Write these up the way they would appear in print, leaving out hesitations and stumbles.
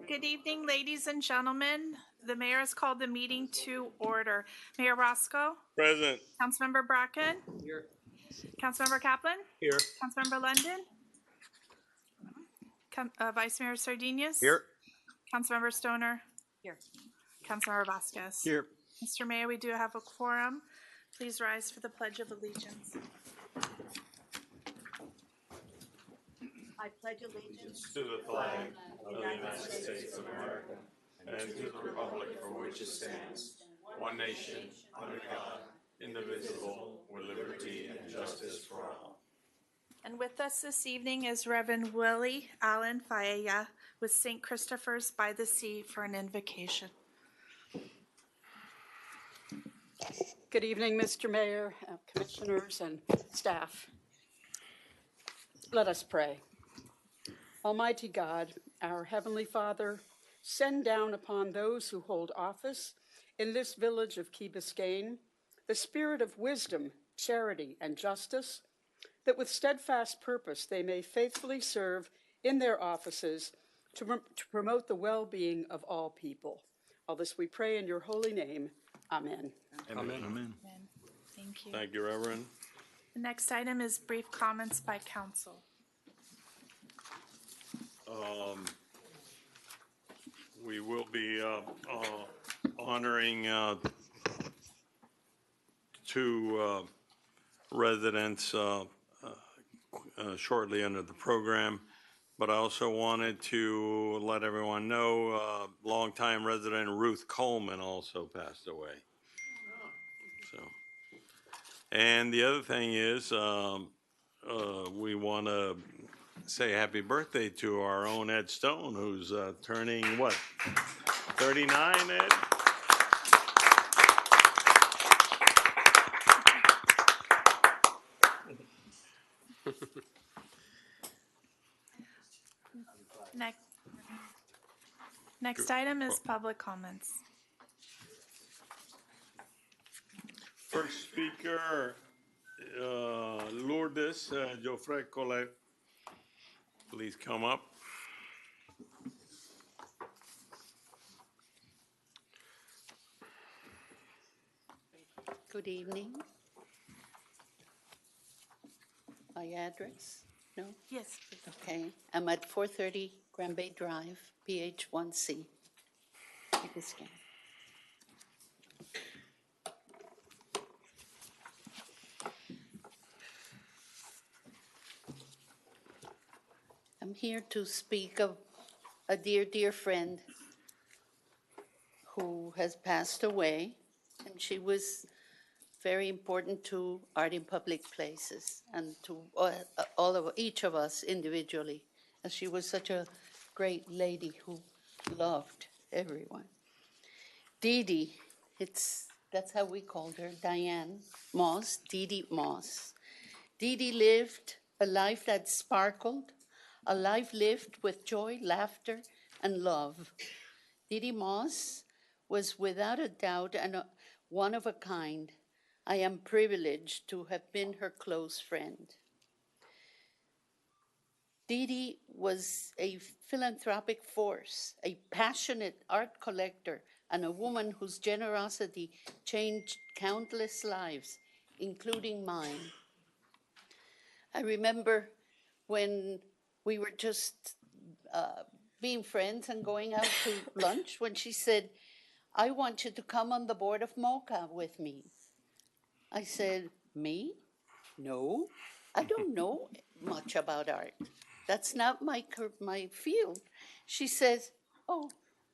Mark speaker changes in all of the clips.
Speaker 1: Good evening, ladies and gentlemen. The mayor has called the meeting to order. Mayor Roscoe,
Speaker 2: Present.
Speaker 1: Councilmember Bracken,
Speaker 2: Here.
Speaker 1: Councilmember Kaplan,
Speaker 2: Here.
Speaker 1: Councilmember London, Vice Mayor Sardinius,
Speaker 2: Here.
Speaker 1: Councilmember Stoner,
Speaker 3: Here.
Speaker 1: Councilmember Vasquez.
Speaker 2: Here.
Speaker 1: Mr. Mayor, we do have a quorum. Please rise for the Pledge of Allegiance.
Speaker 3: I pledge allegiance
Speaker 2: To the flag of the United States of America and to the republic for which it stands, one nation, under God, indivisible, with liberty and justice for all.
Speaker 1: And with us this evening is Reverend Willie Allen Faella with St. Christopher's by the Sea for an invocation.
Speaker 3: Good evening, Mr. Mayor, commissioners, and staff. Let us pray. Almighty God, our Heavenly Father, send down upon those who hold office in this village of Key Biscayne the spirit of wisdom, charity, and justice, that with steadfast purpose they may faithfully serve in their offices to promote the well-being of all people. All this we pray in your holy name. Amen.
Speaker 2: Amen.
Speaker 1: Amen. Thank you.
Speaker 2: Thank you, Reverend.
Speaker 1: The next item is brief comments by council.
Speaker 2: We will be honoring two residents shortly under the program, but I also wanted to let everyone know longtime resident Ruth Coleman also passed away. So, and the other thing is we want to say happy birthday to our own Ed Stone, who's turning, what, 39, Ed?
Speaker 1: Next item is public comments.
Speaker 2: First speaker, Lourdes Joffre Colette. Please come up.
Speaker 4: Good evening. My address? No?
Speaker 1: Yes, please.
Speaker 4: Okay. I'm at 430 Grand Bay Drive, PH1C. Key Biscayne. I'm here to speak of a dear, dear friend who has passed away, and she was very important to Art in Public Places and to each of us individually, as she was such a great lady who loved everyone. Dee Dee, that's how we called her, Diane Moss, Dee Dee Moss. Dee Dee lived a life that sparkled, a life lived with joy, laughter, and love. Dee Dee Moss was without a doubt one of a kind. I am privileged to have been her close friend. Dee Dee was a philanthropic force, a passionate art collector, and a woman whose generosity changed countless lives, including mine. I remember when we were just being friends and going out to lunch, when she said, "I want you to come on the board of MOCA with me." I said, "Me? No, I don't know much about art. That's not my field." She says, "Oh,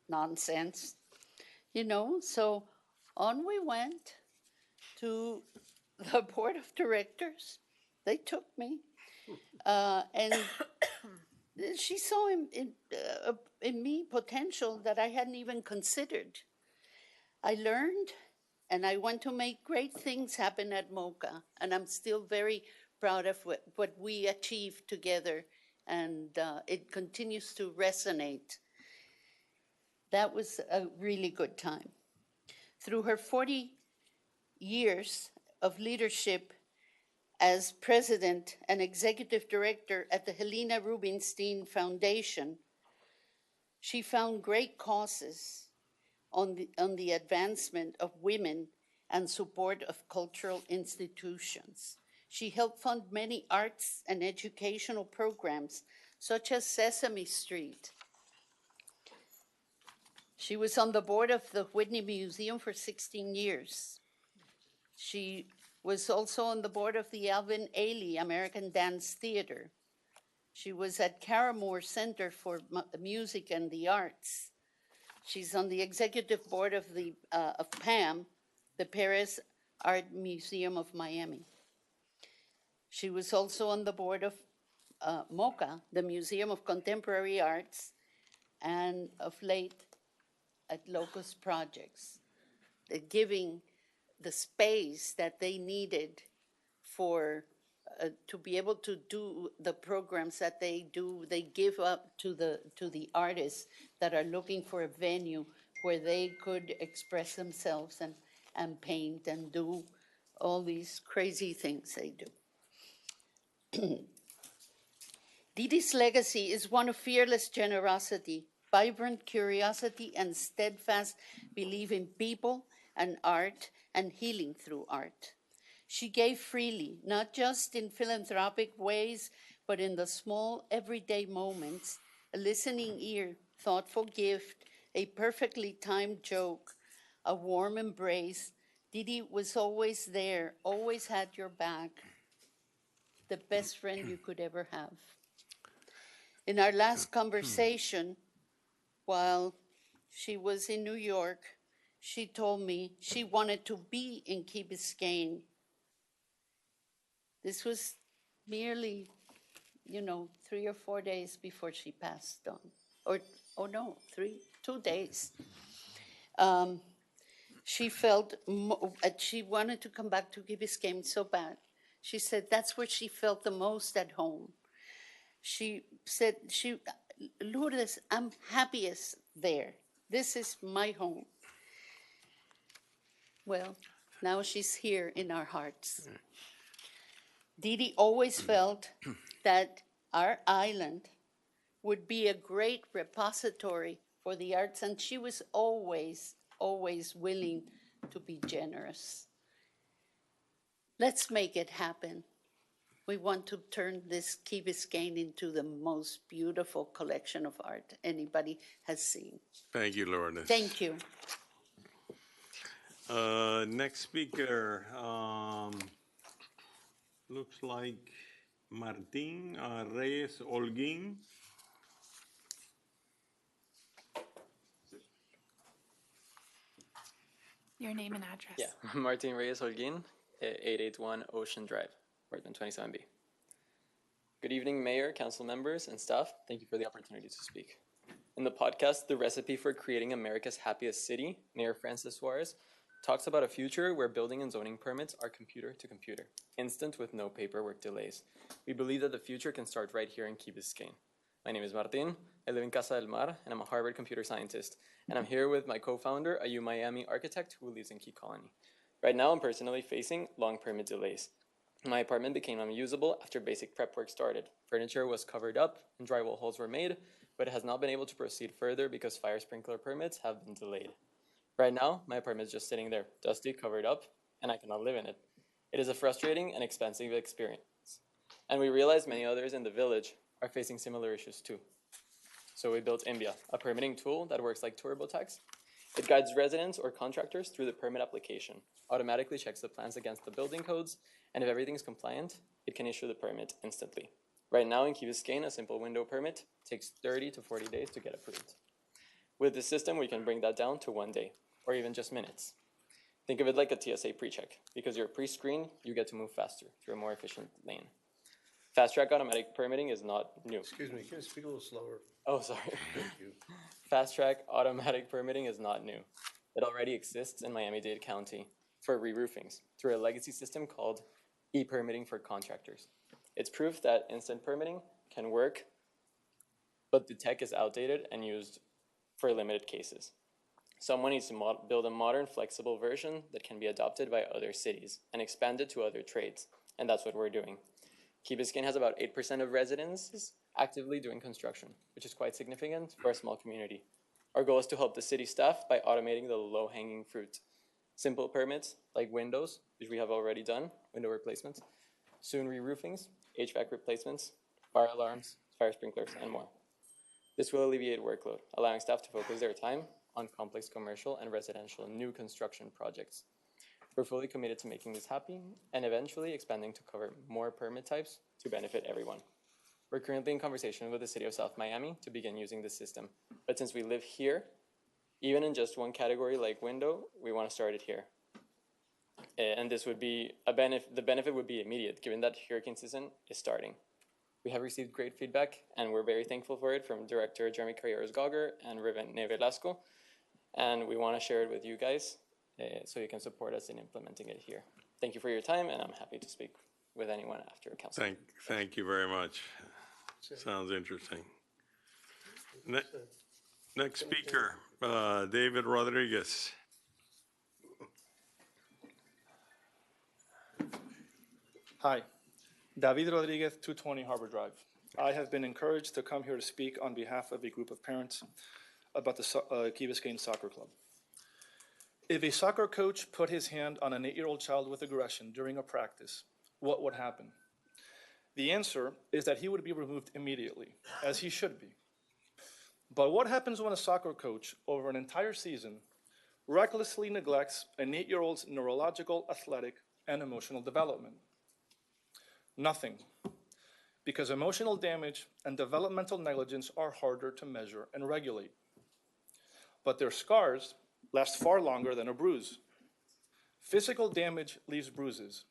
Speaker 4: nonsense." So on we went to the board of directors. They took me, and she saw in me potential that I hadn't even considered. I learned, and I want to make great things happen at MOCA, and I'm still very proud of what we achieved together, and it continues to resonate. That was a really good time. Through her 40 years of leadership as president and executive director at the Helena Rubinstein Foundation, She found great causes on the advancement of women and support of cultural institutions. She helped fund many arts and educational programs, such as Sesame Street. She was on the board of the Whitney Museum for 16 years. She was also on the board of the Alvin Ailey American Dance Theater. She was at Caramore Center for Music and the Arts. She's on the executive board of PAM, the Paris Art Museum of Miami. She was also on the board of MoCA, the Museum of Contemporary Arts, and of late at Locust Projects, giving the space that they needed for to be able to do the programs that they do. They give up to the artists that are looking for a venue where they could express themselves and paint and do all these crazy things they do. Didi's legacy is one of fearless generosity, vibrant curiosity, and steadfast belief in people and art and healing through art. She gave freely, not just in philanthropic ways, but in the small, everyday moments, a listening ear, thoughtful gift, a perfectly timed joke, a warm embrace. Didi was always there, always had your back, the best friend you could ever have. In our last conversation, while she was in New York, she told me she wanted to be in Key Biscayne. This was merely, 3 or 4 days before she passed on. Or no, 2 days. She felt, she wanted to come back to Key Biscayne so bad. She said that's where she felt the most at home. She said, Lourdes, I'm happiest there. This is my home. Well, now she's here in our hearts. Didi always felt that our island would be a great repository for the arts, and she was always, always willing to be generous. Let's make it happen. We want to turn this Key Biscayne into the most beautiful collection of art anybody has seen.
Speaker 2: Thank you, Lourdes.
Speaker 4: Thank you.
Speaker 2: Next speaker looks like Martin Reyes Holguin.
Speaker 1: Your name and address.
Speaker 5: Yeah, Martin Reyes Holguin, 881 Ocean Drive, Portland 27B. Good evening, Mayor, Council members, and staff. Thank you for the opportunity to speak. In the podcast, The Recipe for Creating America's Happiest City, Mayor Francis Suarez talks about a future where building and zoning permits are computer to computer, instant with no paperwork delays. We believe that the future can start right here in Key Biscayne. My name is Martin. I live in Casa del Mar, and I'm a Harvard computer scientist. And I'm here with my co-founder, a UMiami architect who lives in Key Colony. Right now, I'm personally facing long permit delays. My apartment became unusable after basic prep work started. Furniture was covered up and drywall holes were made, but it has not been able to proceed further because fire sprinkler permits have been delayed. Right now, my apartment is just sitting there, dusty, covered up, and I cannot live in it. It is a frustrating and expensive experience. And we realize many others in the village are facing similar issues too. So we built Imbia, a permitting tool that works like TurboTax. It guides residents or contractors through the permit application, automatically checks the plans against the building codes, and if everything is compliant, it can issue the permit instantly. Right now in Key Biscayne, a simple window permit takes 30 to 40 days to get approved. With this system, we can bring that down to 1 day, or even just minutes. Think of it like a TSA pre-check. Because you're pre-screened, you get to move faster through a more efficient lane. Fast-track automatic permitting is not new.
Speaker 6: Excuse me, can you speak a little slower?
Speaker 5: Oh, sorry.
Speaker 6: Thank you.
Speaker 5: Fast-track automatic permitting is not new. It already exists in Miami-Dade County for re-roofings through a legacy system called e-permitting for contractors. It's proof that instant permitting can work, but the tech is outdated and used for limited cases. Someone needs to build a modern, flexible version that can be adopted by other cities and expanded to other trades, and that's what we're doing. Key Biscayne has about 8% of residences actively doing construction, which is quite significant for a small community. Our goal is to help the city staff by automating the low-hanging fruit. Simple permits like windows, which we have already done, window replacements, soon re-roofings, HVAC replacements, fire alarms, fire sprinklers, and more. This will alleviate workload, allowing staff to focus their time on complex commercial and residential new construction projects. We're fully committed to making this happen and eventually expanding to cover more permit types to benefit everyone. We're currently in conversation with the city of South Miami to begin using this system, but since we live here, even in just one category like window, we want to start it here. And this would be the benefit would be immediate, given that hurricane season is starting. We have received great feedback, and we're very thankful for it from Director Jeremy Carreras-Gauger and Rene Velasco, and we want to share it with you guys so you can support us in implementing it here. Thank you for your time, and I'm happy to speak with anyone after council.
Speaker 2: Thank you very much. Sounds interesting. Next speaker, David Rodriguez.
Speaker 6: Hi, David Rodriguez, 220 Harbor Drive. I have been encouraged to come here to speak on behalf of a group of parents about the Key Biscayne Soccer Club. If a soccer coach put his hand on an 8-year-old child with aggression during a practice, what would happen? The answer is that he would be removed immediately, as he should be. But what happens when a soccer coach, over an entire season, recklessly neglects an 8-year-old's neurological, athletic, and emotional development? Nothing, because emotional damage and developmental negligence are harder to measure and regulate. But their scars last far longer than a bruise. Physical damage leaves bruises.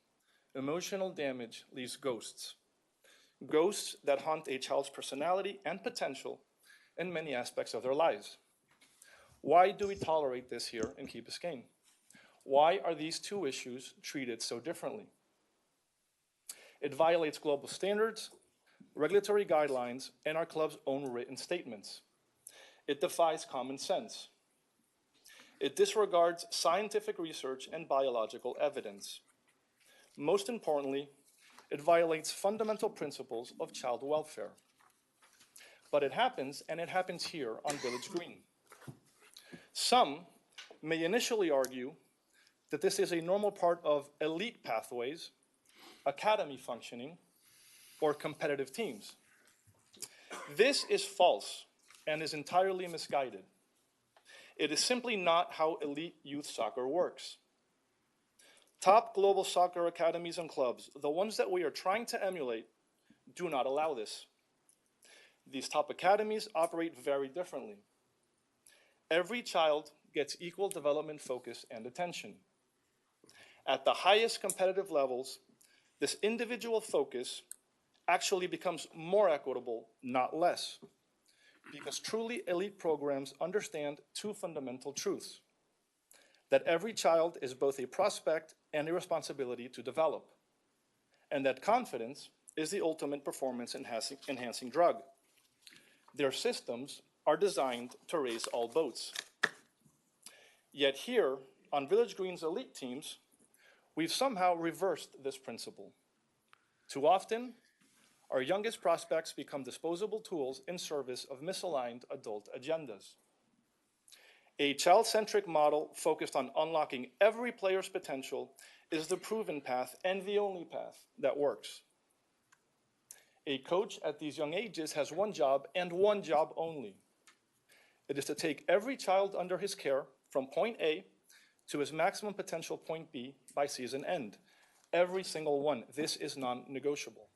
Speaker 6: Emotional damage leaves ghosts. Ghosts that haunt a child's personality and potential in many aspects of their lives. Why do we tolerate this here in Key Biscayne? Why are these two issues treated so differently? It violates global standards, regulatory guidelines, and our club's own written statements. It defies common sense. It disregards scientific research and biological evidence. Most importantly, it violates fundamental principles of child welfare. But it happens, and it happens here on Village Green. Some may initially argue that this is a normal part of elite pathways, academy functioning, or competitive teams. This is false and is entirely misguided. It is simply not how elite youth soccer works. Top global soccer academies and clubs, the ones that we are trying to emulate, do not allow this. These top academies operate very differently. Every child gets equal development focus and attention. At the highest competitive levels, this individual focus actually becomes more equitable, not less, because truly elite programs understand two fundamental truths: that every child is both a prospect and a responsibility to develop, and that confidence is the ultimate performance-enhancing drug. Their systems are designed to raise all boats. Yet here, on Village Green's elite teams, we've somehow reversed this principle. Too often, our youngest prospects become disposable tools in service of misaligned adult agendas. A child-centric model focused on unlocking every player's potential is the proven path and the only path that works. A coach at these young ages has one job and one job only. It is to take every child under his care from point A to his maximum potential point B by season end. Every single one. This is non-negotiable.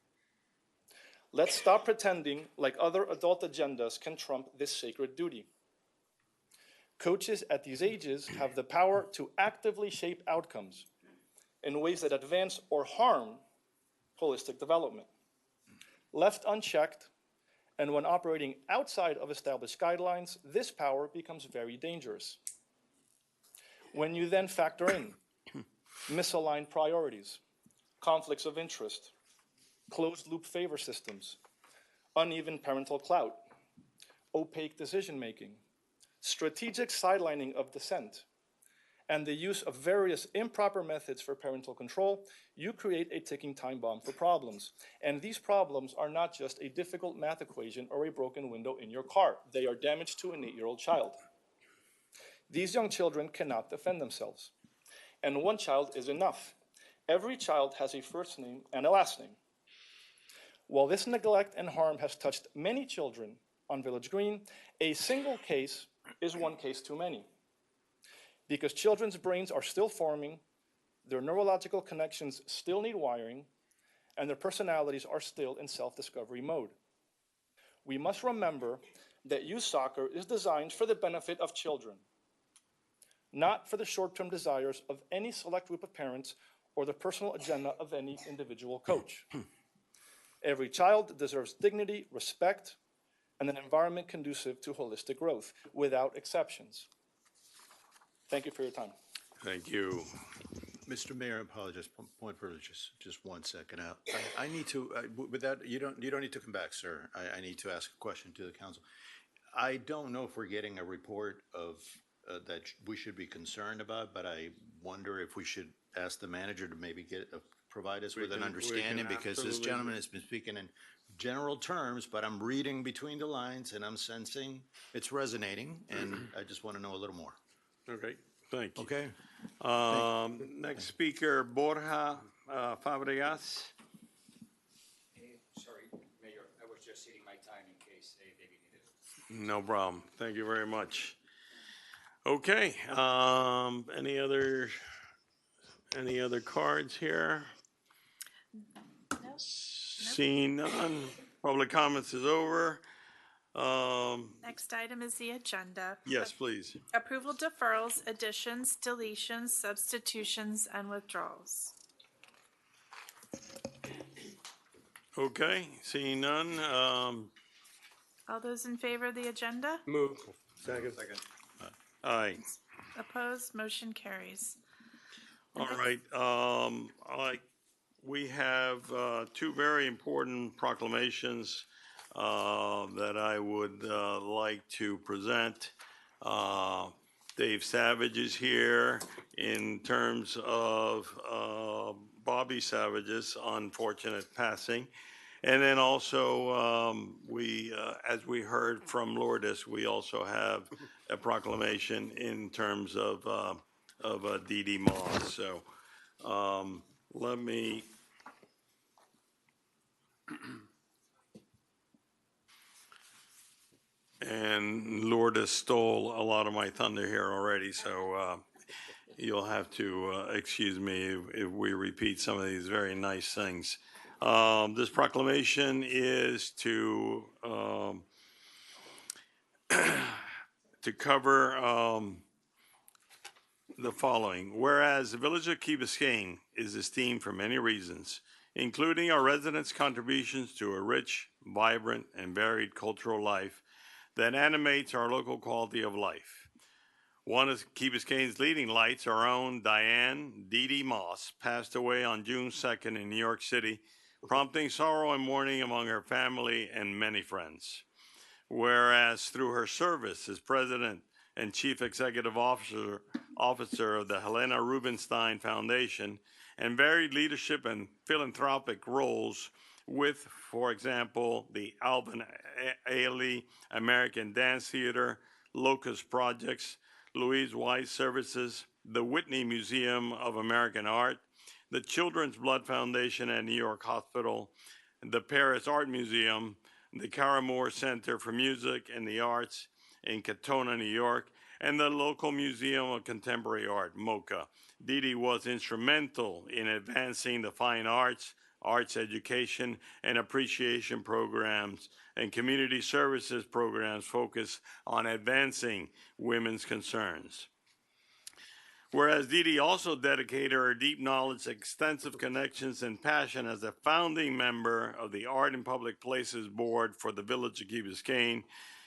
Speaker 6: Let's stop pretending like other adult agendas can trump this sacred duty. Coaches at these ages have the power to actively shape outcomes in ways that advance or harm holistic development. Left unchecked, and when operating outside of established guidelines, this power becomes very dangerous. When you then factor in misaligned priorities, conflicts of interest, closed-loop favor systems, uneven parental clout, opaque decision-making, strategic sidelining of dissent, and the use of various improper methods for parental control, you create a ticking time bomb for problems. And these problems are not just a difficult math equation or a broken window in your car. They are damage to an 8-year-old child. These young children cannot defend themselves. And one child is enough. Every child has a first name and a last name. While this neglect and harm has touched many children on Village Green, a single case is one case too many. Because children's brains are still forming, their neurological connections still need wiring, and their personalities are still in self-discovery mode. We must remember that youth soccer is designed for the benefit of children, not for the short-term desires of any select group of parents or the personal agenda of any individual coach. Every child deserves dignity, respect, and an environment conducive to holistic growth, without exceptions. Thank you for your time.
Speaker 2: Thank you.
Speaker 7: Mr. Mayor, I apologize. Point for just 1 second. I need to, with that, you don't need to come back, sir. I need to ask a question to the council. I don't know if we're getting a report of that we should be concerned about, but I wonder if we should ask the manager to maybe provide us with an understanding, because this
Speaker 2: absolutely
Speaker 7: gentleman has been speaking in general terms, but I'm reading between the lines and I'm sensing it's resonating, and I just want to know a little more.
Speaker 2: Okay, thank you.
Speaker 7: Okay?
Speaker 2: Next speaker, Borja Fabregas.
Speaker 8: Sorry, Mayor, I was just ceding my time in case David needed it.
Speaker 2: No problem. Thank you very much. Okay, any other cards here?
Speaker 1: No.
Speaker 2: Seeing none, public comments is over.
Speaker 1: Next item is the agenda.
Speaker 2: Yes, please.
Speaker 1: Approval deferrals, additions, deletions, substitutions, and withdrawals.
Speaker 2: Okay, seeing none,
Speaker 1: All those in favor of the agenda?
Speaker 2: move. Second. Aye.
Speaker 1: Opposed? Motion carries.
Speaker 2: All right, we have two very important proclamations that I would like to present. Dave Savage is here in terms of Bobby Savage's unfortunate passing. And then also, as we heard from Lourdes, we also have a proclamation in terms of Dee Dee Moss. So let me. And Lourdes stole a lot of my thunder here already, so you'll have to excuse me if we repeat some of these very nice things. This proclamation is to cover the following. Whereas the Village of Key Biscayne is esteemed for many reasons, including our residents' contributions to a rich, vibrant, and varied cultural life that animates our local quality of life. One of Key Biscayne's leading lights, our own Diane Dee Dee Moss, passed away on June 2nd in New York City, prompting sorrow and mourning among her family and many friends. Whereas through her service as president and chief executive officer of the Helena Rubinstein Foundation, and varied leadership and philanthropic roles with, for example, the Alvin Ailey American Dance Theater, Locust Projects, Louise Weiss Services, the Whitney Museum of American Art, the Children's Blood Foundation at New York Hospital, the Paris Art Museum, the Caramore Center for Music and the Arts in Katona, New York, and the local Museum of Contemporary Art, MoCA. Dee Dee was instrumental in advancing the fine arts, arts education, and appreciation programs, and community services programs focused on advancing women's concerns. Whereas Dee Dee also dedicated her deep knowledge, extensive connections, and passion as a founding member of the Art and Public Places Board for the Village of Key Biscayne,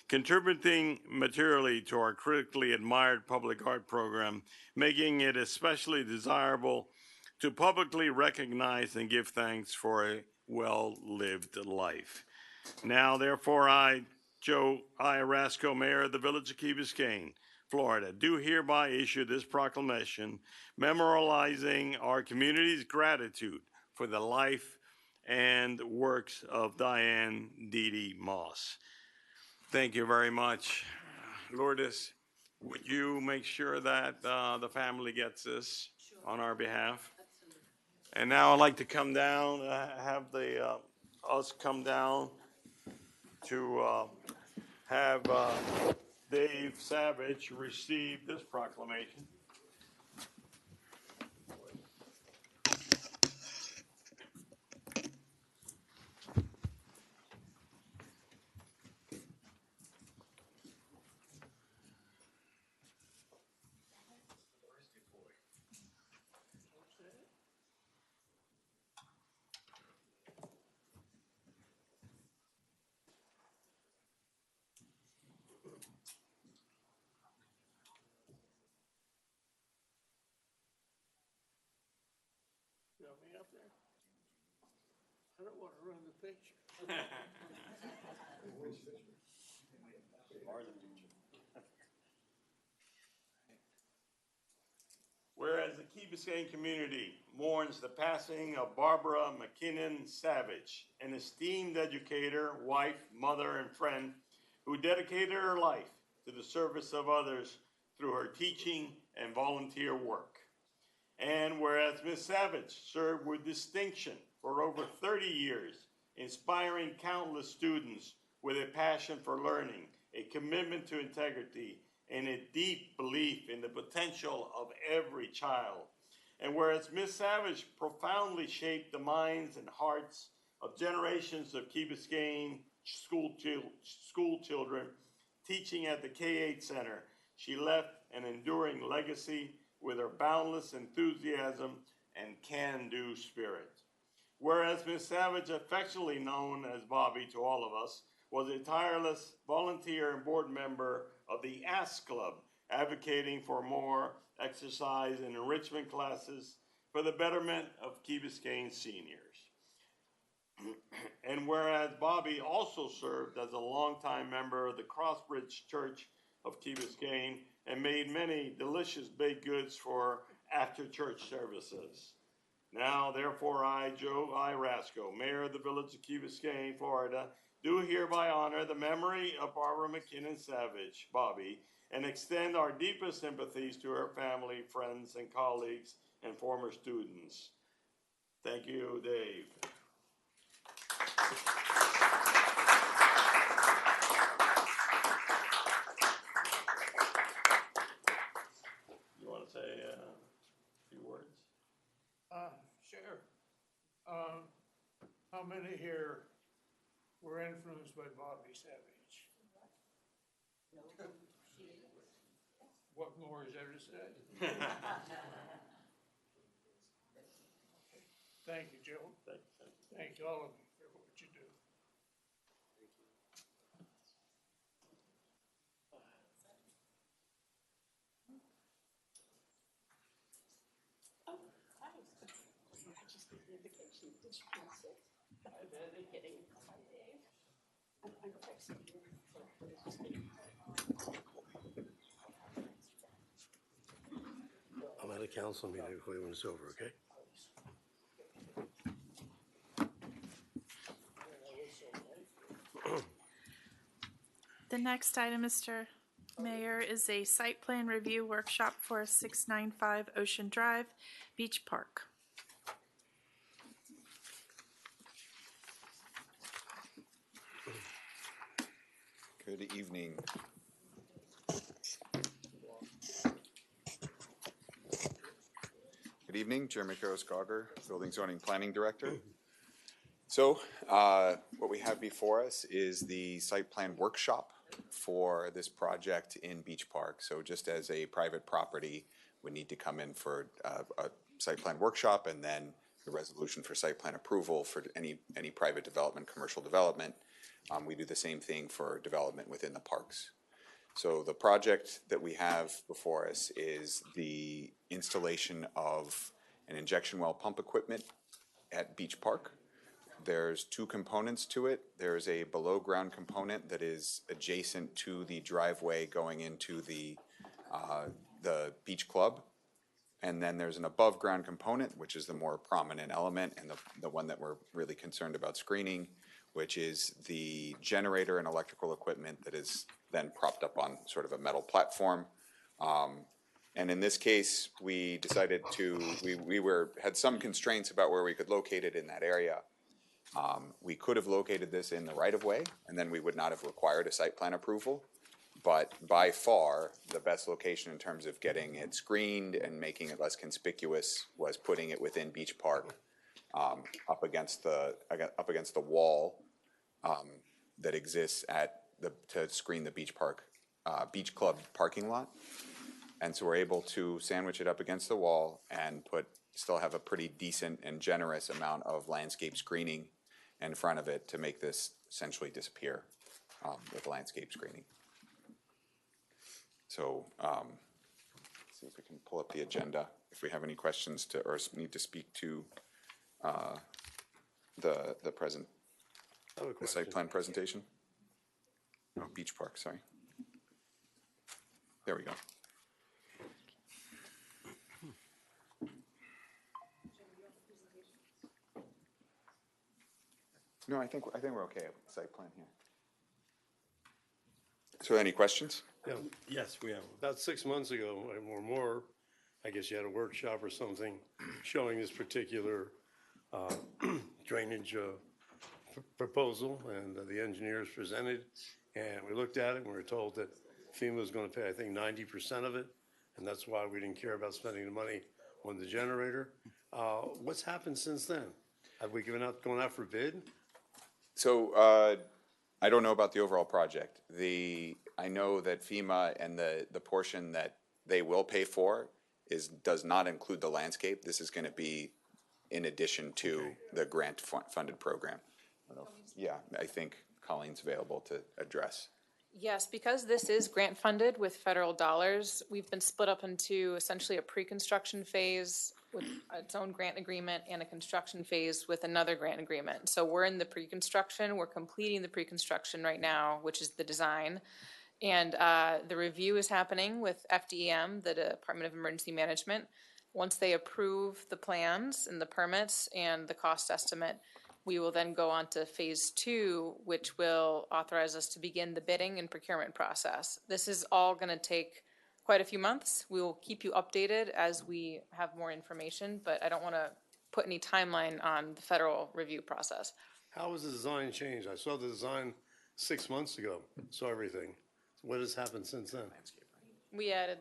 Speaker 2: contributing materially to our critically admired public art program, making it especially desirable to publicly recognize and give thanks for a well-lived life. Now, therefore, I, Joe I. Rasco, Mayor of the Village of Key Biscayne, Florida, do hereby issue this proclamation memorializing our community's gratitude for the life and works of Diane Dee Moss. Thank you very much. Lourdes, would you make sure that the family gets this on our behalf? And now I'd like to come down, have us come down to have Dave Savage receive this proclamation.
Speaker 9: Got me up there? I don't want to run the picture.
Speaker 2: Whereas the Key Biscayne community mourns the passing of Barbara McKinnon Savage, an esteemed educator, wife, mother, and friend who dedicated her life to the service of others through her teaching and volunteer work. And whereas Ms. Savage served with distinction for over 30 years, inspiring countless students with a passion for learning, a commitment to integrity, and a deep belief in the potential of every child. And whereas Ms. Savage profoundly shaped the minds and hearts of generations of Key Biscayne school children teaching at the K-8 Center, she left an enduring legacy with her boundless enthusiasm and can-do spirit. Whereas Ms. Savage, affectionately known as Bobby to all of us, was a tireless volunteer and board member of the Ask Club, advocating for more exercise and enrichment classes for the betterment of Key Biscayne seniors. And whereas Bobby also served as a longtime member of the Crossbridge Church of Key Biscayne and made many delicious baked goods for after-church services. Now, therefore, I, Joe I. Rasco, Mayor of the Village of Key Biscayne, Florida, do hereby honor the memory of Barbara McKinnon Savage, Bobby, and extend our deepest sympathies to her family, friends, and colleagues, and former students. Thank you, Dave. You want to say a few words?
Speaker 9: Sure. How many here were influenced by Bobby Savage? What more is there to say? Thank you, Joe. Thank all of you for what you do.
Speaker 10: I'm at a council meeting when it's over, okay?
Speaker 1: The next item, Mr. Mayor, is a site plan review workshop for 695 Ocean Drive, Beach Park.
Speaker 11: Good evening. Good evening, Jeremy Karros-Gauger, Building Zoning Planning Director. So what we have before us is the site plan workshop for this project in Beach Park. So just as a private property would need to come in for a site plan workshop and then the resolution for site plan approval for any private development, commercial development, we do the same thing for development within the parks. So the project that we have before us is the installation of an injection well pump equipment at Beach Park. There's two components to it. There's a below ground component that is adjacent to the driveway going into the the beach club. And then there's an above-ground component, which is the more prominent element and the one that we're really concerned about screening, which is the generator and electrical equipment that is then propped up on sort of a metal platform. And in this case, we decided had some constraints about where we could locate it in that area. We could have located this in the right-of-way, and then we would not have required a site plan approval. But by far, the best location in terms of getting it screened and making it less conspicuous was putting it within Beach Park, up against the wall that exists to screen the Beach Club parking lot. And so we're able to sandwich it up against the wall and still have a pretty decent and generous amount of landscape screening in front of it to make this essentially disappear with landscape screening. So see if we can pull up the agenda if we have any questions or need to speak to the site plan presentation. Oh, Beach Park, sorry. There we go. No, I think we're okay with the site plan here. So any questions?
Speaker 10: Yeah,
Speaker 2: Yes, we have.
Speaker 10: about 6 months ago or more, I guess you had a workshop or something showing this particular drainage proposal, and the engineers presented, and we looked at it and we were told that FEMA was going to pay, I think, 90% of it, and that's why we didn't care about spending the money on the generator. What's happened since then? Have we gone out for bid?
Speaker 11: So I don't know about the overall project. I know that FEMA and the portion that they will pay for does not include the landscape. This is going to be in addition to the grant funded program. Yeah, I think Colleen's available to address.
Speaker 12: Yes, because this is grant funded with federal dollars, we've been split up into essentially a pre-construction phase with its own grant agreement and a construction phase with another grant agreement. So we're in the pre-construction, we're completing the pre-construction right now, which is the design. And the review is happening with FDEM, the Department of Emergency Management. Once they approve the plans and the permits and the cost estimate, we will then go on to phase 2, which will authorize us to begin the bidding and procurement process. This is all going to take quite a few months. We will keep you updated as we have more information, but I don't want to put any timeline on the federal review process.
Speaker 10: How has the design changed? I saw the design 6 months ago, saw everything. What has happened since then?
Speaker 12: We added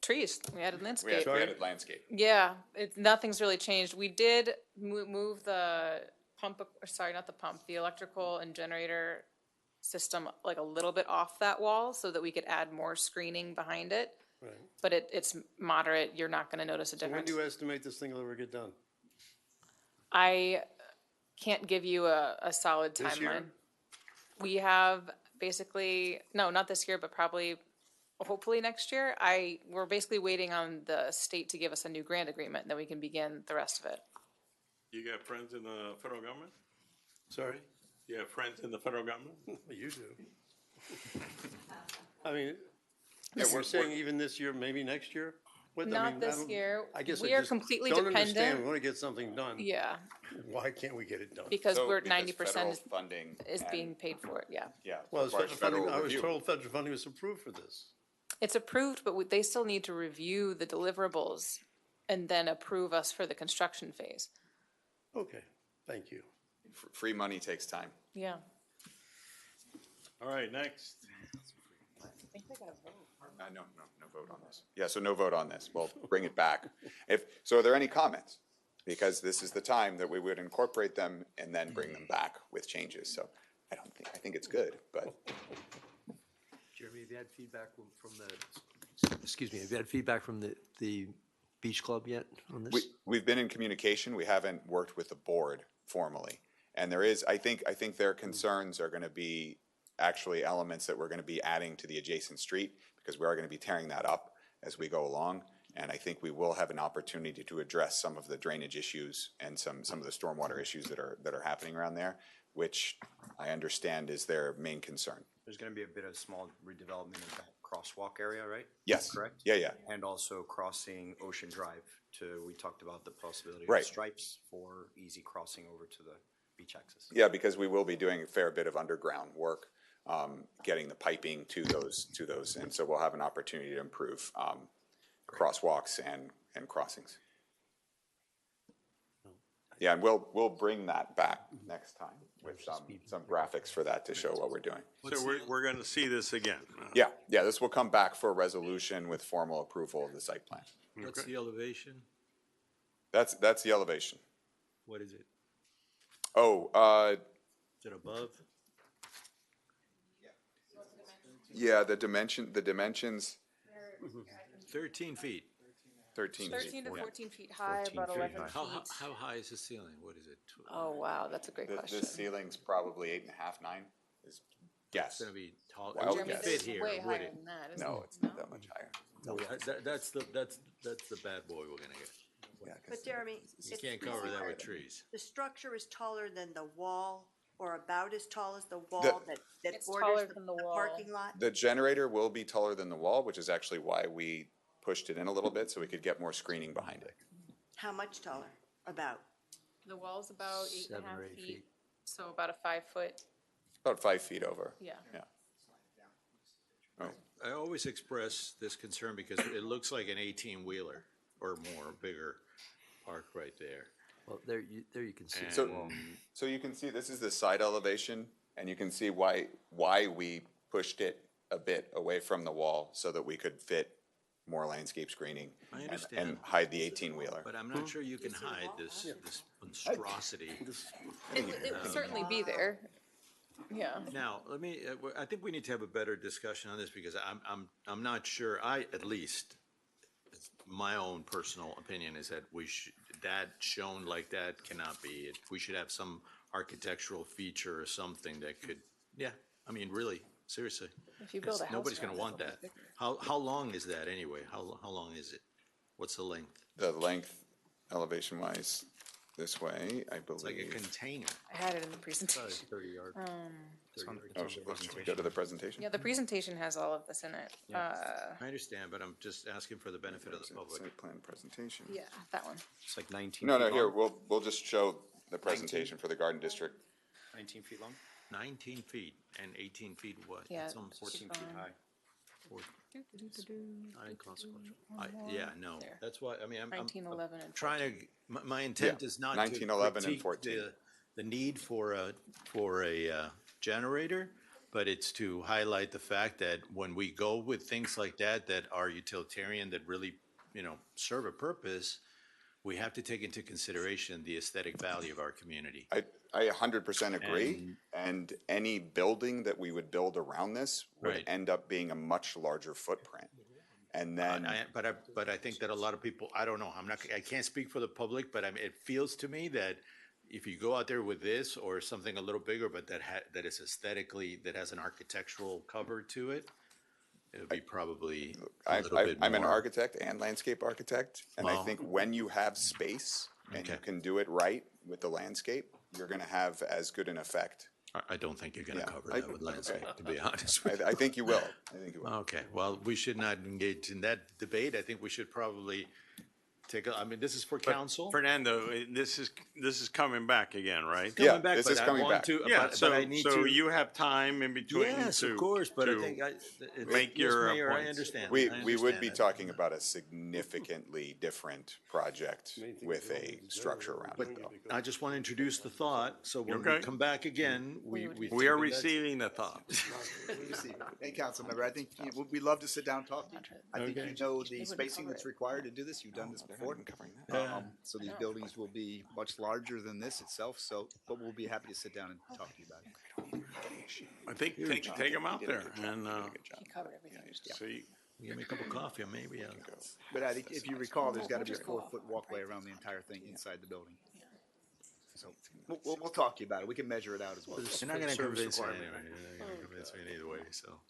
Speaker 12: trees, we added landscape.
Speaker 11: We added landscape.
Speaker 12: Yeah, nothing's really changed. We did move the the electrical and generator system like a little bit off that wall so that we could add more screening behind it.
Speaker 10: Right.
Speaker 12: But it's moderate. You're not going to notice a
Speaker 10: So when
Speaker 12: difference.
Speaker 10: do you estimate this thing will ever get done?
Speaker 12: I can't give you a solid
Speaker 10: This
Speaker 12: timeline.
Speaker 10: year?
Speaker 12: We have basically, no, not this year, but probably, hopefully next year. We're basically waiting on the state to give us a new grant agreement, and then we can begin the rest of it.
Speaker 2: You got friends in the federal government?
Speaker 10: Sorry?
Speaker 2: You have friends in the federal government?
Speaker 10: You do. I mean,
Speaker 11: Yeah,
Speaker 10: we're saying even this year, maybe next year? What- I
Speaker 12: Not
Speaker 10: mean,
Speaker 12: this year.
Speaker 10: I guess
Speaker 12: We
Speaker 10: I
Speaker 12: are
Speaker 10: just
Speaker 12: completely
Speaker 10: don't understand.
Speaker 12: dependent.
Speaker 10: We want to get something done.
Speaker 12: Yeah,
Speaker 10: Why can't we get it done?
Speaker 12: because
Speaker 11: So,
Speaker 12: we're
Speaker 11: because
Speaker 12: 90%
Speaker 11: federal
Speaker 12: is
Speaker 11: funding and-
Speaker 12: being paid for it, yeah.
Speaker 11: Yeah.
Speaker 10: Well,
Speaker 11: requires federal
Speaker 10: I was
Speaker 11: review.
Speaker 10: told federal funding was approved for this.
Speaker 12: It's approved, but they still need to review the deliverables and then approve us for the construction phase.
Speaker 10: Okay, thank you.
Speaker 11: Free money takes time.
Speaker 12: Yeah.
Speaker 2: All right, next.
Speaker 11: No vote on this. Yeah, so no vote on this. We'll bring it back. So are there any comments? Because this is the time that we would incorporate them and then bring them back with changes. So I think it's good, but.
Speaker 13: Jeremy, have you had feedback from have you had feedback from the beach club yet on this?
Speaker 11: We've been in communication. We haven't worked with the board formally. And I think their concerns are going to be actually elements that we're going to be adding to the adjacent street, because we are going to be tearing that up as we go along. And I think we will have an opportunity to address some of the drainage issues and some of the stormwater issues that are happening around there, which I understand is their main concern.
Speaker 8: There's going to be a bit of small redevelopment of that
Speaker 14: crosswalk area, right?
Speaker 11: Yes.
Speaker 14: Correct?
Speaker 11: Yeah, yeah.
Speaker 14: And also crossing Ocean Drive we talked about the possibility of
Speaker 11: Right.
Speaker 14: stripes for easy crossing over to the beach access.
Speaker 11: Yeah, because we will be doing a fair bit of underground work, getting the piping to those, and so we'll have an opportunity to improve crosswalks and crossings. Yeah, and we'll bring that back next time with some graphics for that to show what we're doing.
Speaker 2: So we're going to see this again.
Speaker 11: Yeah, this will come back for resolution with formal approval of the site plan.
Speaker 7: What's the elevation?
Speaker 11: That's the elevation.
Speaker 7: What is it?
Speaker 11: Oh,
Speaker 7: Is it above?
Speaker 11: yeah, the dimensions,
Speaker 7: 13 feet.
Speaker 11: 13.
Speaker 12: 13 to 14 feet high,
Speaker 7: 14
Speaker 12: about
Speaker 7: feet
Speaker 12: 11
Speaker 7: high.
Speaker 12: feet.
Speaker 7: How high is the ceiling? What is it?
Speaker 12: Oh, wow, that's a great question.
Speaker 11: The ceiling's probably 8.5, 9, is guess.
Speaker 7: It's gonna be tall.
Speaker 11: Wild
Speaker 7: It wouldn't
Speaker 11: guess.
Speaker 7: fit
Speaker 12: It's
Speaker 7: here,
Speaker 12: way
Speaker 7: would
Speaker 12: higher
Speaker 7: it?
Speaker 12: than that, isn't
Speaker 11: No,
Speaker 12: it?
Speaker 11: it's not that much higher.
Speaker 7: That's the bad boy we're gonna get.
Speaker 11: Yeah, 'cause
Speaker 15: But Jeremy,
Speaker 7: You can't cover that with trees.
Speaker 15: the structure is taller than the wall, or about as tall as the wall
Speaker 11: The-
Speaker 15: that
Speaker 12: It's taller
Speaker 15: borders
Speaker 12: than
Speaker 15: the
Speaker 12: the wall.
Speaker 15: parking lot?
Speaker 11: The generator will be taller than the wall, which is actually why we pushed it in a little bit, so we could get more screening behind it.
Speaker 15: How much taller? About?
Speaker 12: The wall's about 8.5
Speaker 7: 7 or 8
Speaker 12: feet,
Speaker 7: feet.
Speaker 12: so about a 5 foot,
Speaker 11: About 5 feet over.
Speaker 12: yeah.
Speaker 11: Yeah. Oh,
Speaker 7: I always express this concern because it looks like an 18-wheeler or more, bigger, parked right there.
Speaker 13: Well, there you can see.
Speaker 11: So,
Speaker 13: the wall.
Speaker 11: so you can see, this is the side elevation, and you can see why we pushed it a bit away from the wall so that we could fit more landscape screening
Speaker 7: I
Speaker 11: and
Speaker 7: understand.
Speaker 11: hide the 18-wheeler.
Speaker 7: But I'm not sure you can hide this monstrosity.
Speaker 12: It would certainly be there, yeah.
Speaker 7: Now, I think we need to have a better discussion on this because I'm not sure, at least, it's my own personal opinion is that that shown like that cannot be. We should have some architectural feature or something that could, I mean, really, seriously.
Speaker 12: If you build a
Speaker 7: 'Cause
Speaker 12: house
Speaker 7: nobody's gonna
Speaker 12: around it,
Speaker 7: want
Speaker 12: it'll
Speaker 7: that.
Speaker 12: be bigger.
Speaker 7: How long is that anyway? How long is it? What's the length?
Speaker 11: The length, elevation-wise, this way, I
Speaker 7: It's like a
Speaker 11: believe.
Speaker 7: container.
Speaker 12: I had it in the presentation.
Speaker 7: 30 yard.
Speaker 11: Oh, should we go to the presentation?
Speaker 12: Yeah, the presentation has all of this in it.
Speaker 7: I understand, but I'm just asking for the benefit of the public.
Speaker 11: Site plan presentation.
Speaker 12: Yeah, that one.
Speaker 14: It's like 19
Speaker 11: No,
Speaker 14: feet
Speaker 11: here,
Speaker 14: long.
Speaker 11: we'll just show the presentation for the Garden District.
Speaker 14: 19 feet long?
Speaker 7: 19 feet and 18 feet what?
Speaker 12: Yeah.
Speaker 7: That's almost
Speaker 14: 14 feet high.
Speaker 7: Not inconsequential. Yeah, no,
Speaker 12: There.
Speaker 7: that's why, I mean, I'm
Speaker 12: 19, 11, and
Speaker 7: trying to, my intent is not to
Speaker 11: 19, 11, and
Speaker 7: critique
Speaker 11: 14.
Speaker 7: the need for a generator, but it's to highlight the fact that when we go with things like that, that are utilitarian, that really, serve a purpose, we have to take into consideration the aesthetic value of our community.
Speaker 11: I 100% agree, and any building that we would build around this would
Speaker 7: Right.
Speaker 11: end up being a much larger footprint. And then,
Speaker 7: But I think that a lot of people, I don't know, I can't speak for the public, but I mean, it feels to me that if you go out there with this or something a little bigger, but that is aesthetically, that has an architectural cover to it, it'll be probably a little bit more.
Speaker 11: I'm an architect and landscape architect, and I
Speaker 7: Well-
Speaker 11: think when you have space and you
Speaker 7: Okay.
Speaker 11: can do it right with the landscape, you're gonna have as good an effect.
Speaker 7: I don't think you're gonna
Speaker 11: Yeah,
Speaker 7: cover
Speaker 11: I-
Speaker 7: that with
Speaker 11: okay.
Speaker 7: landscape, to be honest with you.
Speaker 11: I think you will. I think you will.
Speaker 7: Okay, well, we should not engage in that debate. I think we should probably this is for council.
Speaker 2: Fernando, this is coming back again, right?
Speaker 11: Yeah,
Speaker 7: Coming back,
Speaker 11: this
Speaker 7: but
Speaker 11: is
Speaker 7: I
Speaker 11: coming
Speaker 7: want
Speaker 11: back.
Speaker 7: to-
Speaker 2: Yeah,
Speaker 7: but I need
Speaker 2: so
Speaker 7: to-
Speaker 2: you have time in between
Speaker 7: Yes,
Speaker 2: to.
Speaker 7: of course, but I
Speaker 2: to
Speaker 7: think
Speaker 2: make
Speaker 7: yes,
Speaker 2: your
Speaker 7: Mayor, I
Speaker 2: points.
Speaker 7: understand.
Speaker 11: We
Speaker 7: I
Speaker 11: would
Speaker 7: understand
Speaker 11: be
Speaker 7: that.
Speaker 11: talking about a significantly different project with a structure around it, though.
Speaker 7: I just want to introduce the thought, so when we
Speaker 2: Okay.
Speaker 7: come back again,
Speaker 2: We are
Speaker 7: think that-
Speaker 2: receiving the thought.
Speaker 16: Hey, council member, I think we'd love to sit down and talk to you. I think
Speaker 7: Okay.
Speaker 16: you know the spacing that's required to do this. You've done this before. So these buildings will be much larger than this itself, but we'll be happy to sit down and talk to you about it.
Speaker 2: I think take them out there and
Speaker 12: He covered everything.
Speaker 2: see.
Speaker 7: Give me a cup of coffee, and maybe I'll.
Speaker 16: But I think if you recall, there's gotta be a 4-foot walkway around the entire thing inside the building. So we'll talk to you about it. We can measure it out as well.
Speaker 7: You're not gonna
Speaker 16: Service
Speaker 7: convince me
Speaker 16: requirement.
Speaker 7: anyway. You're not gonna convince me either way, so.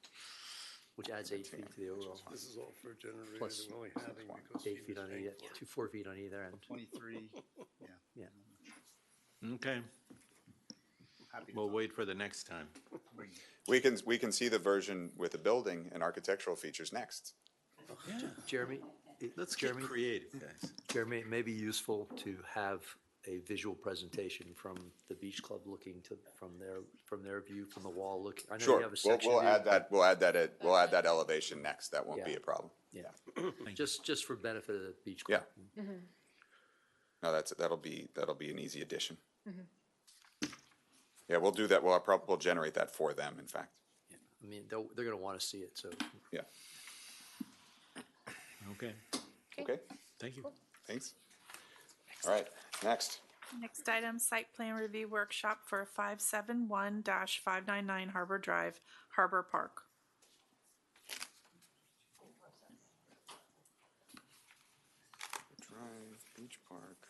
Speaker 13: Which adds 8 feet to the overall.
Speaker 10: This is all for generators
Speaker 13: Plus
Speaker 10: and only having because.
Speaker 13: 8 feet on either, 4 feet on either end.
Speaker 16: 23, yeah.
Speaker 13: Yeah.
Speaker 7: Okay. We'll wait for the next time.
Speaker 11: We can see the version with the building and architectural features next.
Speaker 13: Jeremy?
Speaker 7: Let's
Speaker 13: Jeremy?
Speaker 7: get creative, guys.
Speaker 13: Jeremy, it may be useful to have a visual presentation from the Beach Club looking to, from their view, from the wall looking. I know you
Speaker 11: Sure,
Speaker 13: have a section
Speaker 11: we'll
Speaker 13: view.
Speaker 11: add that, we'll add that elevation next. That won't be a problem.
Speaker 13: Yeah, just for benefit of the Beach Club.
Speaker 11: Yeah. No, that'll be an easy addition. Yeah, we'll do that. We'll generate that for them, in fact.
Speaker 13: I mean, they're gonna wanna see it, so.
Speaker 11: Yeah.
Speaker 7: Okay,
Speaker 11: Okay,
Speaker 7: thank you.
Speaker 11: thanks. All right, next.
Speaker 1: Next item, site plan review workshop for 571-599 Harbor Drive, Harbor Park.
Speaker 11: Drive, Beach Park.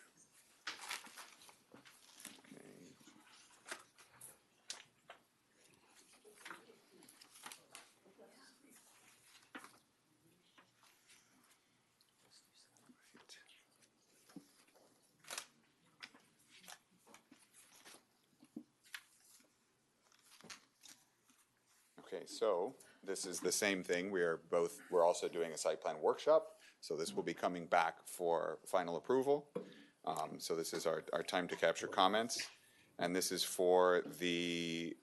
Speaker 11: Okay. Okay, so this is the same thing. We're also doing a site plan workshop. So this will be coming back for final approval. So this is our time to capture comments. And this is for the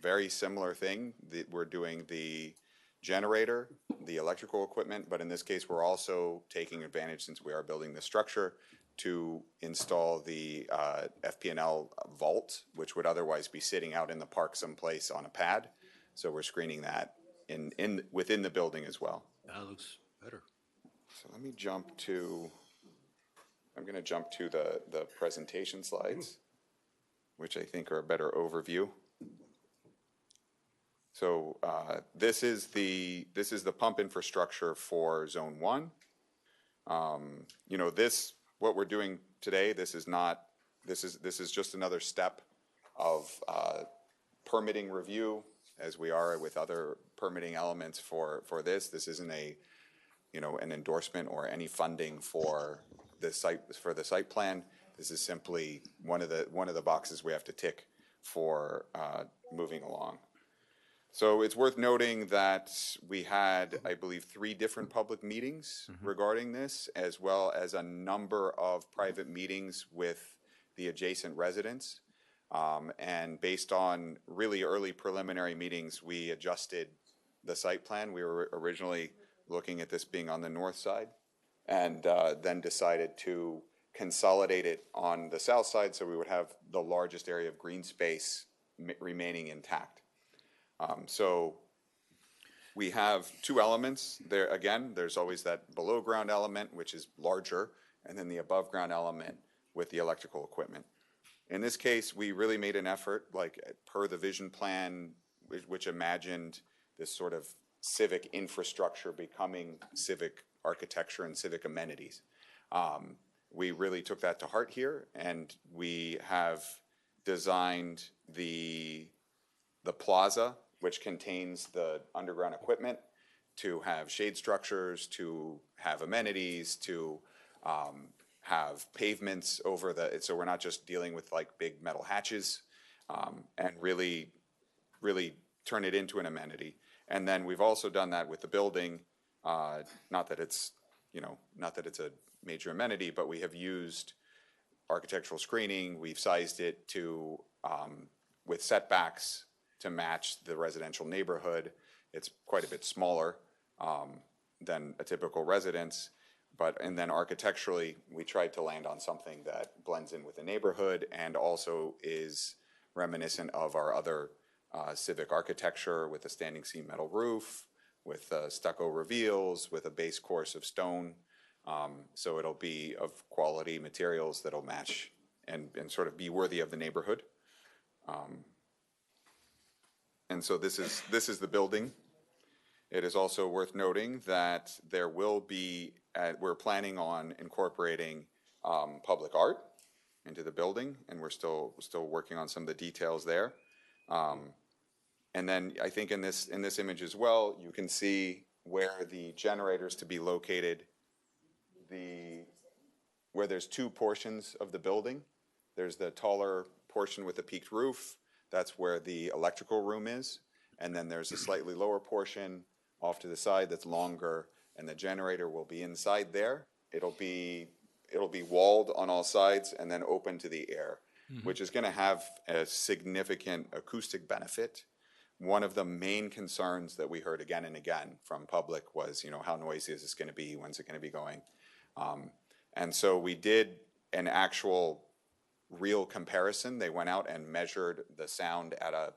Speaker 11: very similar thing. We're doing the generator, the electrical equipment, but in this case, we're also taking advantage, since we are building the structure, to install the FP&L vault, which would otherwise be sitting out in the park someplace on a pad. So we're screening that within the building as well.
Speaker 7: That looks better.
Speaker 11: So let me I'm going to jump to the presentation slides, which I think are a better overview. So this is the pump infrastructure for Zone 1. You know, what we're doing today, this is just another step of permitting review, as we are with other permitting elements for this. This isn't an endorsement or any funding for the site plan. This is simply one of the boxes we have to tick for moving along. So it's worth noting that we had, I believe, 3 different public meetings regarding this, as well as a number of private meetings with the adjacent residents. And based on really early preliminary meetings, we adjusted the site plan. We were originally looking at this being on the north side, and then decided to consolidate it on the south side, so we would have the largest area of green space remaining intact. So we have 2 elements there. Again, there's always that below ground element, which is larger, and then the above ground element with the electrical equipment. In this case, we really made an effort, like per the vision plan, which imagined this sort of civic infrastructure becoming civic architecture and civic amenities. We really took that to heart here, and we have designed the plaza, which contains the underground equipment, to have shade structures, to have amenities, to have pavements over so we're not just dealing with like big metal hatches, and really turn it into an amenity. And then we've also done that with the building, not that it's a major amenity, but we have used architectural screening. We've sized it to with setbacks to match the residential neighborhood. It's quite a bit smaller than a typical residence. And then architecturally, we tried to land on something that blends in with the neighborhood and also is reminiscent of our other civic architecture, with a standing seam metal roof, with stucco reveals, with a base course of stone. So it'll be of quality materials that'll match and sort of be worthy of the neighborhood. And so this is the building. It is also worth noting that there will be, we're planning on incorporating public art into the building, and we're still working on some of the details there. And then I think in this image as well, you can see where the generators to be located, where there's 2 portions of the building. There's the taller portion with a peaked roof, that's where the electrical room is. And then there's a slightly lower portion off to the side that's longer, and the generator will be inside there. It'll be walled on all sides and then open to the air, which is going to have a significant acoustic benefit. One of the main concerns that we heard again and again from public was, how noisy is this going to be? When's it going to be going? And so we did an actual real comparison. They went out and measured the sound at a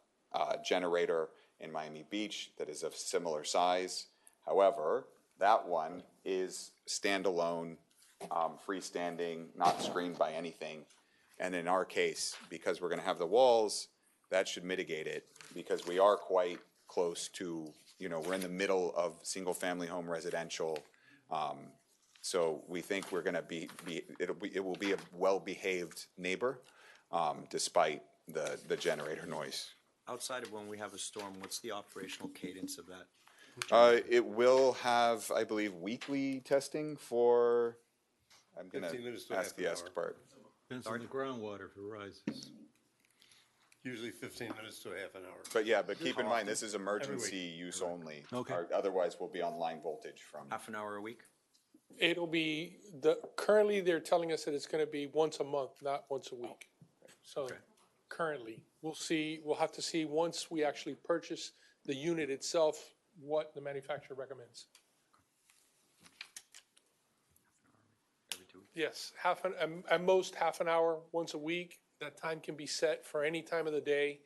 Speaker 11: generator in Miami Beach that is of similar size. However, that one is standalone, freestanding, not screened by anything. And in our case, because we're going to have the walls, that should mitigate it, because we are quite close to, we're in the middle of single-family home residential. So we think we're going to it will be a well-behaved neighbor, despite the generator noise.
Speaker 14: Outside of when we have a storm, what's the operational cadence of that?
Speaker 11: It will have, I believe, weekly testing for, I'm going
Speaker 10: 15 minutes
Speaker 11: to
Speaker 10: to
Speaker 11: ask
Speaker 10: half
Speaker 11: the
Speaker 10: an
Speaker 11: expert.
Speaker 7: Depends on the groundwater if it rises.
Speaker 10: Usually 15 minutes to half an hour.
Speaker 11: But keep in mind, this is emergency use only.
Speaker 7: Okay.
Speaker 11: Otherwise, we'll be on line voltage from.
Speaker 14: Half an hour a week?
Speaker 9: It'll be, currently they're telling us that it's gonna be once a month, not once a week. So currently, we'll have to see once we actually purchase the unit itself, what the manufacturer recommends.
Speaker 14: Every 2 weeks?
Speaker 9: Yes, at most half an hour, once a week. That time can be set for any time of the day,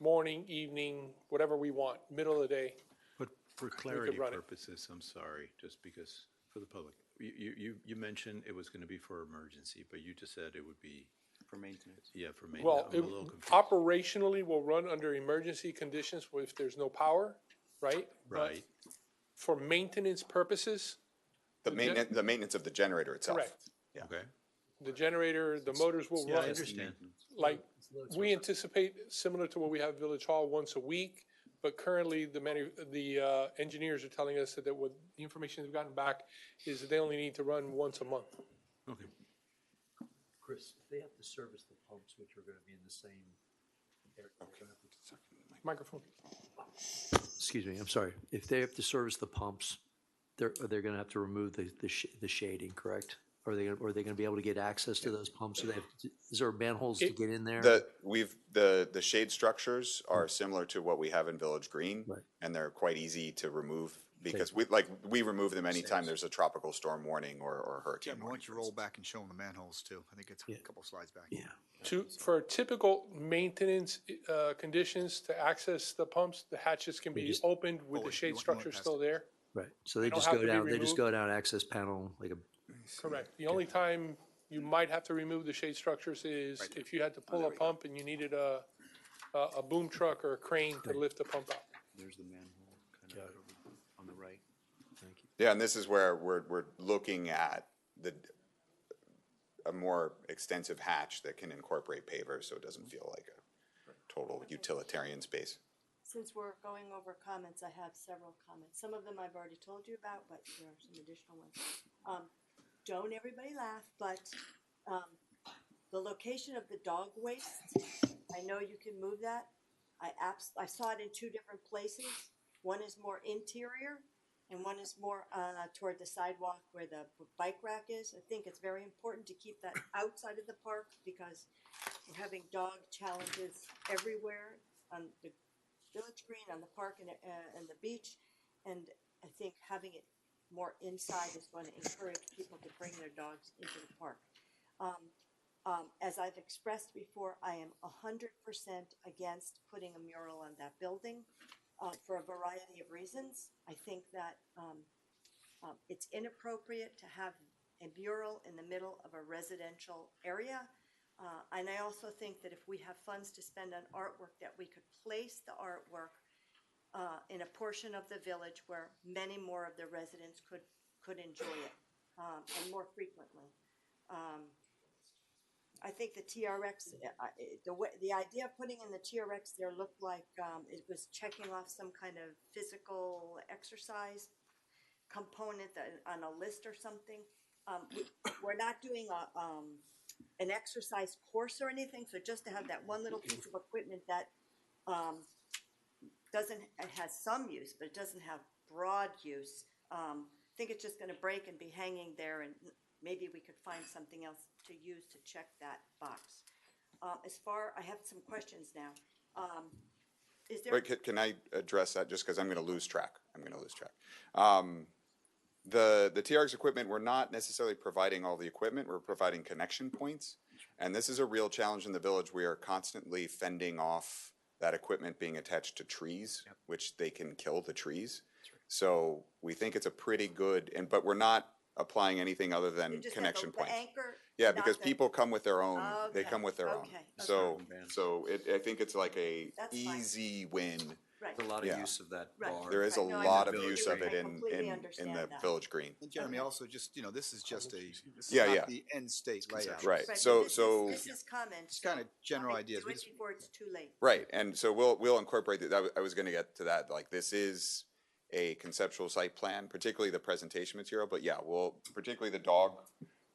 Speaker 9: morning, evening, whatever we want, middle of the day.
Speaker 7: But for clarity
Speaker 9: run it.
Speaker 7: purposes, I'm sorry, just because, for the public, you mentioned it was going to be for emergency, but you just said it would be.
Speaker 14: For maintenance?
Speaker 7: Yeah, for maintenance.
Speaker 9: Well,
Speaker 7: I'm a little confused.
Speaker 9: operationally, we'll run under emergency conditions if there's no power, right? But
Speaker 7: Right.
Speaker 9: for maintenance purposes,
Speaker 11: The maintenance of the generator itself.
Speaker 9: Correct.
Speaker 11: Yeah.
Speaker 7: Okay.
Speaker 9: the generator, the motors will
Speaker 7: Yeah, I
Speaker 9: run.
Speaker 7: understand.
Speaker 9: Like, we anticipate similar to what we have at Village Hall once a week, but currently the engineers are telling us that what the information they've gotten back is that they only need to run once a month.
Speaker 7: Okay.
Speaker 13: Chris, they have to service the pumps, which are gonna be in the same area.
Speaker 9: Microphone.
Speaker 13: Excuse me, I'm sorry. If they have to service the pumps, they're gonna have to remove the shading, correct? Are they gonna be able to get access to those pumps? So is there manholes to get in there?
Speaker 11: The shade structures are similar to what we have in Village Green,
Speaker 13: Right.
Speaker 11: and they're quite easy to remove because we remove them anytime there's a tropical storm warning or hurricane
Speaker 16: Kevin, why
Speaker 11: warning.
Speaker 16: don't you roll back and show them the manholes too? I think it's a couple slides back.
Speaker 13: Yeah.
Speaker 9: For typical maintenance conditions to access the pumps, the hatches can be opened with the shade structure still there.
Speaker 13: Right, so they
Speaker 9: don't
Speaker 13: just
Speaker 9: have
Speaker 13: go
Speaker 9: to be
Speaker 13: down, they just
Speaker 9: removed.
Speaker 13: go down access panel, like a,
Speaker 9: Correct. The only time you might have to remove the shade structures is if you had to pull a pump and you needed a boom truck or a crane to lift the pump out.
Speaker 14: There's the manhole kind of on the right. Thank you.
Speaker 11: Yeah, and this is where we're looking at a more extensive hatch that can incorporate pavers, so it doesn't feel like a total utilitarian space.
Speaker 15: Since we're going over comments, I have several comments. Some of them I've already told you about, but there are some additional ones. Don't everybody laugh, but the location of the dog waste, I know you can move that. I saw it in two different places. One is more interior and one is more toward the sidewalk where the bike rack is. I think it's very important to keep that outside of the park because we're having dog challenges everywhere on the Village Green, on the park and the beach. And I think having it more inside is going to encourage people to bring their dogs into the park. As I've expressed before, I am 100% against putting a mural on that building for a variety of reasons. I think that it's inappropriate to have a mural in the middle of a residential area. And I also think that if we have funds to spend on artwork, that we could place the artwork in a portion of the village where many more of the residents could enjoy it and more frequently. I think the TRX, the idea of putting in the TRX there looked like it was checking off some kind of physical exercise component on a list or something. We're not doing an exercise course or anything, so just to have that one little piece of equipment that, it has some use, but it doesn't have broad use. I think it's just gonna break and be hanging there, and maybe we could find something else to use to check that box. I have some questions now. Is there?
Speaker 11: Wait, can I address that just because I'm going to lose track? The TRX equipment, we're not necessarily providing all the equipment, we're providing connection points. And this is a real challenge in the village. We are constantly fending off that equipment being attached to trees, which they can kill the trees. So we think it's a pretty good, but we're not applying anything other than
Speaker 15: You just have
Speaker 11: connection
Speaker 15: the
Speaker 11: points.
Speaker 15: anchor,
Speaker 11: Yeah,
Speaker 15: not
Speaker 11: because
Speaker 15: the-
Speaker 11: people come with their own, they
Speaker 15: Okay,
Speaker 11: come with their own.
Speaker 15: okay,
Speaker 11: So I think it's like a
Speaker 15: That's fine.
Speaker 11: easy win.
Speaker 15: Right.
Speaker 14: There's a lot
Speaker 11: Yeah.
Speaker 14: of use of that
Speaker 15: Right.
Speaker 14: bar.
Speaker 11: There is a
Speaker 15: Right, no, I
Speaker 11: lot of
Speaker 15: completely
Speaker 11: use of
Speaker 15: agree.
Speaker 11: it
Speaker 15: I
Speaker 11: in
Speaker 15: completely
Speaker 11: the
Speaker 15: understand that.
Speaker 11: Village Green.
Speaker 16: And Jeremy, also just, this is just this is
Speaker 11: Yeah,
Speaker 16: not
Speaker 11: yeah.
Speaker 16: the end state layout.
Speaker 11: Right,
Speaker 15: Right,
Speaker 11: so,
Speaker 15: this is comments.
Speaker 16: Just kind of general ideas.
Speaker 15: Do
Speaker 16: We
Speaker 15: it
Speaker 16: just-
Speaker 15: before it's too late.
Speaker 11: right, and so we'll incorporate that. I was gonna get to that, like, this is a conceptual site plan, particularly the presentation material, but yeah, particularly the dog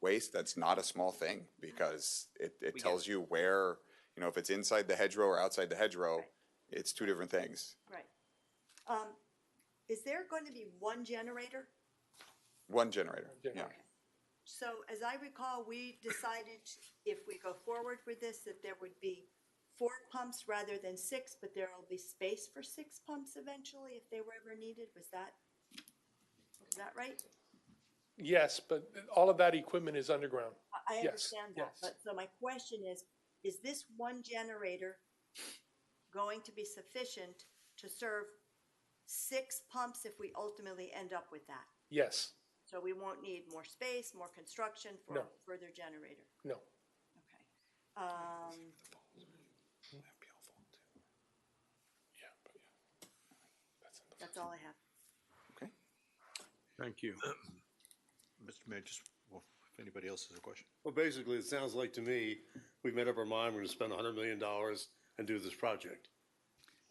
Speaker 11: waste, that's not a small thing, because it tells you where, if it's inside the hedgerow or outside the hedgerow,
Speaker 15: Right.
Speaker 11: it's two different things.
Speaker 15: Right. Is there going to be one generator?
Speaker 11: One generator, yeah.
Speaker 15: So as I recall, we decided if we go forward with this, that there would be 4 pumps rather than 6, but there will be space for 6 pumps eventually if they were ever needed. Was that right?
Speaker 9: Yes, but all of that equipment is underground.
Speaker 15: I
Speaker 9: Yes,
Speaker 15: understand that,
Speaker 9: yes.
Speaker 15: but so my question is this one generator going to be sufficient to serve 6 pumps if we ultimately end up with that?
Speaker 9: Yes,
Speaker 15: So we won't need more space, more construction for a
Speaker 9: No.
Speaker 15: further generator?
Speaker 9: no.
Speaker 15: Okay. That's all I have.
Speaker 2: Thank you.
Speaker 7: Mr. Mayor, just, if anybody else has a question.
Speaker 10: Well, basically, it sounds like to me, we've made up our mind, we're gonna spend $100 million and do this project.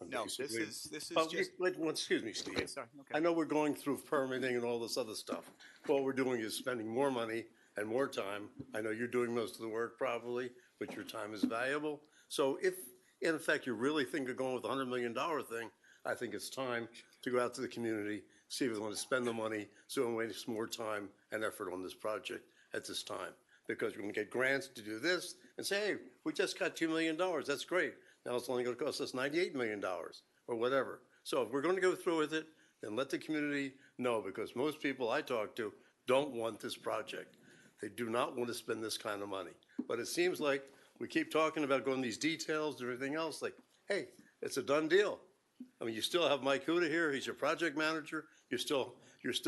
Speaker 10: And
Speaker 16: No, this
Speaker 10: basically-
Speaker 16: is
Speaker 10: Oh,
Speaker 16: just.
Speaker 10: excuse me, Steve.
Speaker 16: Sorry, okay.
Speaker 10: I know we're going through permitting and all this other stuff. What we're doing is spending more money and more time. I know you're doing most of the work probably, but your time is valuable. So if, in effect, you really think of going with a $100 million thing, I think it's time to go out to the community, see if they want to spend the money, so we don't waste more time and effort on this project at this time. Because we're going to get grants to do this and say, hey, we just got $2 million, that's great. Now it's only going to cost us $98 million or whatever. So if we're going to go through with it, then let the community know, because most people I talk to don't want this project. They do not want to spend this kind of money. But it seems like we keep talking about going these details and everything else, like, hey, it's a done deal. I mean, you still have Mike Huda here, he's your project manager, you're still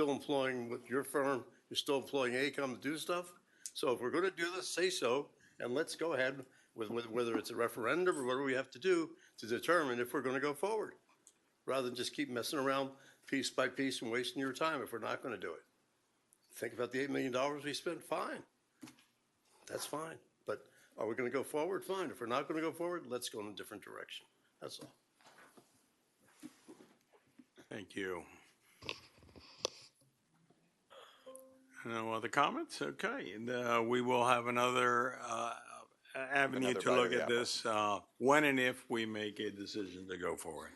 Speaker 10: employing with your firm, you're still employing AECOM to do stuff. So if we're gonna do this, say so, and let's go ahead with whether it's a referendum or whatever we have to do to determine if we're gonna go forward, rather than just keep messing around piece by piece and wasting your time if we're not gonna do it. Think about the $8 million we spent, fine. That's fine. But are we gonna go forward? Fine. If we're not gonna go forward, let's go in a different direction. That's all.
Speaker 2: Thank you. No other comments? Okay, and we will have another avenue
Speaker 11: Another
Speaker 2: to
Speaker 11: bite of
Speaker 2: look
Speaker 11: the
Speaker 2: at this when and if we make a decision to go forward.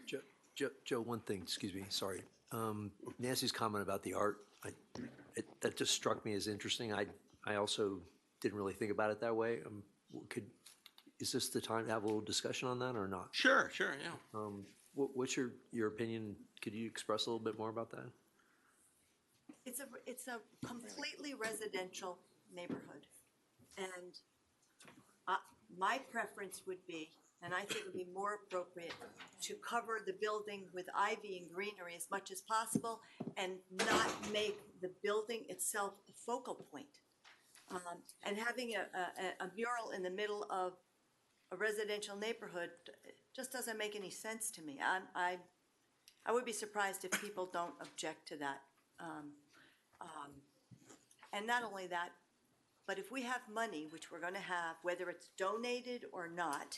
Speaker 13: Joe, one thing, excuse me, sorry. Nancy's comment about the art, that just struck me as interesting. I also didn't really think about it that way. Is this the time to have a little discussion on that or not?
Speaker 2: Sure, yeah.
Speaker 13: What's your opinion? Could you express a little bit more about that?
Speaker 15: It's a completely residential neighborhood. And my preference would be, and I think it would be more appropriate, to cover the building with ivy and greenery as much as possible and not make the building itself a focal point. And having a mural in the middle of a residential neighborhood just doesn't make any sense to me. I would be surprised if people don't object to that. And not only that, but if we have money, which we're going to have, whether it's donated or not,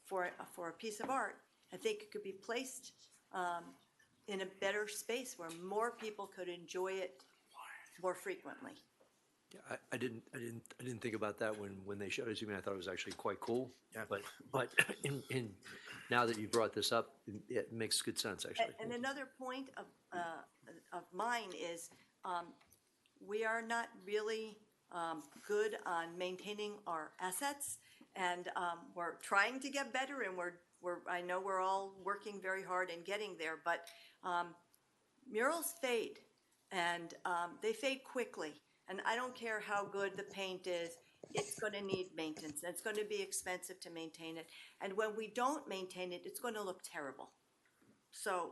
Speaker 15: for a piece of art, I think it could be placed in a better space where more people could enjoy it more frequently.
Speaker 13: I didn't think about that when they showed it to me. I thought it was actually quite cool.
Speaker 14: Yeah.
Speaker 13: But now that you brought this up, it makes good sense, actually.
Speaker 15: And another point of mine is, we are not really good on maintaining our assets, and we're trying to get better, and I know we're all working very hard and getting there, but murals fade, and they fade quickly. And I don't care how good the paint is, it's going to need maintenance. It's going to be expensive to maintain it. And when we don't maintain it, it's going to look terrible. So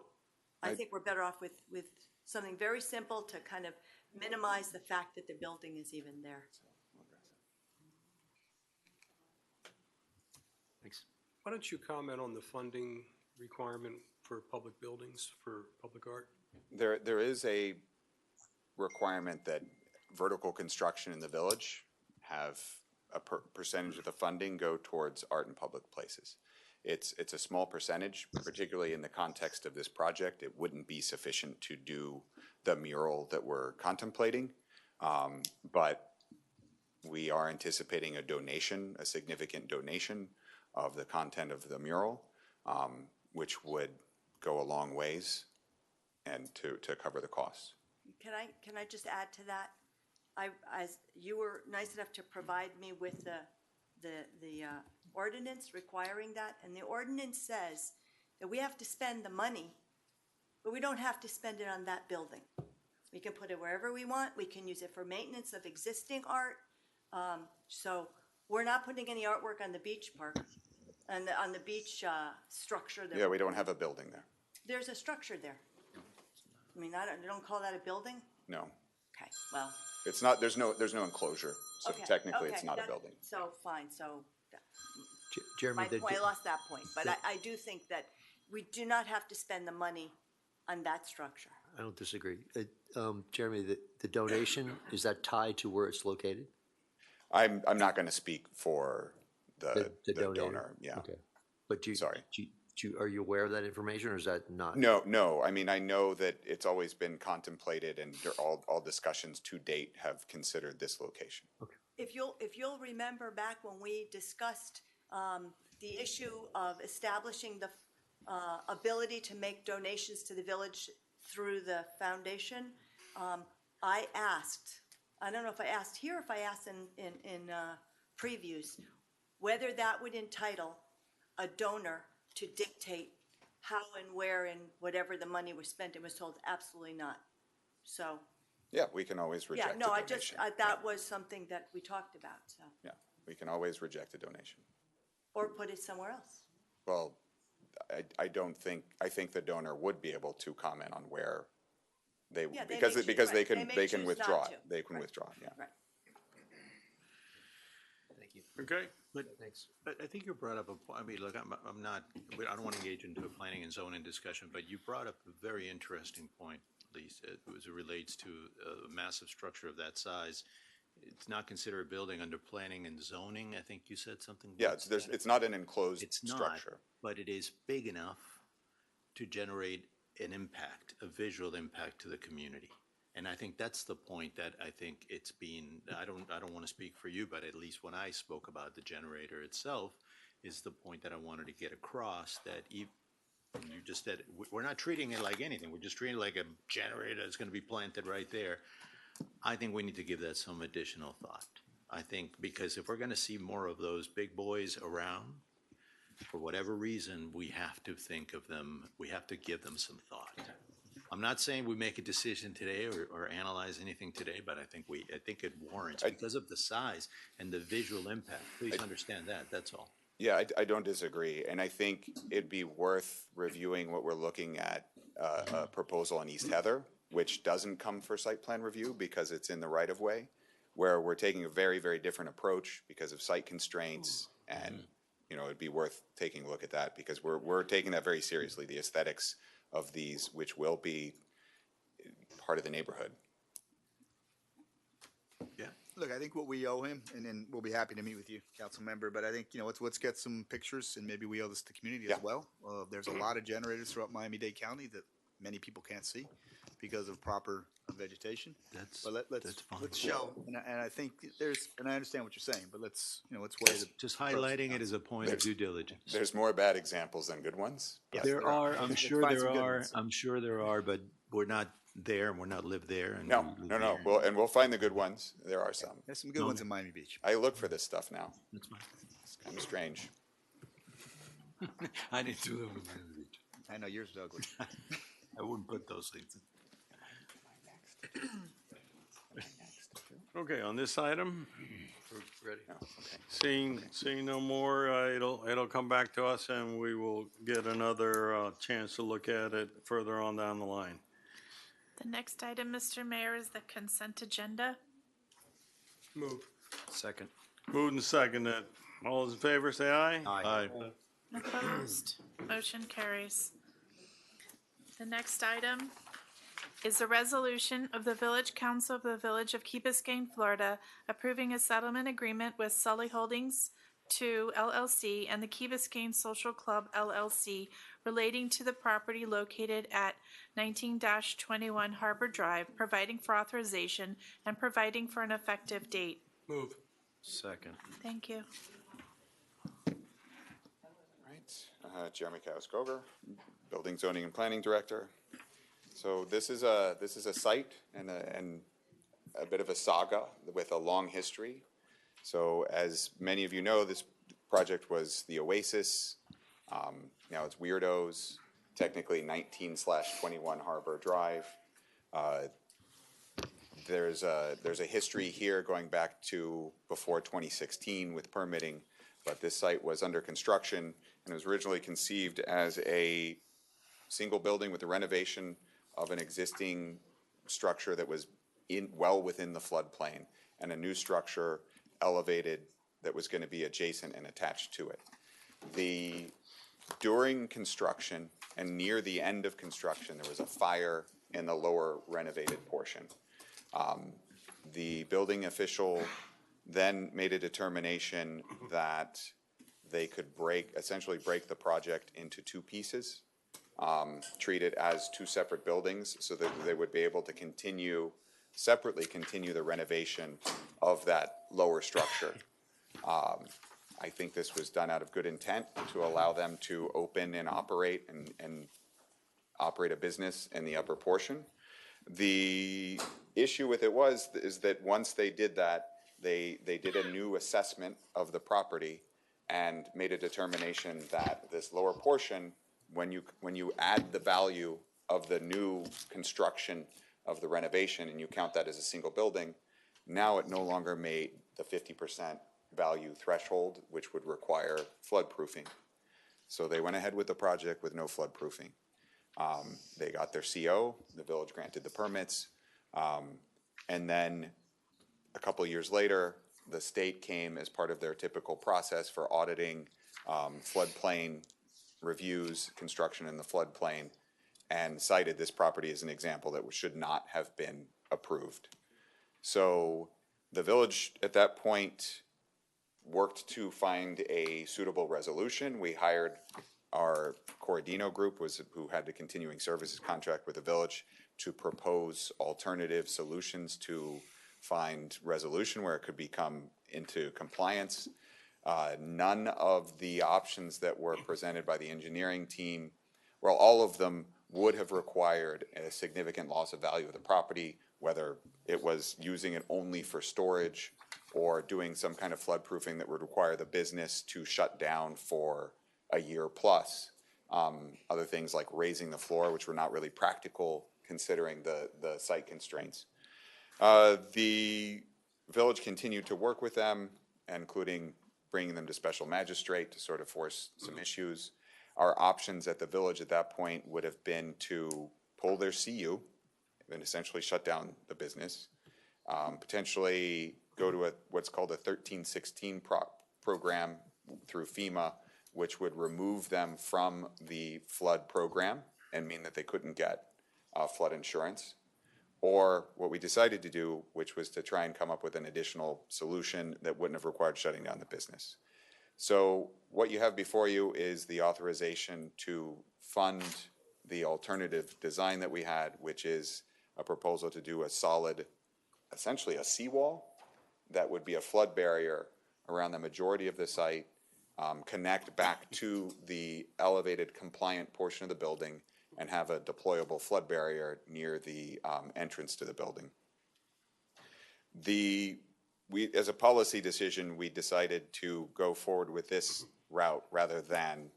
Speaker 15: I think we're better off with something very simple to kind of minimize the fact that the building is even there.
Speaker 13: Thanks.
Speaker 17: Why don't you comment on the funding requirement for public buildings, for public art?
Speaker 11: There is a requirement that vertical construction in the village have a percentage of the funding go towards art in public places. It's a small percentage, particularly in the context of this project. It wouldn't be sufficient to do the mural that we're contemplating, but we are anticipating a donation, a significant donation of the content of the mural, which would go a long ways and to cover the costs.
Speaker 15: Can I just add to that? You were nice enough to provide me with the ordinance requiring that, and the ordinance says that we have to spend the money, but we don't have to spend it on that building. We can put it wherever we want. We can use it for maintenance of existing art. So we're not putting any artwork on the beach park, on the beach structure.
Speaker 11: Yeah, we don't have a building there.
Speaker 15: There's a structure there. I mean, you don't call that a building?
Speaker 11: No.
Speaker 15: Okay, well.
Speaker 11: It's not, there's no enclosure, so
Speaker 15: Okay,
Speaker 11: technically it's
Speaker 15: okay,
Speaker 11: not a building.
Speaker 15: So, fine, so
Speaker 13: Jeremy,
Speaker 15: I lost that point, but I do think that we do not have to spend the money on that structure.
Speaker 13: I don't disagree. Jeremy, the donation, is that tied to where it's located?
Speaker 11: I'm not going to speak for the donor, yeah.
Speaker 13: Okay. But
Speaker 11: Sorry.
Speaker 13: Are you aware of that information, or is that not?
Speaker 11: No. I mean, I know that it's always been contemplated, and all discussions to date have considered this location.
Speaker 13: Okay.
Speaker 15: If you'll remember back when we discussed the issue of establishing the ability to make donations to the village through the foundation, I asked, I don't know if I asked here, or if I asked in previews, whether that would entitle a donor to dictate how and where and whatever the money was spent. It was told absolutely not. So.
Speaker 11: Yeah, we can always reject a donation.
Speaker 15: That was something that we talked about, so.
Speaker 11: Yeah, we can always reject a donation.
Speaker 15: Or put it somewhere else.
Speaker 11: Well, I think the donor would be able to comment on where they,
Speaker 15: Yeah, they
Speaker 11: because
Speaker 15: may choose-
Speaker 11: they
Speaker 15: right. They may
Speaker 11: can
Speaker 15: choose
Speaker 11: withdraw
Speaker 15: not
Speaker 11: it.
Speaker 15: to.
Speaker 11: They can
Speaker 15: Right.
Speaker 11: withdraw, yeah.
Speaker 15: Right.
Speaker 13: Thank you.
Speaker 17: Okay.
Speaker 7: But I think you brought up a point. I mean, look, I'm not, I don't want to engage into a planning and zoning discussion, but you brought up a very interesting point, Lisa, as it relates to a massive structure of that size. It's not considered a building under planning and zoning. I think you said something.
Speaker 11: Yeah, it's not an enclosed
Speaker 7: It's
Speaker 11: structure.
Speaker 7: not, but it is big enough to generate an impact, a visual impact to the community. And I think that's the point that I think it's been, I don't want to speak for you, but at least when I spoke about the generator itself, is the point that I wanted to get across, that you just said, we're not treating it like anything. We're just treating it like a generator that's going to be planted right there. I think we need to give that some additional thought. I think because if we're going to see more of those big boys around, for whatever reason, we have to think of them, we have to give them some thought. I'm not saying we make a decision today or analyze anything today, but I think it warrants, because of the size and the visual impact. Please understand that, that's all.
Speaker 11: Yeah, I don't disagree. And I think it'd be worth reviewing what we're looking at, a proposal in East Heather, which doesn't come for site plan review because it's in the right of way, where we're taking a very, very different approach because of site constraints. And, it'd be worth taking a look at that because we're taking that very seriously, the aesthetics of these, which will be part of the neighborhood.
Speaker 7: Yeah.
Speaker 16: Look, I think what we owe him, and then we'll be happy to meet with you, council member, but I think, let's get some pictures, and maybe we owe this to the community as well. There's a lot of generators throughout Miami-Dade County that many people can't see because of proper vegetation.
Speaker 7: That's,
Speaker 16: But
Speaker 7: that's
Speaker 16: let's
Speaker 7: fine.
Speaker 16: show, and I think there's, and I understand what you're saying, but let's weigh the.
Speaker 7: Just
Speaker 16: pros and
Speaker 7: highlighting it
Speaker 16: cons.
Speaker 7: as a point of due diligence.
Speaker 11: There's more bad examples than good ones.
Speaker 16: Yes,
Speaker 7: There are, I'm
Speaker 16: Let's
Speaker 7: sure
Speaker 16: find
Speaker 7: there
Speaker 16: some good
Speaker 7: are,
Speaker 16: ones.
Speaker 7: I'm sure there are, but we're not there and we're not live there. And
Speaker 11: No,
Speaker 7: we live
Speaker 11: no, no.
Speaker 7: there.
Speaker 11: Well, and we'll find the good ones. There are some.
Speaker 16: There's some good ones in Miami Beach.
Speaker 11: I look for this stuff now.
Speaker 7: That's fine.
Speaker 11: It's kind of strange.
Speaker 7: I didn't do them in Miami Beach.
Speaker 16: I know yours is ugly.
Speaker 7: I wouldn't put those things in.
Speaker 2: Okay, on this item,
Speaker 13: We're ready.
Speaker 2: seeing no more, it'll come back to us and we will get another chance to look at it further on down the line.
Speaker 1: The next item, Mr. Mayor, is the consent agenda.
Speaker 17: Move.
Speaker 14: Second.
Speaker 2: Moved and seconded. All those in favor, say aye.
Speaker 14: Aye.
Speaker 1: Opposed? Motion carries. The next item is a resolution of the Village Council of the Village of Key Biscayne, Florida, approving a settlement agreement with Sully Holdings II LLC and the Key Biscayne Social Club LLC relating to the property located at 19-21 Harbor Drive, providing for authorization and providing for an effective date.
Speaker 17: Move.
Speaker 14: Second.
Speaker 1: Thank you.
Speaker 11: Right. Jeremy Kausgoger, Building Zoning and Planning Director. So this is a site and a bit of a saga with a long history. So as many of you know, this project was the Oasis. Now it's Weirdos, technically 19/21 Harbor Drive. There's a history here going back to before 2016 with permitting, but this site was under construction and was originally conceived as a single building with the renovation of an existing structure that was well within the floodplain, and a new structure elevated that was going to be adjacent and attached to it. During construction and near the end of construction, there was a fire in the lower renovated portion. The building official then made a determination that they could essentially break the project into two pieces, treat it as two separate buildings so that they would be able to separately continue the renovation of that lower structure. I think this was done out of good intent to allow them to open and operate and operate a business in the upper portion. The issue with it is that once they did that, they did a new assessment of the property and made a determination that this lower portion, when you add the value of the new construction of the renovation and you count that as a single building, now it no longer made the 50% value threshold, which would require floodproofing. So they went ahead with the project with no floodproofing. They got their CO, the village granted the permits, and then a couple of years later, the state came as part of their typical process for auditing floodplain reviews, construction in the floodplain, and cited this property as an example that should not have been approved. So the village at that point worked to find a suitable resolution. We hired our Corradino group, who had the continuing services contract with the village, to propose alternative solutions to find resolution where it could become into compliance. None of the options that were presented by the engineering team, well, all of them would have required a significant loss of value of the property, whether it was using it only for storage or doing some kind of floodproofing that would require the business to shut down for a year plus. Other things like raising the floor, which were not really practical considering the site constraints. The village continued to work with them, including bringing them to special magistrate to sort of force some issues. Our options at the village at that point would have been to pull their CU and essentially shut down the business, potentially go to what's called a 1316 program through FEMA, which would remove them from the flood program and mean that they couldn't get flood insurance. Or what we decided to do, which was to try and come up with an additional solution that wouldn't have required shutting down the business. So what you have before you is the authorization to fund the alternative design that we had, which is a proposal to do a solid, essentially a seawall that would be a flood barrier around the majority of the site, connect back to the elevated compliant portion of the building, and have a deployable flood barrier near the entrance to the building. As a policy decision, we decided to go forward with this route rather than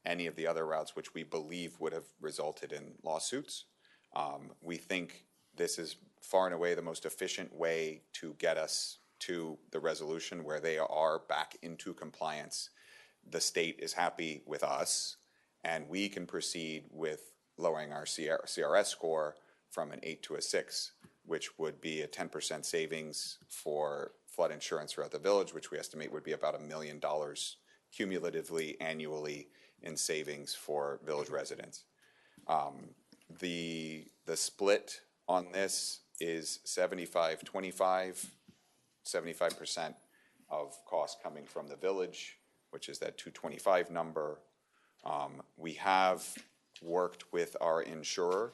Speaker 11: any of the other routes which we believe would have resulted in lawsuits. We think this is far and away the most efficient way to get us to the resolution where they are back into compliance. The state is happy with us, and we can proceed with lowering our CRS score from an 8 to a 6, which would be a 10% savings for flood insurance throughout the village, which we estimate would be about $1 million cumulatively annually in savings for village residents. The split on this is 75-25, 75% of cost coming from the village, which is that 225 number. We have worked with our insurer.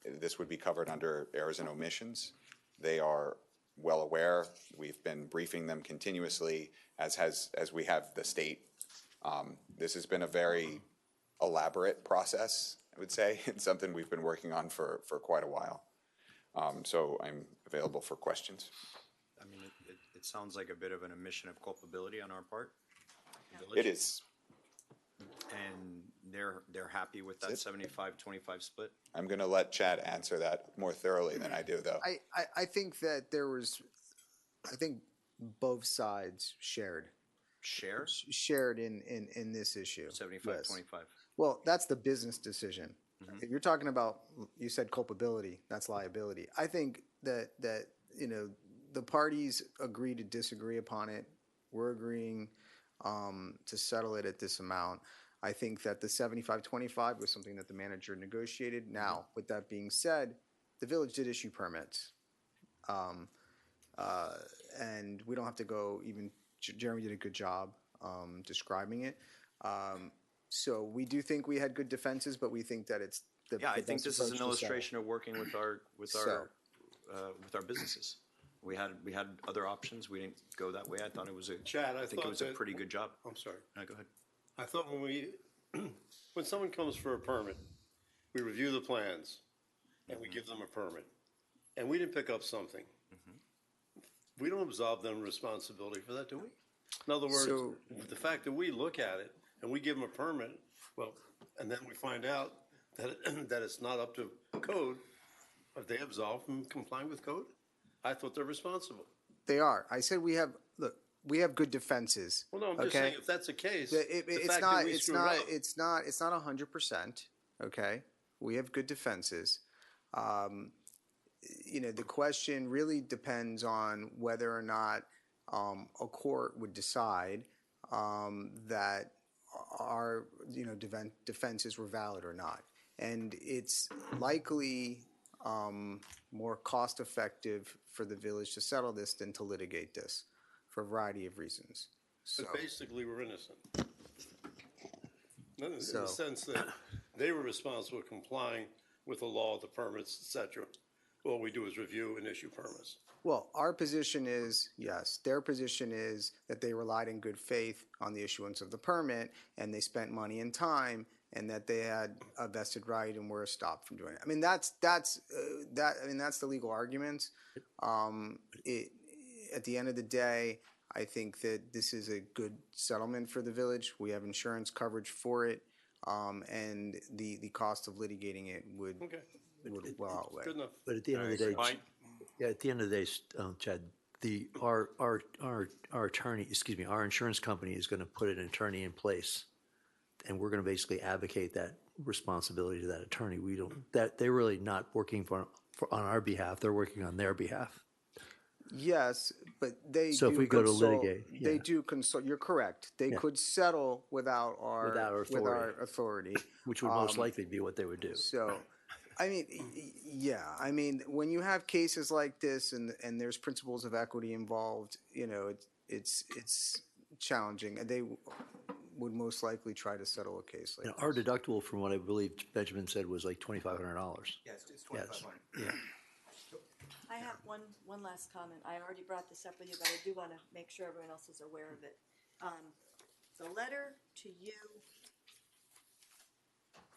Speaker 11: This would be covered under errors and omissions. They are well aware. We've been briefing them continuously, as we have the state. This has been a very elaborate process, I would say. It's something we've been working on for quite a while. So I'm available for questions.
Speaker 14: I mean, it sounds like a bit of an admission of culpability on our part.
Speaker 11: It is.
Speaker 14: And they're happy with that 75-25 split?
Speaker 11: I'm going to let Chad answer that more thoroughly than I do, though.
Speaker 18: I think that there was, I think both sides shared in this issue.
Speaker 14: 75-25.
Speaker 18: Well, that's the business decision. If you're talking about, you said culpability, that's liability. I think that the parties agree to disagree upon it. We're agreeing to settle it at this amount. I think that the 75-25 was something that the manager negotiated. Now, with that being said, the village did issue permits. And we don't have to go even, Jeremy did a good job describing it. So we do think we had good defenses, but we think that it's the
Speaker 14: I
Speaker 18: the
Speaker 14: think
Speaker 18: best
Speaker 14: this is
Speaker 18: approach
Speaker 14: an
Speaker 18: to
Speaker 14: illustration of working with our businesses. We had other options. We didn't go that way. I thought it was
Speaker 10: Chad,
Speaker 14: I think it was a pretty good job.
Speaker 10: I'm sorry.
Speaker 14: No, go ahead.
Speaker 10: I thought when someone comes for a permit, we review the plans and we give them a permit. And we didn't pick up something. We don't absolve them of responsibility for that, do we? In other words, the fact that we look at it and we give them a permit, well, and then we find out that it's not up to code, are they absolved from complying with code? I thought they're responsible.
Speaker 18: They are. I said we have good defenses.
Speaker 10: Well, no, I'm just saying if that's the case,
Speaker 18: It's not 100%. Okay, we have good defenses. The question really depends on whether or not a court would decide that our defenses were valid or not, and it's likely more cost effective for the village to settle this than to litigate this for a variety of reasons. So,
Speaker 10: But basically, we're innocent. In the sense that they were responsible for complying with the law, the permits, et cetera. All we do is review and issue permits.
Speaker 18: well, our position is yes. Their position is that they relied in good faith on the issuance of the permit, and they spent money and time, and that they had a vested right and were stopped from doing it. I mean, that's the legal argument. At the end of the day, I think that this is a good settlement for the village. We have insurance coverage for it, and the cost of litigating it would well outweigh.
Speaker 10: Good enough.
Speaker 13: But at the end of the day, at the end of the day, Chad, our attorney, excuse me, our insurance company is going to put an attorney in place, and we're going to basically advocate that responsibility to that attorney. They're really not working on our behalf. They're working on their behalf.
Speaker 18: Yes, but they
Speaker 13: So
Speaker 18: do
Speaker 13: if we go to
Speaker 18: consult-
Speaker 13: litigate,
Speaker 18: they
Speaker 13: yeah.
Speaker 18: do consult. You're correct. They could settle without our authority,
Speaker 13: which would most likely be what they would do.
Speaker 18: So, I mean, yeah. I mean, when you have cases like this and there's principles of equity involved, it's challenging. And would most likely try to settle a case like
Speaker 13: Now,
Speaker 18: this.
Speaker 13: our deductible, from what I believe Benjamin said, was like $2,500.
Speaker 16: Yes, it's
Speaker 13: Yes.
Speaker 16: $2,500.
Speaker 15: I have one last comment. I already brought this up with you, but I do want to make sure everyone else is aware of it. The letter to you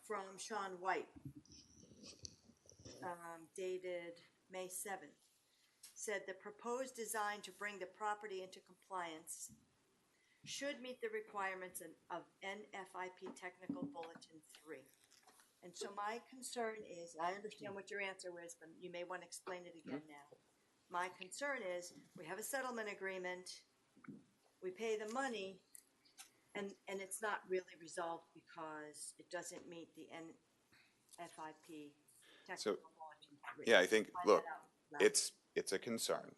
Speaker 15: from Sean White, dated May 7th, said the proposed design to bring the property into compliance should meet the requirements of NFIP Technical Bulletin 3. And so my concern is, I understand what your answer was, but you may want to explain it again now. My concern is, we have a settlement agreement, we pay the money, and it's not really resolved because it doesn't meet the NFIP
Speaker 11: So,
Speaker 15: Technical Bulletin 3.
Speaker 11: yeah, I think,
Speaker 15: Find
Speaker 11: look,
Speaker 15: that out loud.
Speaker 11: it's a concern.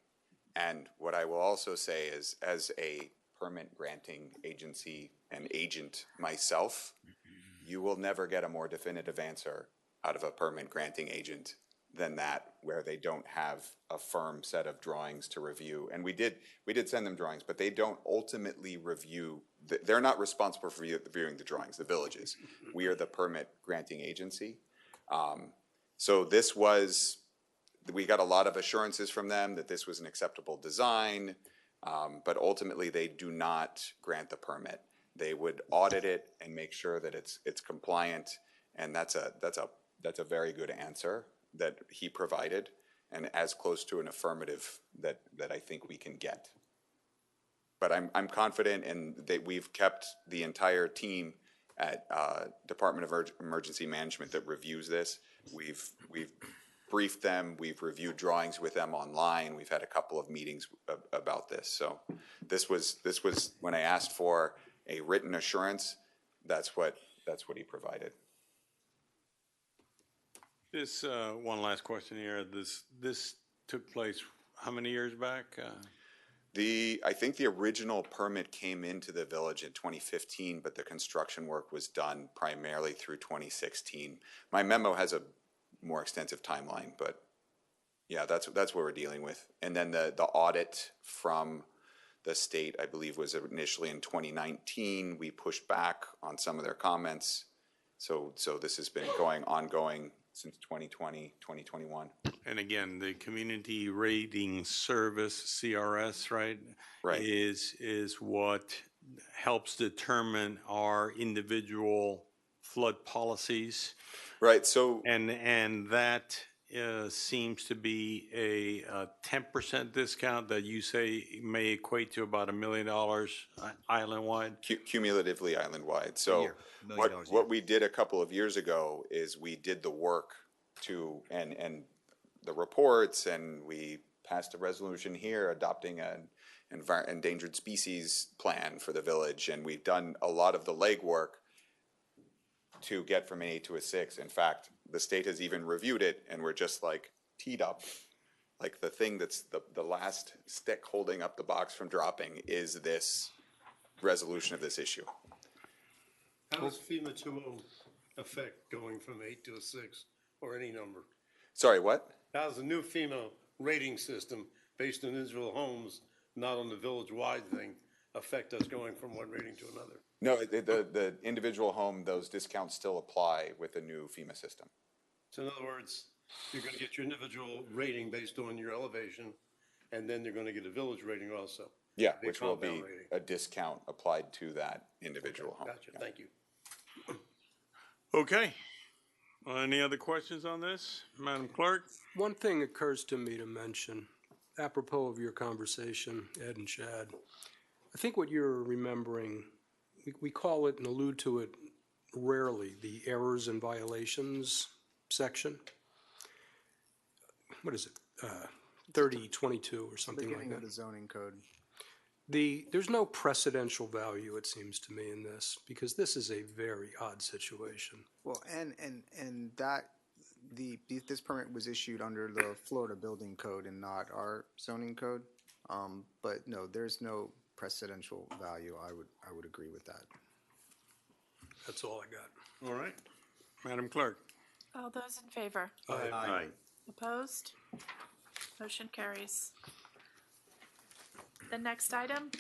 Speaker 11: And what I will also say is, as a permit granting agency and agent myself, you will never get a more definitive answer out of a permit granting agent than that, where they don't have a firm set of drawings to review. And we did send them drawings, but they don't ultimately review, they're not responsible for reviewing the drawings, the village is. We are the permit granting agency. So this was, we got a lot of assurances from them that this was an acceptable design, but ultimately they do not grant the permit. They would audit it and make sure that it's compliant, and that's a very good answer that he provided, and as close to an affirmative that I think we can get. But I'm confident in that we've kept the entire team at Department of Emergency Management that reviews this. We've briefed them, we've reviewed drawings with them online, we've had a couple of meetings about this. So this was when I asked for a written assurance, that's what he provided.
Speaker 2: This, one last question here. This took place how many years back?
Speaker 11: I think the original permit came into the village in 2015, but the construction work was done primarily through 2016. My memo has a more extensive timeline, but yeah, that's what we're dealing with. And then the audit from the state, I believe, was initially in 2019. We pushed back on some of their comments. So this has been ongoing since 2020, 2021.
Speaker 2: And again, the Community Rating Service, CRS, right?
Speaker 11: Right.
Speaker 2: Is what helps determine our individual flood policies.
Speaker 11: Right, so.
Speaker 2: And that seems to be a 10% discount that you say may equate to about $1 million island-wide?
Speaker 11: Cumulatively island-wide. So what we did a couple of years ago is we did the work to, and the reports, and we passed a resolution here adopting an endangered species plan for the village, and we've done a lot of the legwork to get from an 8 to a 6. In fact, the state has even reviewed it, and we're just like teed up. Like the thing that's the last stick holding up the box from dropping is this resolution of this issue.
Speaker 10: How does FEMA 2.0 affect going from 8 to a 6 or any number?
Speaker 11: Sorry, what?
Speaker 10: How does the new FEMA rating system based on individual homes, not on the village-wide thing, affect us going from one rating to another?
Speaker 11: No, the individual home, those discounts still apply with the new FEMA system.
Speaker 10: So in other words, you're going to get your individual rating based on your elevation, and then you're going to get a village rating also.
Speaker 11: Yeah,
Speaker 10: A
Speaker 11: which will be
Speaker 10: compound rating.
Speaker 11: a discount applied to that individual home.
Speaker 10: Gotcha, thank you.
Speaker 2: Okay. Any other questions on this, Madam Clerk?
Speaker 17: One thing occurs to me to mention, apropos of your conversation, Ed and Chad. I think what you're remembering, we call it and allude to it rarely, the errors and violations section. What is it? 3022 or something like
Speaker 18: Beginning of
Speaker 17: that.
Speaker 18: the zoning code.
Speaker 17: There's no precedential value, it seems to me, in this, because this is a very odd situation.
Speaker 18: Well, and that this permit was issued under the Florida Building Code and not our zoning code. But no, there's no precedential value. I would agree with that.
Speaker 17: That's all I got.
Speaker 2: All right. Madam Clerk?
Speaker 1: All those in favor?
Speaker 2: Aye.
Speaker 1: Opposed? Motion carries. The next item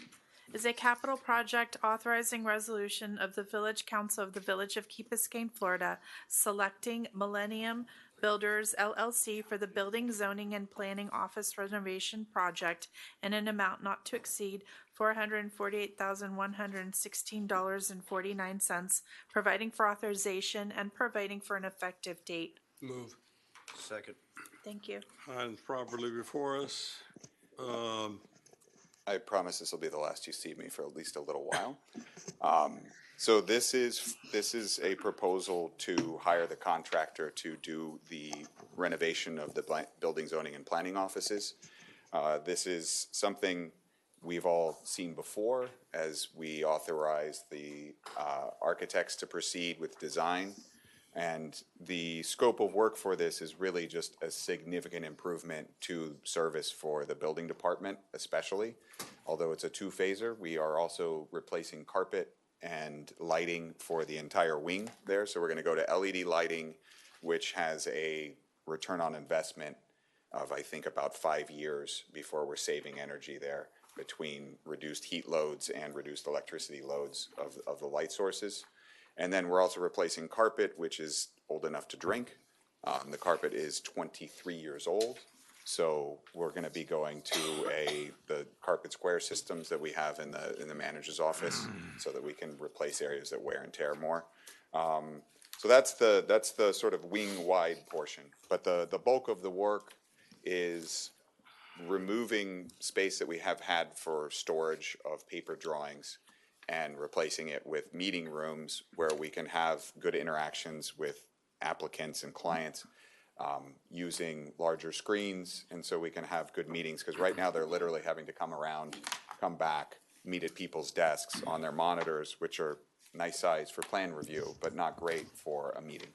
Speaker 1: is a capital project authorizing resolution of the Village Council of the Village of Key Biscayne, Florida, selecting Millennium Builders LLC for the Building, Zoning, and Planning Office renovation project in an amount not to exceed $448,116.49, providing for authorization and providing for an effective date.
Speaker 17: Move.
Speaker 7: Second.
Speaker 1: Thank you.
Speaker 2: And properly before us.
Speaker 11: I promise this will be the last you see of me for at least a little while. So this is a proposal to hire the contractor to do the renovation of the building, zoning, and planning offices. This is something we've all seen before as we authorize the architects to proceed with design. And the scope of work for this is really just a significant improvement to service for the building department, especially. Although it's a two-phaser, we are also replacing carpet and lighting for the entire wing there. So we're going to go to LED lighting, which has a return on investment of, I think, about 5 years before we're saving energy there between reduced heat loads and reduced electricity loads of the light sources. And then we're also replacing carpet, which is old enough to drink. The carpet is 23 years old. So we're going to be going to the carpet square systems that we have in the manager's office so that we can replace areas that wear and tear more. So that's the sort of wing-wide portion. But the bulk of the work is removing space that we have had for storage of paper drawings and replacing it with meeting rooms where we can have good interactions with applicants and clients using larger screens, and so we can have good meetings, because right now they're literally having to come around, come back, meet at people's desks on their monitors, which are nice size for plan review, but not great for a meeting.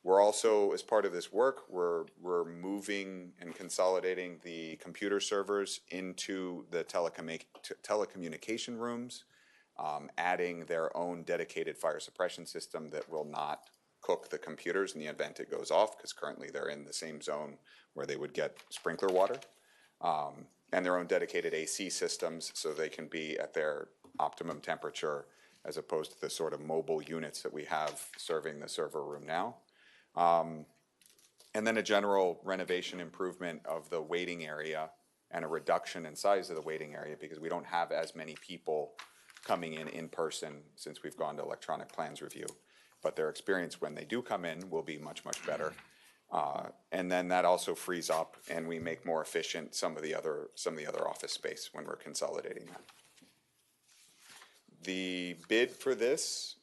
Speaker 11: We're also, as part of this work, we're moving and consolidating the computer servers into the telecommunication rooms, adding their own dedicated fire suppression system that will not cook the computers in the event it goes off, because currently they're in the same zone where they would get sprinkler water, and their own dedicated AC systems so they can be at their optimum temperature as opposed to the sort of mobile units that we have serving the server room now. And then a general renovation improvement of the waiting area and a reduction in size of the waiting area, because we don't have as many people coming in person since we've gone to electronic plans review. But their experience when they do come in will be much, much better. And then that also frees up and we make more efficient some of the other office space when we're consolidating that. The bid for this,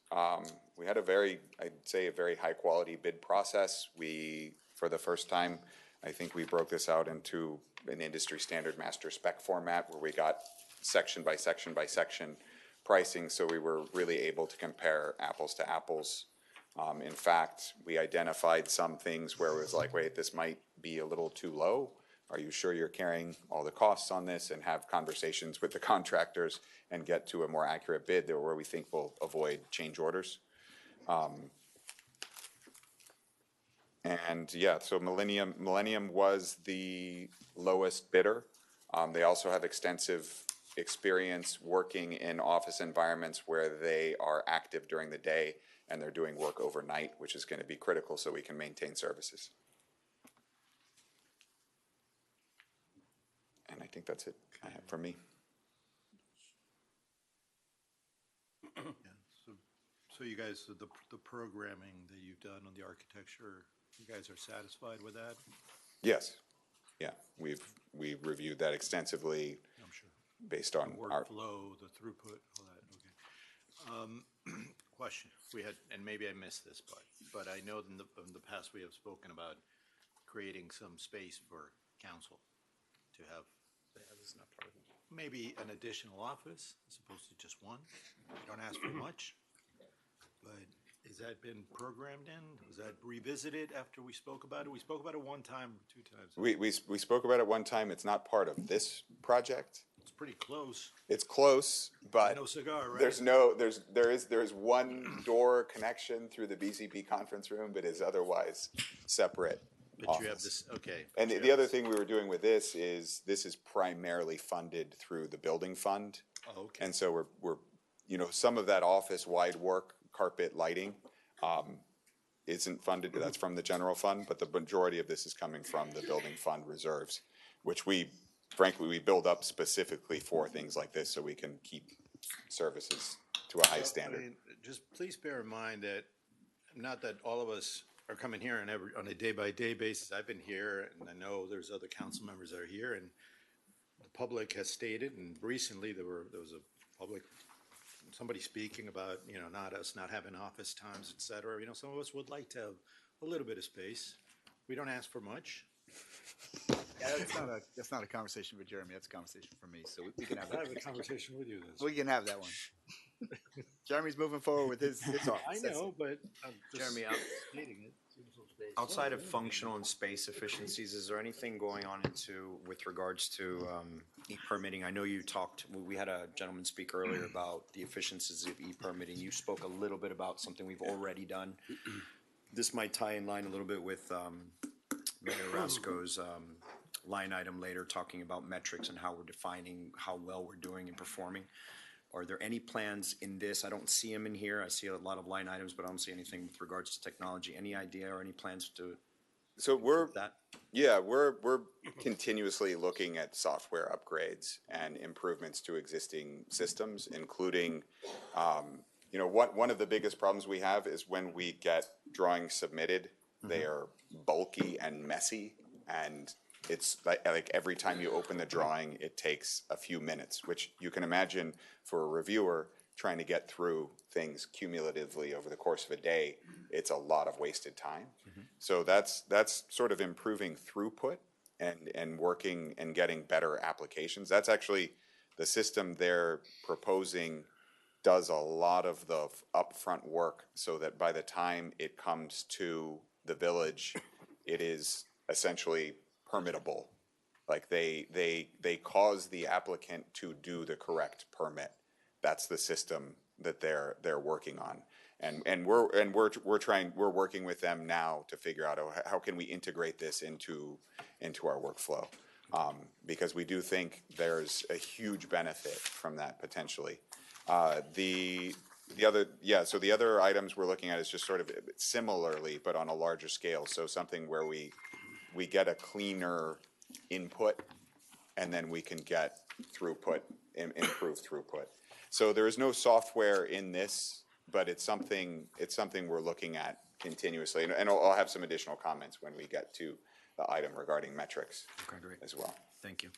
Speaker 11: we had I'd say a very high quality bid process. We, for the first time, I think we broke this out into an industry standard master spec format where we got section by section by section pricing, so we were really able to compare apples to apples. In fact, we identified some things where it was like, wait, this might be a little too low. Are you sure you're carrying all the costs on this? And have conversations with the contractors and get to a more accurate bid there where we think we'll avoid change orders. And yeah, so Millennium was the lowest bidder. They also have extensive experience working in office environments where they are active during the day and they're doing work overnight, which is going to be critical so we can maintain services. And I think that's it from me.
Speaker 7: So you guys, the programming that you've done on the architecture, you guys are satisfied with that?
Speaker 11: Yes. Yeah, we've reviewed that extensively.
Speaker 7: I'm sure.
Speaker 11: Based on our
Speaker 7: workflow, the throughput, all that. Okay. Question: we had, and maybe I missed this, but I know in the past we have spoken about creating some space for council to have. This is not part of it. Maybe an additional office as opposed to just one. You don't ask for much, but has that been programmed in? Was that revisited after we spoke about it? We spoke about it one time, 2 times.
Speaker 11: We spoke about it one time. It's not part of this project.
Speaker 7: It's pretty close.
Speaker 11: It's close, but
Speaker 7: no cigar, right?
Speaker 11: There is one door connection through the BCP conference room, but is otherwise separate.
Speaker 7: But you have
Speaker 11: office.
Speaker 7: this, okay.
Speaker 11: And the other thing we were doing with this is primarily funded through the building fund.
Speaker 7: Oh, okay.
Speaker 11: And so we're, some of that office-wide work, carpet, lighting, isn't funded, that's from the general fund, but the majority of this is coming from the building fund reserves, which frankly, we build up specifically for things like this so we can keep services to a high
Speaker 7: Well,
Speaker 11: standard.
Speaker 7: I mean, just please bear in mind that, not that all of us are coming here on a day-by-day basis. I've been here, and I know there's other council members that are here, and the public has stated, and recently there was a public, somebody speaking about, not having office times, et cetera. Some of us would like to have a little bit of space. We don't ask for much.
Speaker 16: Yeah, that's not a conversation with Jeremy. That's a conversation for me. So we can have that.
Speaker 7: I have a conversation with you then.
Speaker 16: We can have that one. Jeremy's moving forward with his office.
Speaker 7: I know, but I'm just
Speaker 14: Jeremy,
Speaker 7: stating it.
Speaker 14: outside of functional and space efficiencies, is there anything going on with regards to e-permitting? I know we had a gentleman speak earlier about the efficiencies of e-permitting. You spoke a little bit about something we've already done. This might tie in line a little bit with Mayor Rasco's line item later, talking about metrics and how we're defining how well we're doing and performing. Are there any plans in this? I don't see them in here. I see a lot of line items, but I don't see anything with regards to technology. Any idea or any plans to
Speaker 11: So we're
Speaker 14: that?
Speaker 11: Yeah, we're continuously looking at software upgrades and improvements to existing systems, including, one of the biggest problems we have is when we get drawings submitted, they are bulky and messy, and it's like every time you open the drawing, it takes a few minutes, which you can imagine for a reviewer trying to get through things cumulatively over the course of a day, it's a lot of wasted time. So that's sort of improving throughput and working and getting better applications. That's actually the system they're proposing does a lot of the upfront work so that by the time it comes to the village, it is essentially permittable. Like they cause the applicant to do the correct permit. That's the system that they're working on. And we're working with them now to figure out how can we integrate this into our workflow, because we do think there's a huge benefit from that potentially. So the other items we're looking at is just sort of similarly, but on a larger scale. So something where we get a cleaner input, and then we can get throughput, improved throughput. So there is no software in this, but it's something we're looking at continuously. And I'll have some additional comments when we get to the item regarding metrics as well.
Speaker 14: Thank you.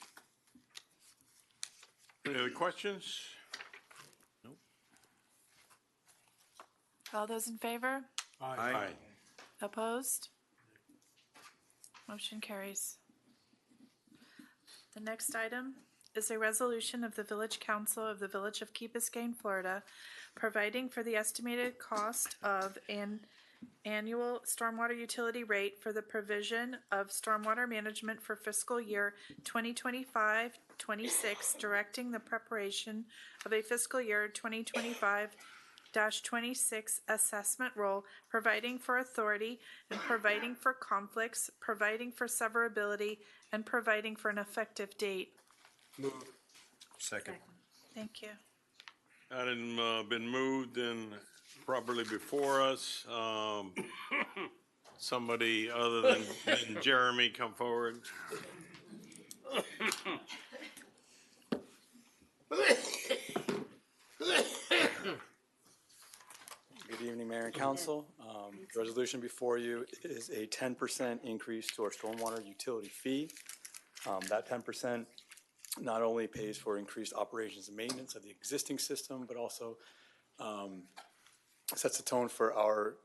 Speaker 2: Any other questions?
Speaker 1: All those in favor?
Speaker 2: Aye.
Speaker 1: Opposed? Motion carries. The next item is a resolution of the Village Council of the Village of Key Biscayne, Florida, providing for the estimated cost of an annual stormwater utility rate for the provision of stormwater management for fiscal year 2025-26, directing the preparation of a fiscal year 2025-26 assessment roll, providing for authority and providing for conflicts, providing for severability, and providing for an effective date.
Speaker 17: Move.
Speaker 14: Second.
Speaker 1: Thank you.
Speaker 2: Item been moved and properly before us. Somebody other than Jeremy come forward.
Speaker 19: Good evening, Mayor and Council. The resolution before you is a 10% increase to our stormwater utility fee. That 10% not only pays for increased operations and maintenance of the existing system, but also sets the tone for our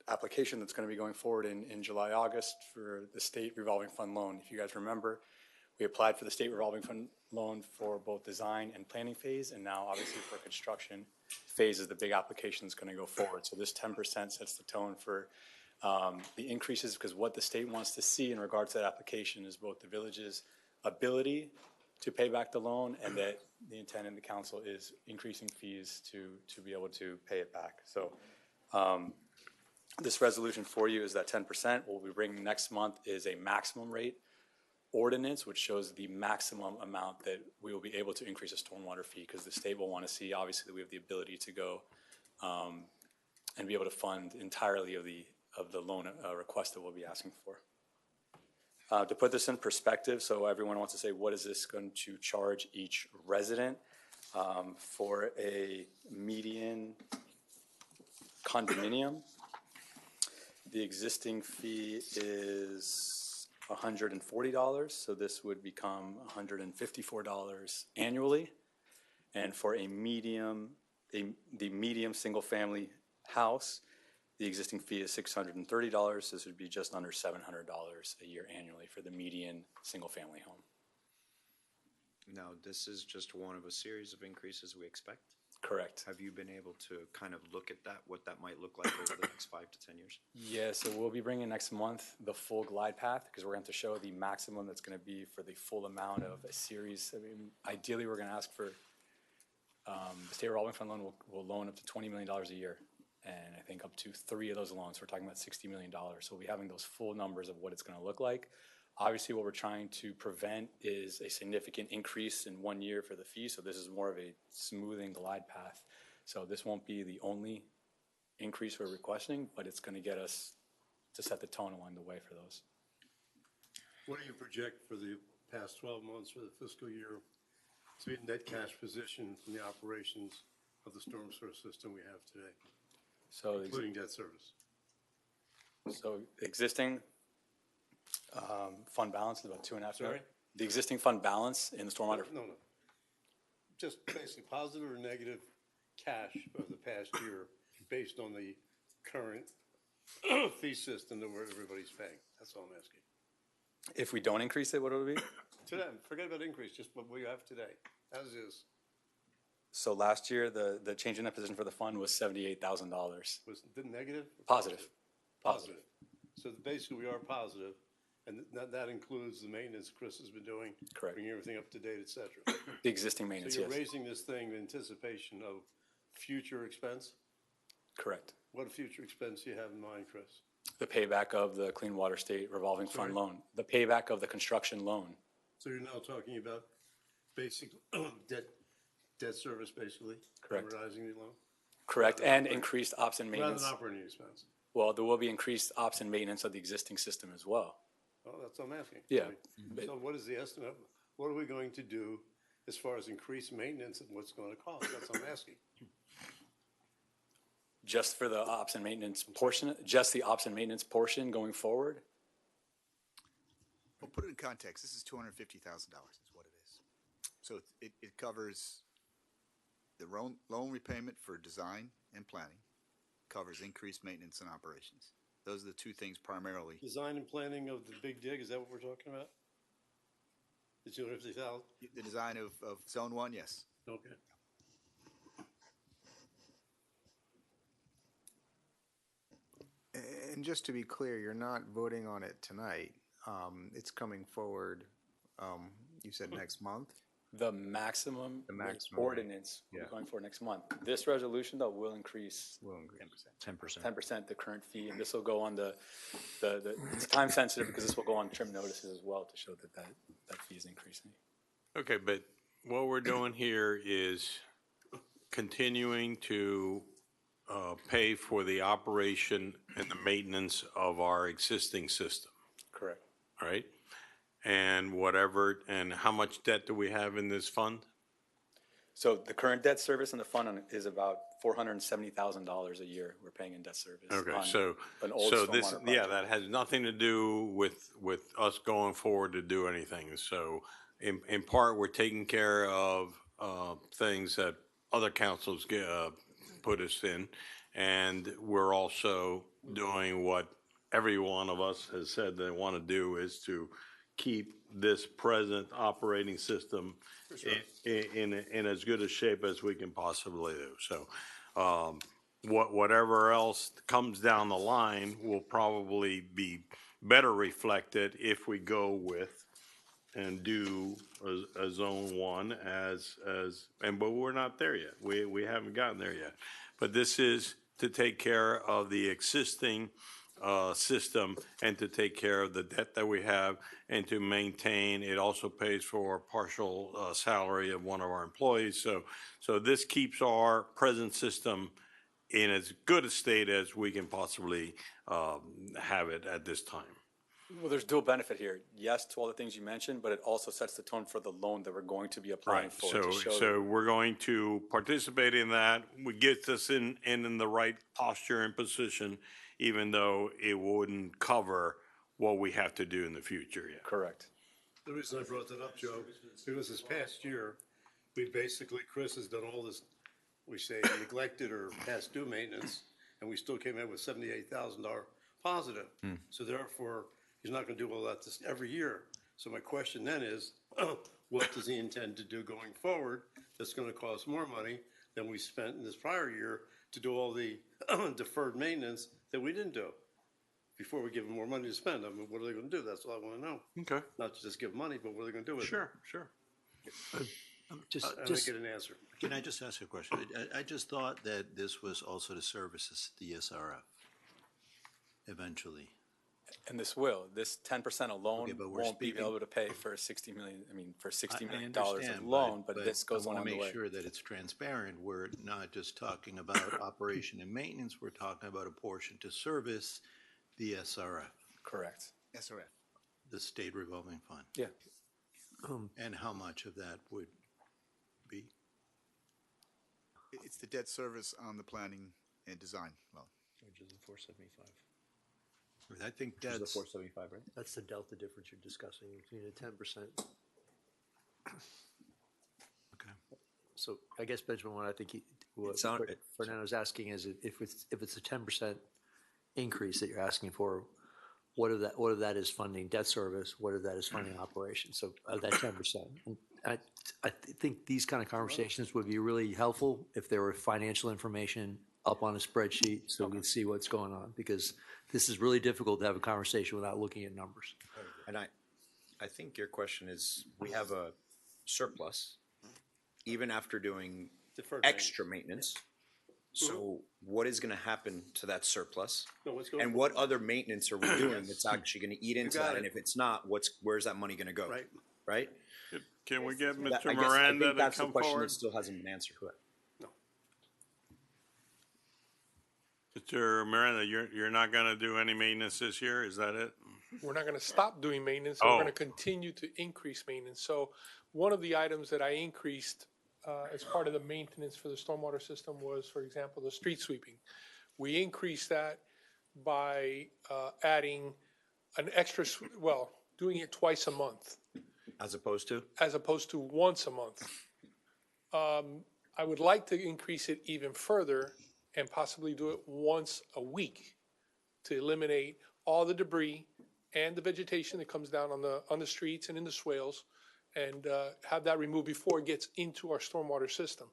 Speaker 19: application that's going to be going forward in July, August for the state revolving fund loan. If you guys remember, we applied for the state revolving fund loan for both design and planning phase, and now obviously for construction phase is the big application that's going to go forward. So this 10% sets the tone for the increases, because what the state wants to see in regards to that application is both the village's ability to pay back the loan, and that the intent in the council is increasing fees to be able to pay it back. So This resolution for you is that 10%. What we'll be bringing next month is a maximum rate ordinance, which shows the maximum amount that we will be able to increase a stormwater fee, because the state will want to see, obviously, that we have the ability to go and be able to fund entirely of the loan request that we'll be asking for. To put this in perspective, so everyone wants to say, what is this going to charge each resident? For a median condominium, the existing fee is $140, so this would become $154 annually. And for a the medium single-family house, the existing fee is $630. This would be just under $700 a year annually for the median single-family home.
Speaker 14: Now, this is just one of a series of increases we expect?
Speaker 19: Correct.
Speaker 14: Have you been able to kind of look at that, what that might look like over the next 5 to 10 years?
Speaker 19: Yeah, so we'll be bringing next month the full glide path, because we're going to show the maximum that's going to be for the full amount of a series. I mean, ideally, we're going to ask for, the state revolving fund loan will loan up to $20 million a year. And I think up to 3 of those loans, we're talking about $60 million. So we'll be having those full numbers of what it's going to look like. Obviously, what we're trying to prevent is a significant increase in 1 year for the fee. So this is more of a smoothing glide path. So this won't be the only increase we're requesting, but it's going to get us to set the tone along the way for those.
Speaker 10: What do you project for the past 12 months for the fiscal year to be net cash position from the operations of the storm sewer system we have today,
Speaker 19: So
Speaker 10: including debt service?
Speaker 19: So existing fund balance is about 2.5 million.
Speaker 10: Sorry?
Speaker 19: The existing fund balance in the stormwater.
Speaker 10: No. Just basically positive or negative cash over the past year based on the current fee system that everybody's paying. That's all I'm asking.
Speaker 19: If we don't increase it, what will it be?
Speaker 10: Today, forget about increase, just what we have today, as is.
Speaker 19: So last year, the change in that position for the fund was $78,000.
Speaker 10: Was the negative?
Speaker 19: Positive.
Speaker 10: Positive. So basically, we are positive, and that includes the maintenance Chris has been doing.
Speaker 19: Correct.
Speaker 10: Bringing everything up to date, et cetera.
Speaker 19: The existing maintenance,
Speaker 10: So you're
Speaker 19: yes.
Speaker 10: raising this thing in anticipation of future expense?
Speaker 19: Correct.
Speaker 10: What future expense do you have in mind, Chris?
Speaker 19: The payback of the Clean Water State revolving fund
Speaker 10: Sorry?
Speaker 19: loan. The payback of the construction loan.
Speaker 10: So you're now talking about basic debt service, basically?
Speaker 19: Correct.
Speaker 10: Amortizing the loan?
Speaker 19: Correct, and increased ops and
Speaker 10: Rather
Speaker 19: maintenance.
Speaker 10: than operating expense?
Speaker 19: Well, there will be increased ops and maintenance of the existing system as well.
Speaker 10: Oh, that's what I'm asking.
Speaker 19: Yeah.
Speaker 10: So what is the estimate? What are we going to do as far as increased maintenance and what's going to cost? That's what I'm asking.
Speaker 19: Just for the ops and maintenance portion, just the ops and maintenance portion going forward?
Speaker 16: Well, put it in context. This is $250,000 is what it is. So it covers the loan repayment for design and planning, covers increased maintenance and operations. Those are the two things primarily.
Speaker 10: Design and planning of the big dig, is that what we're talking about? The 250,000?
Speaker 16: The design of Zone 1, yes.
Speaker 10: Okay.
Speaker 18: And just to be clear, you're not voting on it tonight. It's coming forward, you said next month?
Speaker 19: The maximum
Speaker 18: maximum
Speaker 19: ordinance we're
Speaker 18: yeah.
Speaker 19: going for next month. This resolution, though, will increase
Speaker 14: 10%.
Speaker 19: 10% the current fee, and this will go on it's time sensitive because this will go on trim notices as well to show that fee is increasing.
Speaker 2: Okay, but what we're doing here is continuing to pay for the operation and the maintenance of our existing system,
Speaker 19: Correct.
Speaker 2: all right? And how much debt do we have in this fund?
Speaker 19: So the current debt service in the fund is about $470,000 a year we're paying in debt service.
Speaker 2: Okay,
Speaker 19: on
Speaker 2: so
Speaker 19: an old
Speaker 2: this,
Speaker 19: stormwater
Speaker 2: yeah,
Speaker 19: project.
Speaker 2: that has nothing to do with us going forward to do anything. So in part, we're taking care of things that other councils put us in. And we're also doing what every one of us has said they want to do, is to keep this present operating system in as good a shape as we can possibly do. So whatever else comes down the line will probably be better reflected if we go with and do a Zone 1 but we're not there yet. We haven't gotten there yet. But this is to take care of the existing system and to take care of the debt that we have and to maintain. It also pays for partial salary of one of our employees. So this keeps our present system in as good a state as we can possibly have it at this time.
Speaker 19: Well, there's dual benefit here. Yes, to all the things you mentioned, but it also sets the tone for the loan that we're going to be applying
Speaker 2: Right.
Speaker 19: for.
Speaker 2: So,
Speaker 19: to show
Speaker 2: so we're going to participate in that. We get us in the right posture and position, even though it wouldn't cover what we have to do in the future yet.
Speaker 19: Correct.
Speaker 10: The reason I brought that up, Joe, because this past year, we basically, Chris has done all this, we say neglected or past due maintenance, and we still came in with $78,000 positive. So therefore, he's not gonna do all that every year. So my question then is, what does he intend to do going forward that's gonna cost more money than we spent in this prior year to do all the deferred maintenance that we didn't do? Before we give them more money to spend, I mean, what are they gonna do? That's all I wanna know.
Speaker 2: Okay.
Speaker 10: Not just give money, but what are they gonna do with it?
Speaker 2: Sure.
Speaker 10: I didn't get an answer.
Speaker 7: Can I just ask a question? I just thought that this was also to service the SRF eventually.
Speaker 19: And this will, this 10% alone
Speaker 7: Okay, but we're
Speaker 19: won't be
Speaker 7: speaking-
Speaker 19: able to pay for 60 million, I mean, for $60
Speaker 7: I
Speaker 19: million
Speaker 7: understand,
Speaker 19: of loan, but this goes
Speaker 7: I
Speaker 19: along
Speaker 7: want
Speaker 19: the
Speaker 7: to
Speaker 19: way.
Speaker 7: make sure that it's transparent. We're not just talking about operation and maintenance, we're talking about a portion to service the SRF,
Speaker 19: Correct.
Speaker 16: SRF.
Speaker 7: the State Revolving Fund.
Speaker 19: Yeah.
Speaker 7: And how much of that would be?
Speaker 16: It's the debt service on the planning and design loan.
Speaker 13: Which is the 475.
Speaker 7: I think
Speaker 13: Which is the
Speaker 7: that's,
Speaker 13: 475, right? That's the delta difference you're discussing between a 10%.
Speaker 7: okay.
Speaker 13: So I guess, Benjamin, what I think what
Speaker 14: sounded-
Speaker 13: Fernando's asking is if it's a 10% increase that you're asking for, what of that is funding debt service, what of that is funding operations? So that 10%. And I think these kind of conversations would be really helpful if there were financial information up on a spreadsheet so we can see what's going on, because this is really difficult to have a conversation without looking at numbers.
Speaker 14: And I think your question is, we have a surplus, even after doing
Speaker 10: Deferred
Speaker 14: extra maintenance. So what is gonna happen to that surplus?
Speaker 10: No, what's going
Speaker 14: And what other maintenance are we doing that's actually gonna eat into
Speaker 10: got
Speaker 14: that?
Speaker 10: it.
Speaker 14: And if it's not, where's that money gonna go?
Speaker 10: Right.
Speaker 14: Right?
Speaker 2: Can we get
Speaker 14: I
Speaker 2: Mr.
Speaker 14: guess- I
Speaker 2: Miranda
Speaker 14: think
Speaker 2: to
Speaker 14: that's the
Speaker 2: come
Speaker 14: question
Speaker 2: forward?
Speaker 14: that still hasn't been answered.
Speaker 2: Mr. Miranda, you're not gonna do any maintenance this year, is that it?
Speaker 9: We're not gonna stop doing maintenance,
Speaker 2: Oh.
Speaker 9: we're gonna continue to increase maintenance. So one of the items that I increased as part of the maintenance for the stormwater system was, for example, the street sweeping. We increased that by adding an extra, doing it twice a month
Speaker 14: As opposed to?
Speaker 9: as opposed to once a month. I would like to increase it even further and possibly do it once a week to eliminate all the debris and the vegetation that comes down on the streets and in the swales, and have that removed before it gets into our stormwater system.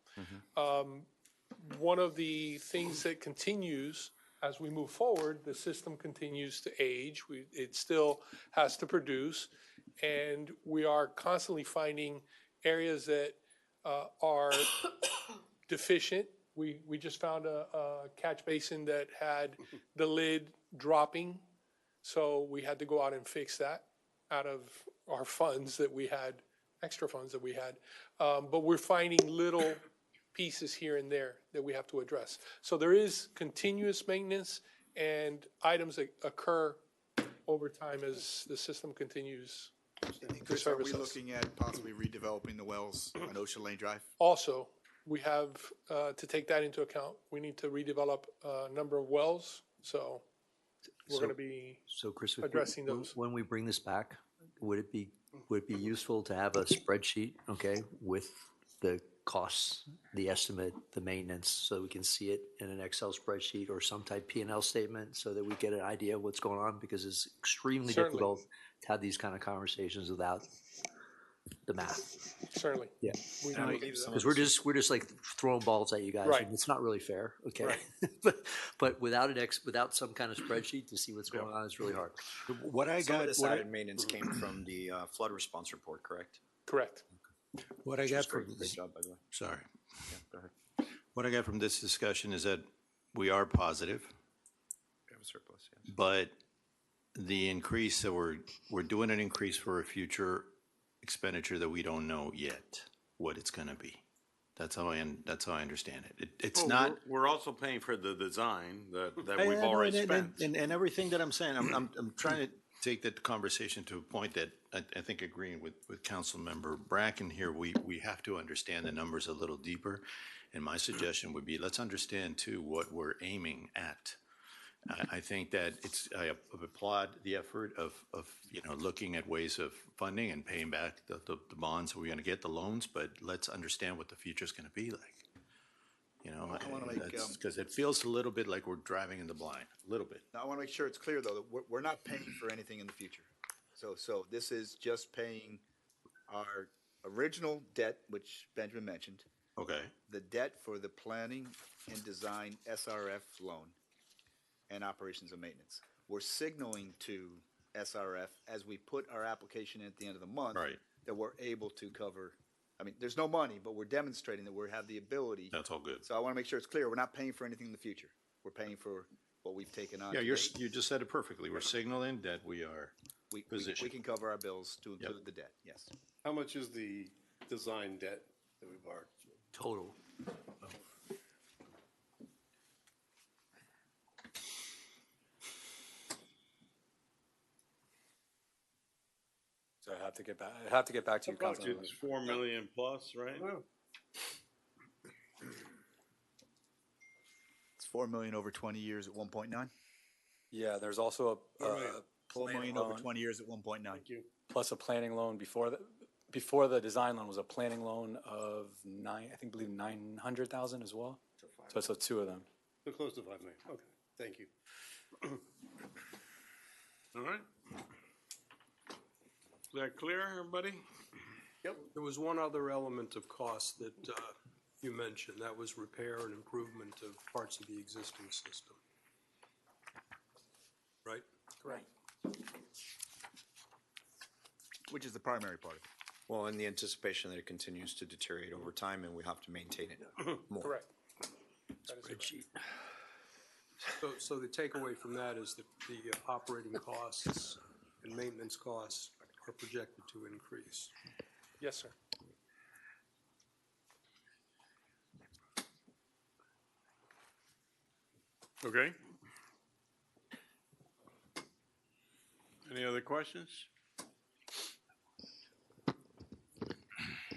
Speaker 9: One of the things that continues as we move forward, the system continues to age. It still has to produce, and we are constantly finding areas that are deficient. We just found a catch basin that had the lid dropping, so we had to go out and fix that out of our funds that we had, extra funds that we had. But we're finding little pieces here and there that we have to address. So there is continuous maintenance and items that occur over time as the system continues to
Speaker 16: Chris, are we
Speaker 9: service us.
Speaker 16: looking at possibly redeveloping the wells on Ocean Lane Drive?
Speaker 9: Also, we have to take that into account. We need to redevelop a number of wells, so we're going to be
Speaker 13: So Chris,
Speaker 9: addressing those.
Speaker 13: when we bring this back, would it be useful to have a spreadsheet, okay, with the costs, the estimate, the maintenance, so we can see it in an Excel spreadsheet or some type P&L statement so that we get an idea of what's going on? Because it's extremely
Speaker 9: Certainly.
Speaker 13: difficult to have these kind of conversations without the math.
Speaker 9: Certainly.
Speaker 13: Yeah.
Speaker 9: We
Speaker 14: And I
Speaker 9: believe
Speaker 14: believe
Speaker 9: that.
Speaker 14: some
Speaker 13: Because
Speaker 14: of this-
Speaker 13: we're just like throwing balls at you guys,
Speaker 9: Right.
Speaker 13: and it's not really fair, okay?
Speaker 9: Right.
Speaker 13: But without without some kind of spreadsheet to see what's going on, it's really hard.
Speaker 7: What I
Speaker 14: Some of
Speaker 7: got,
Speaker 14: this added maintenance came from the flood response report, correct?
Speaker 9: Correct.
Speaker 7: what I got from
Speaker 14: Great
Speaker 7: this,
Speaker 14: job, by the way.
Speaker 7: sorry.
Speaker 14: Yeah, go ahead.
Speaker 7: What I got from this discussion is that we are positive,
Speaker 14: We have a surplus, yes.
Speaker 7: but the increase that we're doing an increase for a future expenditure that we don't know yet what it's gonna be. That's how I understand it. It's
Speaker 2: Well,
Speaker 7: not.
Speaker 2: We're also paying for the design that
Speaker 7: I
Speaker 2: we've
Speaker 7: know,
Speaker 2: already
Speaker 7: and-
Speaker 2: spent.
Speaker 7: And everything that I'm saying, I'm trying to take that conversation to a point that I think agreeing with Councilmember Bracken here, we have to understand the numbers a little deeper. And my suggestion would be, let's understand too what we're aiming at. I think that I applaud the effort of, looking at ways of funding and paying back the bonds we're gonna get, the loans, but let's understand what the future's gonna be like.
Speaker 16: I wanna make,
Speaker 7: Because it feels a little bit like we're driving in the blind, a little bit.
Speaker 16: Now, I want to make sure it's clear, though, that we're not paying for anything in the future. So this is just paying our original debt, which Benjamin mentioned,
Speaker 7: Okay.
Speaker 16: the debt for the planning and design SRF loan, and operations and maintenance. We're signaling to SRF as we put our application in at the end of the month.
Speaker 7: Right.
Speaker 16: That we're able to cover, there's no money, but we're demonstrating that we have the ability.
Speaker 7: That's all good.
Speaker 16: So I want to make sure it's clear, we're not paying for anything in the future. We're paying for what we've taken on.
Speaker 7: Yeah,
Speaker 16: to
Speaker 7: you
Speaker 16: date.
Speaker 7: just said it perfectly. We're signaling that we are
Speaker 16: We
Speaker 7: positioned.
Speaker 16: can cover our bills to include the debt, yes.
Speaker 10: How much is the design debt that we borrowed?
Speaker 13: Total.
Speaker 19: So I have to get back to you, Councilman.
Speaker 2: It's 4 million plus, right?
Speaker 16: It's 4 million over 20 years at 1.9.
Speaker 19: Yeah, there's also a
Speaker 16: 4 million
Speaker 19: planning
Speaker 16: over
Speaker 19: loan,
Speaker 16: 20 years at 1.9.
Speaker 19: plus a planning loan before the design loan was a planning loan of I believe 900,000 as well. So two of them.
Speaker 10: So close to 5 million. Okay, thank you.
Speaker 2: All right. Is that clear, everybody?
Speaker 17: Yep. There was one other element of cost that you mentioned. That was repair and improvement of parts of the existing system. Right?
Speaker 19: Correct.
Speaker 16: Which is the primary part of it.
Speaker 14: Well, in the anticipation that it continues to deteriorate over time and we have to maintain it more.
Speaker 9: Correct.
Speaker 13: Spreadsheet.
Speaker 17: So the takeaway from that is that the operating costs and maintenance costs are projected to increase.
Speaker 9: Yes, sir.
Speaker 2: Okay. Any other questions?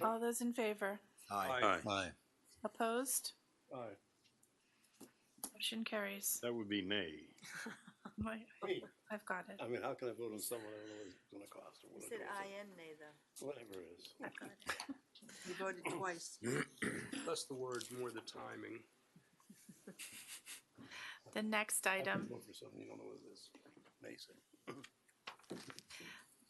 Speaker 1: All those in favor?
Speaker 2: Aye.
Speaker 7: Aye.
Speaker 1: Opposed?
Speaker 10: Aye.
Speaker 1: Motion carries.
Speaker 2: That would be nay.
Speaker 1: I've got it.
Speaker 10: I mean, how can I vote on someone I don't know what it's gonna cost or
Speaker 15: You
Speaker 10: what
Speaker 15: said
Speaker 10: it goes
Speaker 15: aye and nay, though.
Speaker 10: Whatever it is.
Speaker 1: I've got it.
Speaker 15: You voted twice.
Speaker 17: Less the words, more the timing.
Speaker 1: The next
Speaker 10: I can
Speaker 1: item.
Speaker 10: vote for something you don't know what it is. Amazing.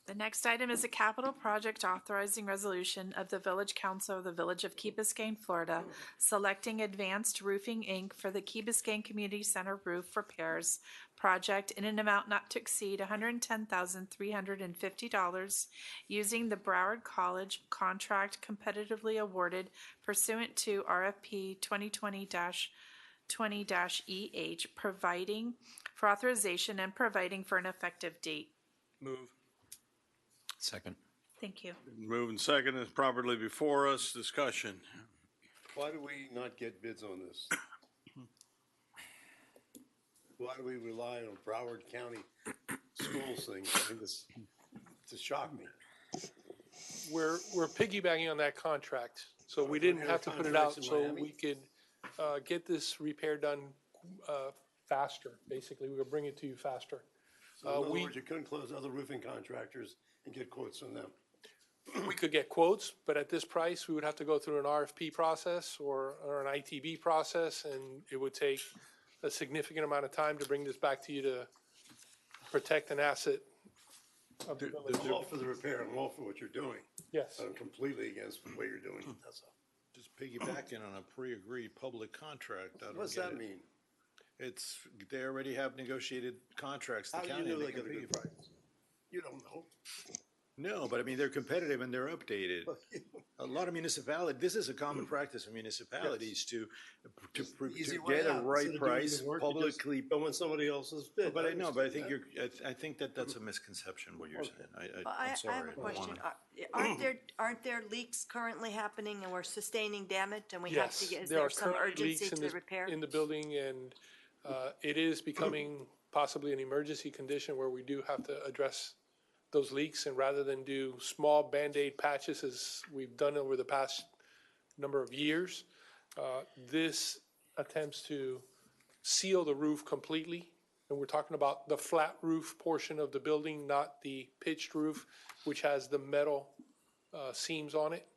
Speaker 1: The next item is a capital project authorizing resolution of the Village Council of the Village of Key Biscayne, Florida, selecting Advanced Roofing, Inc. for the Key Biscayne Community Center roof repairs project in an amount not to exceed $110,350 using the Broward College contract competitively awarded pursuant to RFP 2020-20-EH, providing for authorization and providing for an effective date.
Speaker 17: Move.
Speaker 14: Second.
Speaker 1: Thank you.
Speaker 2: Moving second is properly before us. Discussion.
Speaker 10: Why do we not get bids on this? Why do we rely on Broward County schools thing? I think this shocked me.
Speaker 9: We're piggybacking on that contract, so we didn't have to put it out, so we could get this repair done faster. Basically, we could bring it to you faster.
Speaker 10: So in other words, you couldn't close other roofing contractors and get quotes from them.
Speaker 9: We could get quotes, but at this price, we would have to go through an RFP process or an ITB process, and it would take a significant amount of time to bring this back to you to protect an asset of the village.
Speaker 10: I'm all for the repair, I'm all for what you're doing.
Speaker 9: Yes.
Speaker 10: I'm completely against what you're doing, that's all.
Speaker 7: Just piggybacking on a pre-agreed public contract. I don't
Speaker 10: What's
Speaker 7: get
Speaker 10: that
Speaker 7: it.
Speaker 10: mean?
Speaker 7: They already have negotiated contracts. The
Speaker 10: How do you
Speaker 7: county,
Speaker 10: know
Speaker 7: and
Speaker 10: they
Speaker 7: they
Speaker 10: got a
Speaker 7: can
Speaker 10: good
Speaker 7: piggyback.
Speaker 10: price? You don't know.
Speaker 7: No, but I mean, they're competitive and they're updated. A lot of municipalities, this is a common practice of municipalities to
Speaker 10: to
Speaker 7: Easy
Speaker 10: to
Speaker 7: way
Speaker 10: get a
Speaker 7: out.
Speaker 10: right
Speaker 7: Instead of doing
Speaker 10: price
Speaker 7: the work, you just
Speaker 10: publicly.
Speaker 7: go in somebody else's bid.
Speaker 10: But I know, but I think
Speaker 7: understand
Speaker 10: I think that that's a misconception, what you're saying.
Speaker 15: Well,
Speaker 10: I'm
Speaker 15: I
Speaker 10: sorry.
Speaker 15: have a
Speaker 10: don't
Speaker 15: question.
Speaker 10: wanna-
Speaker 15: Aren't there leaks currently happening and we're sustaining damage and we have to
Speaker 9: Yes,
Speaker 15: get, is
Speaker 9: there
Speaker 15: there
Speaker 9: are
Speaker 15: some
Speaker 9: currently
Speaker 15: urgency
Speaker 9: leaks
Speaker 15: to
Speaker 9: in
Speaker 15: the
Speaker 9: this,
Speaker 15: repair?
Speaker 9: in the building, and it is becoming possibly an emergency condition where we do have to address those leaks, and rather than do small Band-Aid patches as we've done over the past number of years, this attempts to seal the roof completely. And we're talking about the flat roof portion of the building, not the pitched roof, which has the metal seams on it.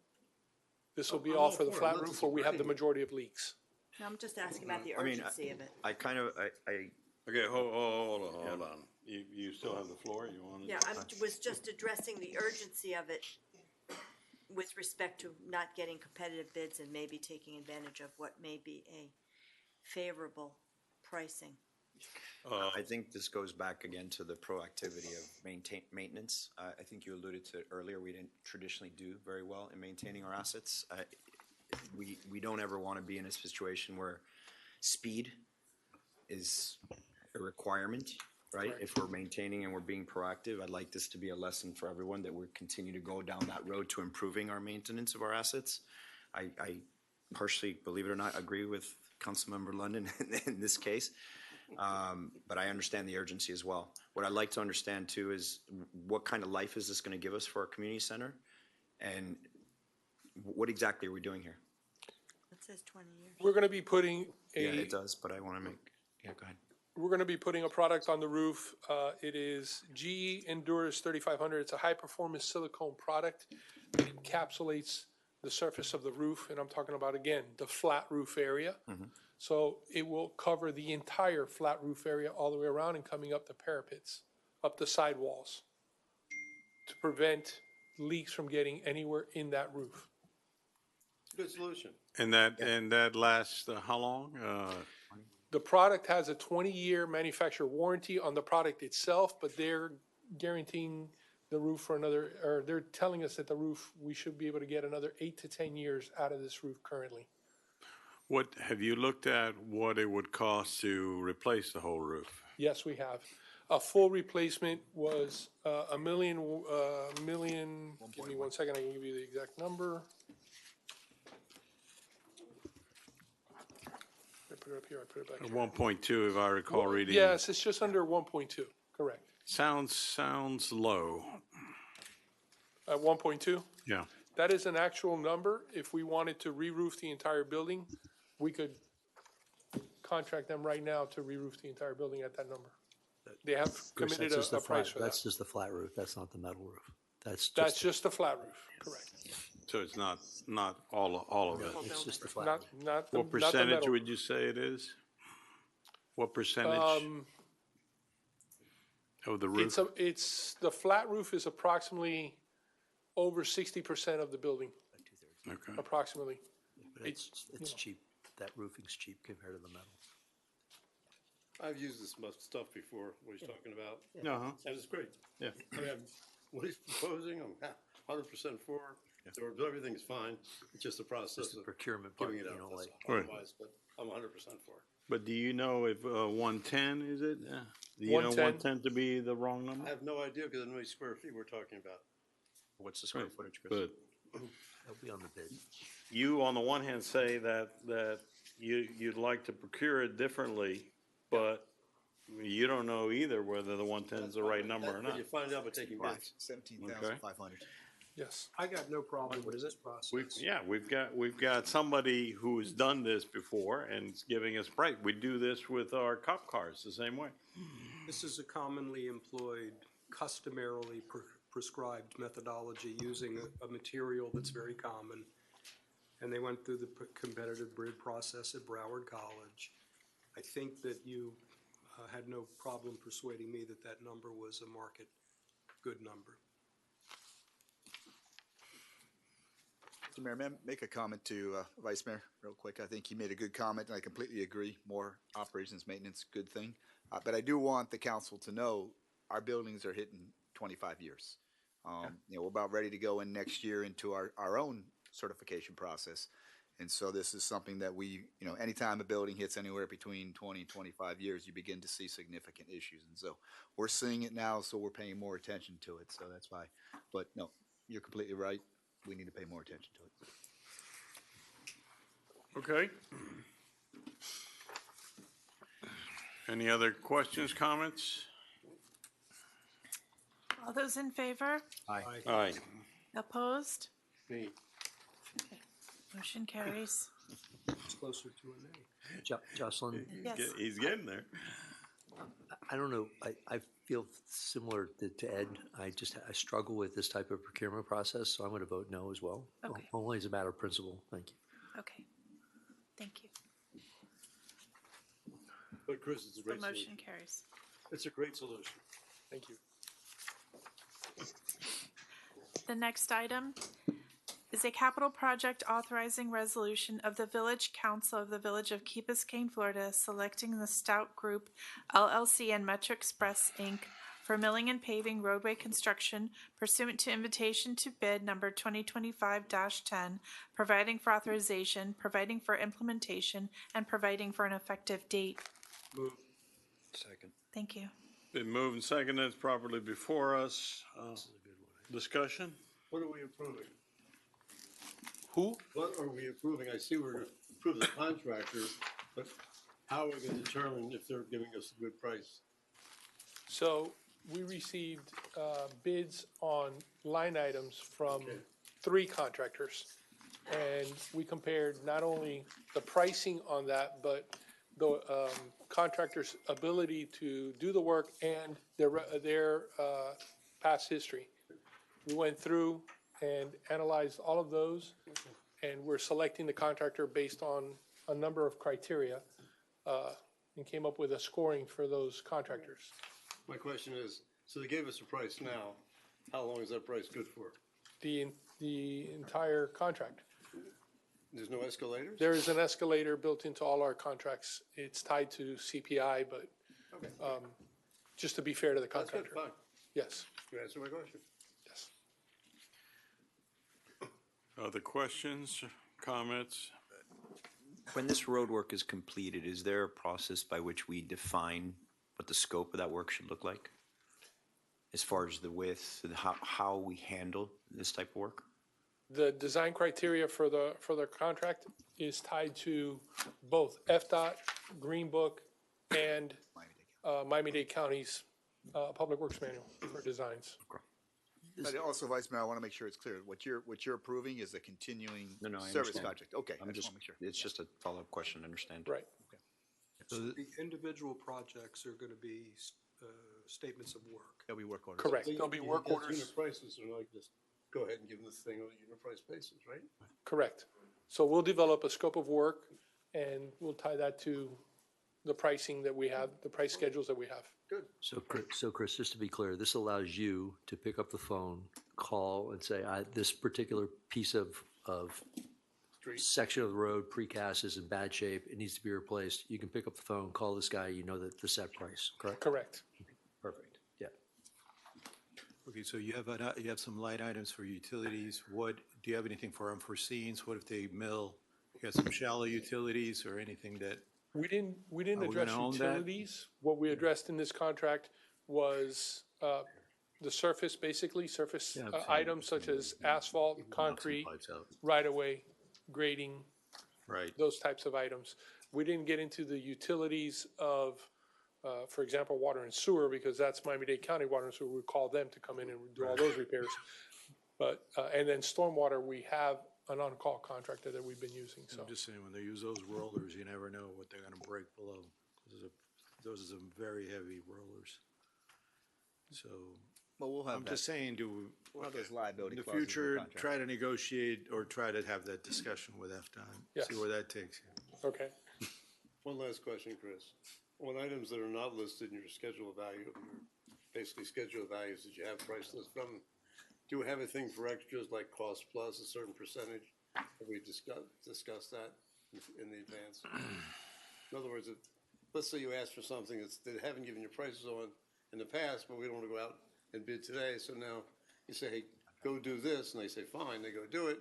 Speaker 9: This will be
Speaker 10: I'm
Speaker 9: all
Speaker 10: all
Speaker 9: for the
Speaker 10: for it.
Speaker 9: flat
Speaker 10: Let's
Speaker 9: roof where we have the
Speaker 10: agree.
Speaker 9: majority of leaks.
Speaker 15: No, I'm just asking about the
Speaker 14: I mean,
Speaker 15: urgency of it.
Speaker 14: I kind of,
Speaker 2: Okay, hold on. You still have the floor? You want to?
Speaker 15: Yeah, I was just addressing the urgency of it with respect to not getting competitive bids and maybe taking advantage of what may be a favorable pricing.
Speaker 14: I think this goes back again to the proactivity of maintenance. I think you alluded to it earlier, we didn't traditionally do very well in maintaining our assets. We don't ever want to be in a situation where speed is a requirement, right? If we're maintaining and we're being proactive, I'd like this to be a lesson for everyone that we continue to go down that road to improving our maintenance of our assets. I partially, believe it or not, agree with Councilmember London in this case. But I understand the urgency as well. What I'd like to understand too is what kind of life is this going to give us for our community center? And what exactly are we doing here?
Speaker 15: It says 20 years.
Speaker 9: We're gonna be putting
Speaker 14: Yeah,
Speaker 9: a,
Speaker 14: it does, but I want to make, yeah, go ahead.
Speaker 9: we're gonna be putting a product on the roof. It is GE Endurus 3500. It's a high-performance silicone product that encapsulates the surface of the roof, and I'm talking about, again, the flat roof area. So it will cover the entire flat roof area all the way around and coming up the parapets, up the sidewalls, to prevent leaks from getting anywhere in that roof.
Speaker 7: Good solution.
Speaker 2: And that lasts how long?
Speaker 9: The product has a 20-year manufacturer warranty on the product itself, but they're guaranteeing the roof for another, or they're telling us that the roof, we should be able to get another 8 to 10 years out of this roof currently.
Speaker 2: What, have you looked at what it would cost to replace the whole roof?
Speaker 9: Yes, we have. A full replacement was a million, give me 1 second, I can give you the exact number. I put it up here, I put it back here.
Speaker 2: 1.2, if I recall reading.
Speaker 9: Yes, it's just under 1.2, correct.
Speaker 2: Sounds low.
Speaker 9: At 1.2?
Speaker 2: Yeah.
Speaker 9: That is an actual number. If we wanted to re-roof the entire building, we could contract them right now to re-roof the entire building at that number. They have
Speaker 13: Of course,
Speaker 9: committed
Speaker 13: that's just
Speaker 9: a
Speaker 13: the flat-
Speaker 9: price for
Speaker 13: That's
Speaker 9: that.
Speaker 13: just the flat roof, that's not the metal roof.
Speaker 9: That's
Speaker 13: That's
Speaker 9: just the flat roof, correct.
Speaker 2: So it's not all of it?
Speaker 13: It's just the flat
Speaker 9: Not,
Speaker 13: roof.
Speaker 9: not the,
Speaker 2: What
Speaker 9: not the
Speaker 2: percentage
Speaker 9: metal.
Speaker 2: would you say it is? What percentage of the roof?
Speaker 9: It's, the flat roof is approximately over 60% of the building,
Speaker 2: Okay.
Speaker 9: approximately.
Speaker 13: It's cheap, that roofing's cheap compared to the metal.
Speaker 7: I've used this much stuff before, what he's talking about.
Speaker 2: Uh-huh.
Speaker 7: And it's great.
Speaker 2: Yeah.
Speaker 7: I mean, what he's proposing, I'm 100% for. Everything's fine. It's just the process
Speaker 13: Just the
Speaker 7: of
Speaker 13: procurement part,
Speaker 7: giving it
Speaker 13: you
Speaker 7: out.
Speaker 13: don't
Speaker 7: That's
Speaker 13: like.
Speaker 7: all.
Speaker 2: Right.
Speaker 7: Otherwise, but I'm 100% for.
Speaker 2: But do you know if 110 is it? Do you know 110 to be the wrong number?
Speaker 7: I have no idea because I know how many square feet we're talking about.
Speaker 14: What's the square footage, Chris?
Speaker 2: But
Speaker 13: That'll be on the bid.
Speaker 2: you, on the one hand, say that you'd like to procure it differently, but you don't know either whether the 110 is the right number or not.
Speaker 7: You find out by taking bids.
Speaker 16: 17,500.
Speaker 9: Yes.
Speaker 17: I got no problem with this process.
Speaker 2: We've got somebody who's done this before and is giving us price. We do this with our cop cars the same way.
Speaker 17: This is a commonly employed, customarily prescribed methodology using a material that's very common. And they went through the competitive bid process at Broward College. I think that you had no problem persuading me that that number was a market good number.
Speaker 16: Mr. Mayor, may I make a comment to Vice Mayor real quick? I think he made a good comment, and I completely agree. More operations maintenance, good thing. But I do want the council to know our buildings are hitting 25 years. We're about ready to go in next year into our own certification process. And so this is something that we, anytime a building hits anywhere between 20 and 25 years, you begin to see significant issues. And so we're seeing it now, so we're paying more attention to it. So that's why. But no, you're completely right. We need to pay more attention to it.
Speaker 2: Okay. Any other questions, comments?
Speaker 1: All those in favor?
Speaker 2: Aye. Aye.
Speaker 1: Opposed?
Speaker 10: Me.
Speaker 1: Motion carries.
Speaker 13: It's closer to an A. Jocelyn?
Speaker 1: Yes.
Speaker 2: He's getting there.
Speaker 13: I don't know, I feel similar to Ed. I struggle with this type of procurement process, so I'm going to vote no as well.
Speaker 1: Okay.
Speaker 13: Only as a matter of principle. Thank you.
Speaker 1: Okay. Thank you.
Speaker 10: But Chris, it's a
Speaker 1: The
Speaker 10: great
Speaker 1: motion
Speaker 10: solution.
Speaker 1: carries.
Speaker 10: It's a great solution.
Speaker 9: Thank you.
Speaker 1: The next item is a capital project authorizing resolution of the Village Council of the Village of Key Biscayne, Florida, selecting the Stout Group LLC and Metro Express Inc. for milling and paving roadway construction pursuant to invitation to bid number 2025-10, providing for authorization, providing for implementation, and providing for an effective date.
Speaker 10: Move. Second.
Speaker 1: Thank you.
Speaker 2: Been moved and seconded. It's properly before us. Discussion?
Speaker 10: What are we approving?
Speaker 9: Who?
Speaker 10: What are we approving? I see we're going to approve the contractor, but how are we going to determine if they're giving us a good price?
Speaker 9: So we received bids on line items from 3 contractors. And we compared not only the pricing on that, but the contractor's ability to do the work and their past history. We went through and analyzed all of those, and we're selecting the contractor based on a number of criteria and came up with a scoring for those contractors.
Speaker 10: My question is, so they gave us a price now. How long is that price good for?
Speaker 9: The entire contract.
Speaker 10: There's no escalators?
Speaker 9: There is an escalator built into all our contracts. It's tied to CPI, but just to be fair to the
Speaker 10: That's good,
Speaker 9: contractor.
Speaker 10: fine.
Speaker 9: Yes.
Speaker 10: You answered my question.
Speaker 9: Yes.
Speaker 2: Other questions, comments?
Speaker 14: When this road work is completed, is there a process by which we define what the scope of that work should look like? As far as the width, how we handle this type of work?
Speaker 9: The design criteria for the contract is tied to both FDOT, Green Book, and Miami-Dade County's Public Works Manual for designs.
Speaker 16: But also, Vice Mayor, I want to make sure it's clear. What you're approving is a continuing
Speaker 14: I
Speaker 16: service
Speaker 14: understand.
Speaker 16: contract. Okay,
Speaker 14: I'm
Speaker 16: I
Speaker 14: just,
Speaker 16: want to make sure.
Speaker 14: it's just a follow-up question, to understand.
Speaker 9: Right.
Speaker 17: So the individual projects are going to be statements of work.
Speaker 16: There'll be work orders.
Speaker 9: Correct.
Speaker 10: So
Speaker 9: There'll be
Speaker 10: you
Speaker 9: work
Speaker 10: get
Speaker 9: orders.
Speaker 10: Unit prices are like just go ahead and give them this thing on a unit price basis, right?
Speaker 9: Correct. So we'll develop a scope of work and we'll tie that to the pricing that we have, the price schedules that we have.
Speaker 10: Good.
Speaker 13: So Chris, just to be clear, this allows you to pick up the phone, call and say, this particular piece of section of the road, precast is in bad shape, it needs to be replaced. You can pick up the phone, call this guy, you know that the set price, correct?
Speaker 9: Correct.
Speaker 13: Perfect, yeah.
Speaker 7: Okay, so you have some light items for utilities. Do you have anything for unforeseens? What if they mill? You got some shallow utilities or anything that?
Speaker 9: We didn't
Speaker 7: Are we
Speaker 9: address
Speaker 7: gonna own that?
Speaker 9: utilities. What we addressed in this contract was the surface, basically, surface
Speaker 7: Yeah, I'm saying-
Speaker 9: items such as asphalt, concrete,
Speaker 7: Pipes out.
Speaker 9: right-of-way, grading,
Speaker 7: Right.
Speaker 9: those types of items. We didn't get into the utilities of, for example, water and sewer, because that's Miami-Dade County Water and Sewer. We call them to come in and do all those repairs. But, and then stormwater, we have an on-call contractor that we've been using, so.
Speaker 7: I'm just saying, when they use those rollers, you never know what they're gonna break below. Those are some very heavy rollers. So,
Speaker 16: Well, we'll have
Speaker 7: I'm just saying,
Speaker 16: We'll have those liability
Speaker 7: in the
Speaker 16: clauses in the
Speaker 7: future,
Speaker 16: contract.
Speaker 7: try to negotiate or try to have that discussion with FDOT.
Speaker 9: Yes.
Speaker 7: See where that takes you.
Speaker 9: Okay.
Speaker 10: One last question, Chris. On items that are not listed in your schedule of value, basically schedule of values that you have price list from, do we have a thing for extras like cost plus a certain percentage? Have we discussed that in the advance? In other words, let's say you ask for something that they haven't given you prices on in the past, but we don't want to go out and bid today, so now you say, hey, go do this, and they say, fine, they go do it.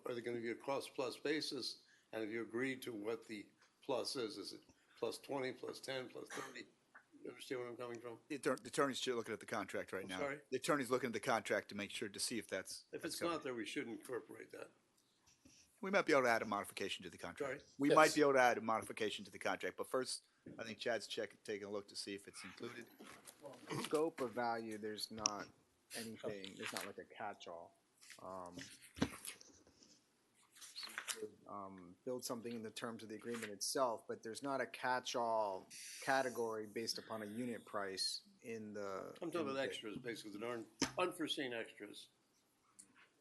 Speaker 10: are they gonna be a cost-plus basis? And have you agreed to what the plus is? Is it plus 20, plus 10, plus 30? You understand where I'm coming from?
Speaker 16: The attorney's still looking at the contract right now.
Speaker 10: sorry?
Speaker 16: The attorney's looking at the contract to make sure, to see if that's.
Speaker 10: If
Speaker 16: that's
Speaker 10: it's
Speaker 16: covered.
Speaker 10: not there, we shouldn't incorporate that.
Speaker 16: We might be able to add a modification to the contract.
Speaker 10: Sorry?
Speaker 16: We
Speaker 9: Yes.
Speaker 16: might be able to add a modification to the contract, but first, I think Chad's taking a look to see if it's included.
Speaker 18: Scope of value, there's not anything, there's not like a catch-all. Build something in the terms of the agreement itself, but there's not a catch-all category based upon a unit price in the.
Speaker 10: I'm talking
Speaker 18: in
Speaker 10: about
Speaker 18: the-
Speaker 10: extras, basically, the unforeseen extras.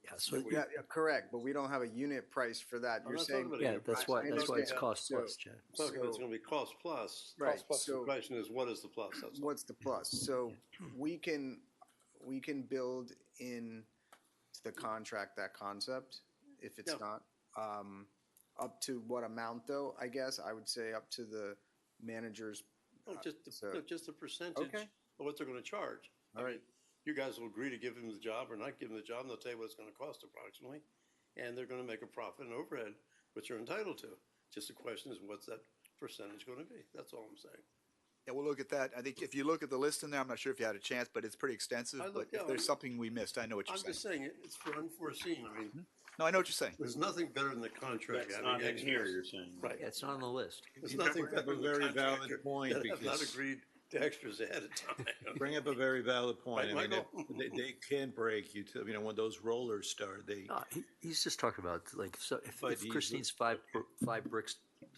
Speaker 13: Yeah, so,
Speaker 18: Yeah, correct, but we don't have a unit price for that.
Speaker 10: I'm
Speaker 18: You're
Speaker 10: not
Speaker 18: saying.
Speaker 10: talking about a
Speaker 13: yeah,
Speaker 10: unit
Speaker 13: that's
Speaker 10: price.
Speaker 13: why, that's why it's
Speaker 18: understand.
Speaker 13: cost
Speaker 18: So-
Speaker 13: plus, Chad.
Speaker 10: I'm talking about it's
Speaker 18: So-
Speaker 10: gonna be cost plus.
Speaker 18: Right,
Speaker 10: Cost plus, the
Speaker 18: so-
Speaker 10: question is, what is the plus? That's all.
Speaker 18: What's the plus? So we can build in to the contract that concept if it's
Speaker 10: Yeah.
Speaker 18: not. Up to what amount though, I guess? I would say up to the manager's.
Speaker 10: No,
Speaker 18: so-
Speaker 10: just a percentage
Speaker 18: Okay.
Speaker 10: of what they're gonna charge.
Speaker 18: All right.
Speaker 10: You guys will agree to give them the job or not give them the job, and they'll tell you what it's gonna cost approximately. And they're gonna make a profit and overhead, which they're entitled to. Just the question is, what's that percentage gonna be? That's all I'm saying.
Speaker 16: Yeah, we'll look at that. I think if you look at the list in there, I'm not sure if you had a chance, but it's pretty extensive.
Speaker 10: I
Speaker 16: But
Speaker 10: looked,
Speaker 16: if
Speaker 10: yeah,
Speaker 16: there's
Speaker 10: I'm-
Speaker 16: something we missed, I know what you're
Speaker 10: I'm just
Speaker 16: saying.
Speaker 10: saying, it's for unforeseen. I mean,
Speaker 16: No, I know what you're saying.
Speaker 10: there's nothing better than the contract.
Speaker 2: That's
Speaker 10: having
Speaker 2: not in
Speaker 10: extras.
Speaker 2: here, you're saying.
Speaker 10: Right.
Speaker 13: Yeah, it's not on the list.
Speaker 10: There's
Speaker 7: You
Speaker 10: nothing
Speaker 7: bring up
Speaker 10: better
Speaker 7: a
Speaker 10: than the
Speaker 7: very valid
Speaker 10: contractor
Speaker 7: point
Speaker 10: that have not
Speaker 7: because-
Speaker 10: agreed to extras ahead of time.
Speaker 7: Bring up a very valid point. I
Speaker 10: Right,
Speaker 7: mean,
Speaker 10: Michael?
Speaker 7: they can break you to, when those rollers start, they.
Speaker 13: He's just talking about, like, so if
Speaker 7: But
Speaker 13: if
Speaker 7: he's-
Speaker 13: Christine's five bricks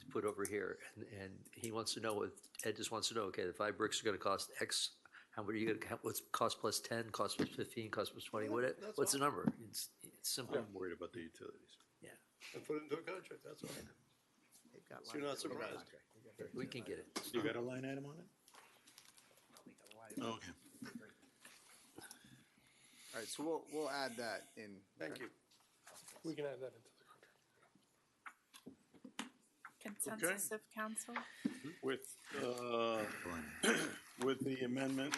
Speaker 13: put over here, and he wants to know, Ed just wants to know, okay, the 5 bricks are gonna cost X, how much are you gonna, what's cost plus 10, cost plus 15, cost plus 20,
Speaker 10: That's
Speaker 13: what's the
Speaker 10: all.
Speaker 13: number? It's simple.
Speaker 7: I'm worried about the utilities.
Speaker 13: Yeah,
Speaker 10: And put it into a contract, that's all. So you're not surprised.
Speaker 13: we can get it.
Speaker 7: You got a line item on it? Okay.
Speaker 18: All right, so we'll add that in.
Speaker 10: Thank you.
Speaker 9: We can add that into the contract.
Speaker 1: Consensus of council?
Speaker 2: With, with the amendment,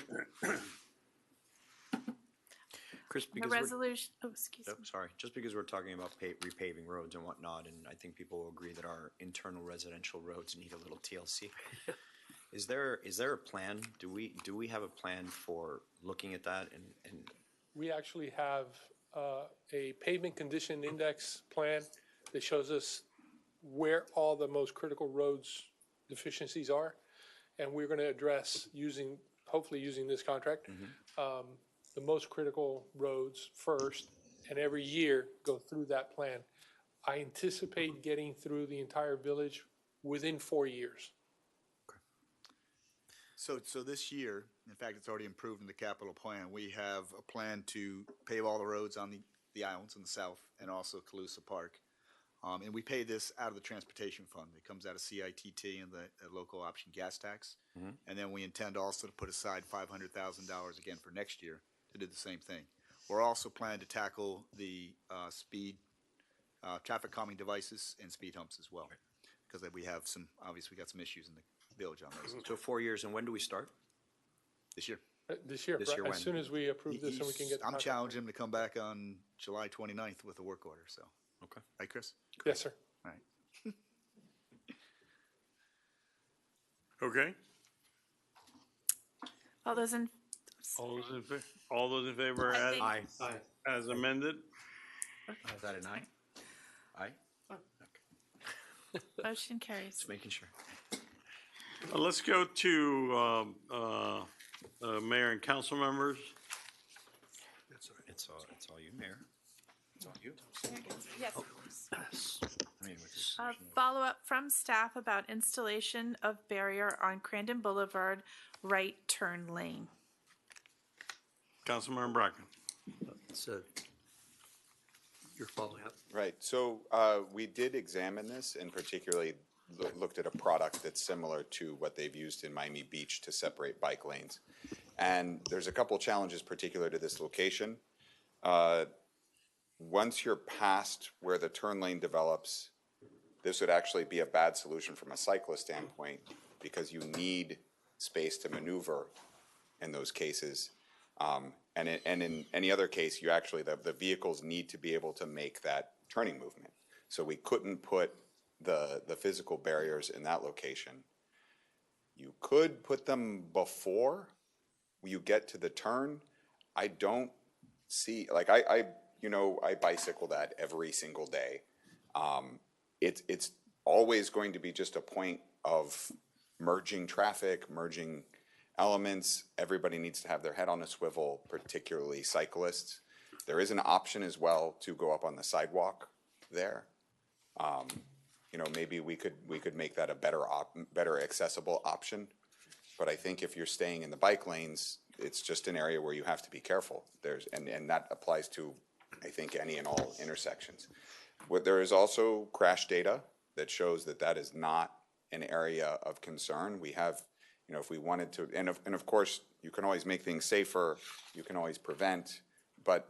Speaker 14: Chris,
Speaker 1: The
Speaker 14: because we're,
Speaker 1: resolution, oh, excuse me.
Speaker 14: sorry, just because we're talking about repaving roads and whatnot, and I think people will agree that our internal residential roads need a little TLC. Is there a plan? Do we have a plan for looking at that and
Speaker 9: We actually have a pavement condition index plan that shows us where all the most critical roads deficiencies are. And we're going to address hopefully using this contract, the most critical roads first, and every year go through that plan. I anticipate getting through the entire village within 4 years.
Speaker 16: So this year, in fact, it's already improved in the capital plan. We have a plan to pave all the roads on the islands in the south and also Calusa Park. And we pay this out of the transportation fund. It comes out of CITT and the local option gas tax. And then we intend also to put aside $500,000 again for next year to do the same thing. We're also planning to tackle the traffic calming devices and speed humps as well. Because we got some issues in the village on those.
Speaker 14: so 4 years, and when do we start?
Speaker 16: This year.
Speaker 9: This year,
Speaker 14: This year
Speaker 9: as
Speaker 14: when?
Speaker 9: soon as we approve this and we can get the
Speaker 16: I'm
Speaker 9: contract.
Speaker 16: challenging him to come back on July 29th with a work order, so.
Speaker 14: Okay.
Speaker 16: Right, Chris?
Speaker 9: Yes, sir.
Speaker 16: All right.
Speaker 2: okay?
Speaker 1: All those in,
Speaker 2: All those in favor
Speaker 1: I
Speaker 2: as,
Speaker 1: think-
Speaker 10: Aye.
Speaker 2: as amended?
Speaker 14: Is that an aye? Aye?
Speaker 1: motion carries.
Speaker 14: Just making sure.
Speaker 2: Let's go to, mayor and council members.
Speaker 14: It's all you, Mayor. It's all you.
Speaker 1: Yes.
Speaker 14: I mean, with this.
Speaker 1: Follow-up from staff about installation of barrier on Crandon Boulevard, right turn lane.
Speaker 2: Councilmember Bracken.
Speaker 13: So, you're following up?
Speaker 11: Right, so we did examine this and particularly looked at a product that's similar to what they've used in Miami Beach to separate bike lanes. And there's a couple challenges particular to this location. Once you're past where the turn lane develops, this would actually be a bad solution from a cyclist standpoint because you need space to maneuver in those cases. And in any other case, you actually, the vehicles need to be able to make that turning movement. So we couldn't put the physical barriers in that location. You could put them before you get to the turn. I don't see, like, I bicycle that every single day. It's always going to be just a point of merging traffic, merging elements. Everybody needs to have their head on a swivel, particularly cyclists. There is an option as well to go up on the sidewalk there. Maybe we could make that a better accessible option. But I think if you're staying in the bike lanes, it's just an area where you have to be careful. And that applies to, I think, any and all intersections. There is also crash data that shows that is not an area of concern. We have, if we wanted to, and of course, you can always make things safer, you can always prevent, but